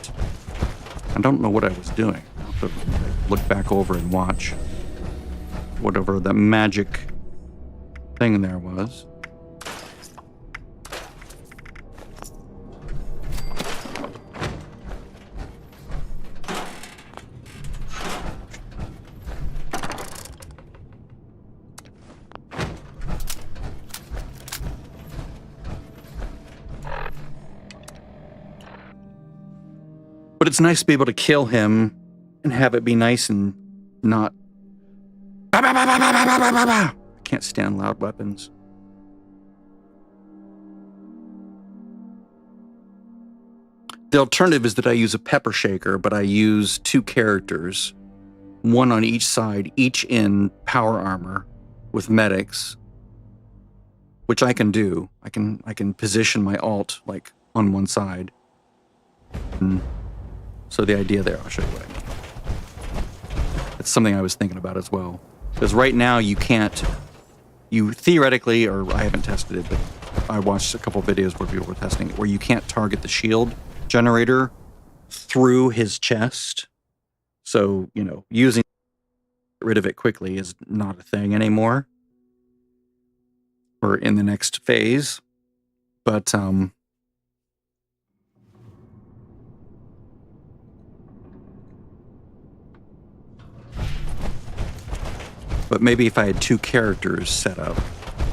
I don't know what I was doing. I'll have to look back over and watch whatever the magic thing there was. But it's nice to be able to kill him and have it be nice and not. I can't stand loud weapons. The alternative is that I use a pepper shaker, but I use 2 characters, one on each side, each in power armor with medics, which I can do. I can position my alt like on one side. So the idea there, I'll show you what I mean. It's something I was thinking about as well. Because right now you can't, you theoretically, or I haven't tested it, but I watched a couple videos where people were testing it, where you can't target the shield generator through his chest. So, you know, using get rid of it quickly is not a thing anymore. Or in the next phase. But, but maybe if I had 2 characters set up,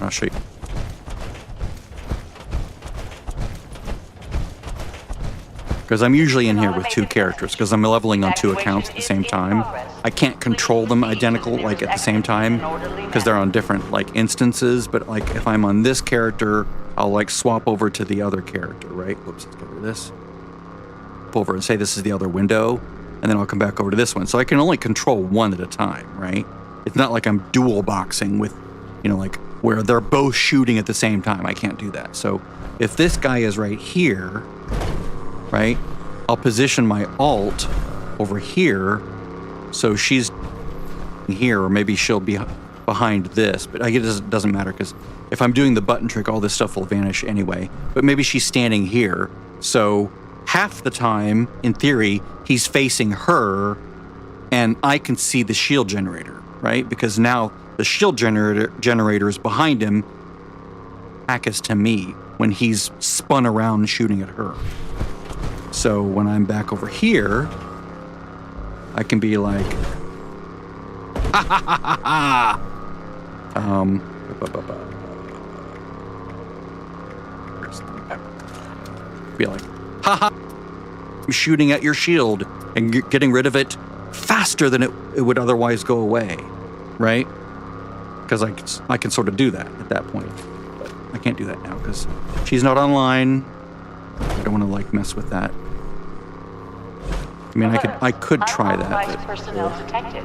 I'll show you. Because I'm usually in here with 2 characters, because I'm leveling on 2 accounts at the same time. I can't control them identical, like at the same time, because they're on different like instances, but like if I'm on this character, I'll like swap over to the other character, right? Whoops, let's get rid of this. flip over and say this is the other window, and then I'll come back over to this one. So I can only control one at a time, right? It's not like I'm dual boxing with, you know, like where they're both shooting at the same time. I can't do that. So if this guy is right here, right, I'll position my alt over here so she's here, or maybe she'll be behind this, but I guess it doesn't matter because if I'm doing the button trick, all this stuff will vanish anyway. But maybe she's standing here, so half the time, in theory, he's facing her, and I can see the shield generator, right? Because now the shield generator is behind him, back is to me when he's spun around shooting at her. So when I'm back over here, I can be like, ha ha ha ha ha. Be like, haha, I'm shooting at your shield and getting rid of it faster than it would otherwise go away, right? Because I can sort of do that at that point, but I can't do that now because she's not online. I don't want to like mess with that. I mean, I could try that. Unauthorized personnel detected.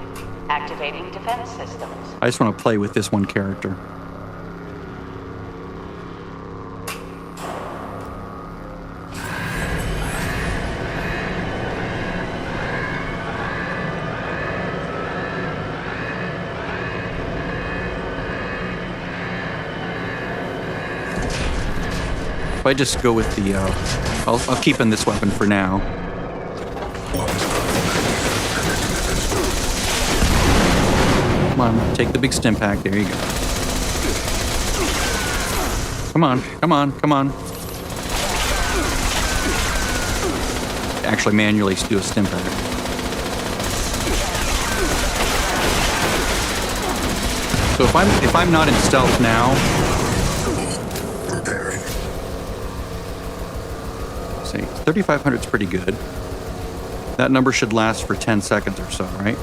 Activating defense systems. I just want to play with this one character. If I just go with the, I'll keep in this weapon for now. Come on, take the big stim pack. There you go. Come on, come on, come on. Actually, manually do a stim pack. So if I'm not in stealth now, see, 3,500 is pretty good. That number should last for 10 seconds or so, right?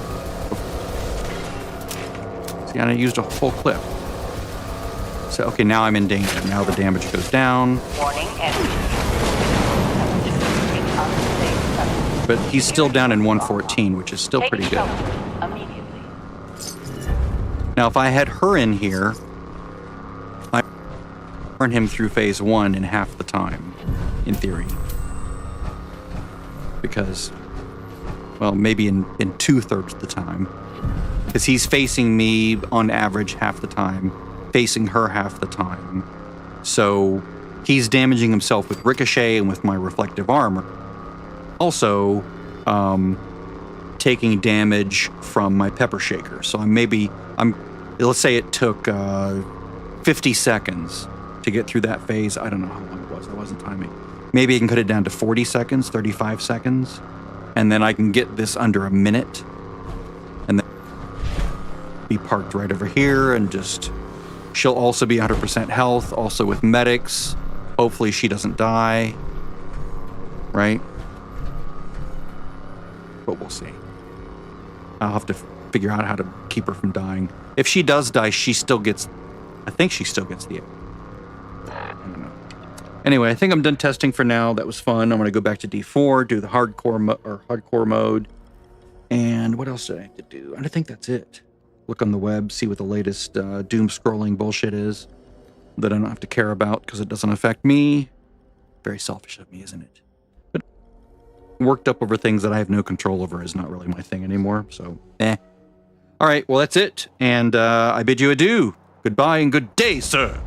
See, and I used a full clip. So, okay, now I'm in danger. Now the damage goes down. Warning, enemy. But he's still down in 114, which is still Take pretty good. shelter immediately. Now, if I had her in here, I burn him through phase 1 in half the time, in theory. Because, well, maybe in 2/3 the time. Because he's facing me on average half the time, facing her half the time. So he's damaging himself with ricochet and with my reflective armor. Also, taking damage from my pepper shaker. So let's say it took 50 seconds to get through that phase. I don't know how long it was. I wasn't timing. Maybe I can cut it down to 40 seconds, 35 seconds, and then I can get this under a minute, and then be parked right over here, and just, she'll also be 100% health, also with medics. Hopefully she doesn't die, right? But we'll see. I'll have to figure out how to keep her from dying. If she does die, she still gets, I think she still gets the, I don't know. Anyway, I think I'm done testing for now. That was fun. I'm going to go back to D4, do the hardcore mode. And what else did I have to do? I think that's it. Look on the web, see what the latest doom scrolling bullshit is that I don't have to care about because it doesn't affect me. Very selfish of me, isn't it? But worked up over things that I have no control over is not really my thing anymore. So, All right, well, that's it. And I bid you adieu. Goodbye and good day, sir.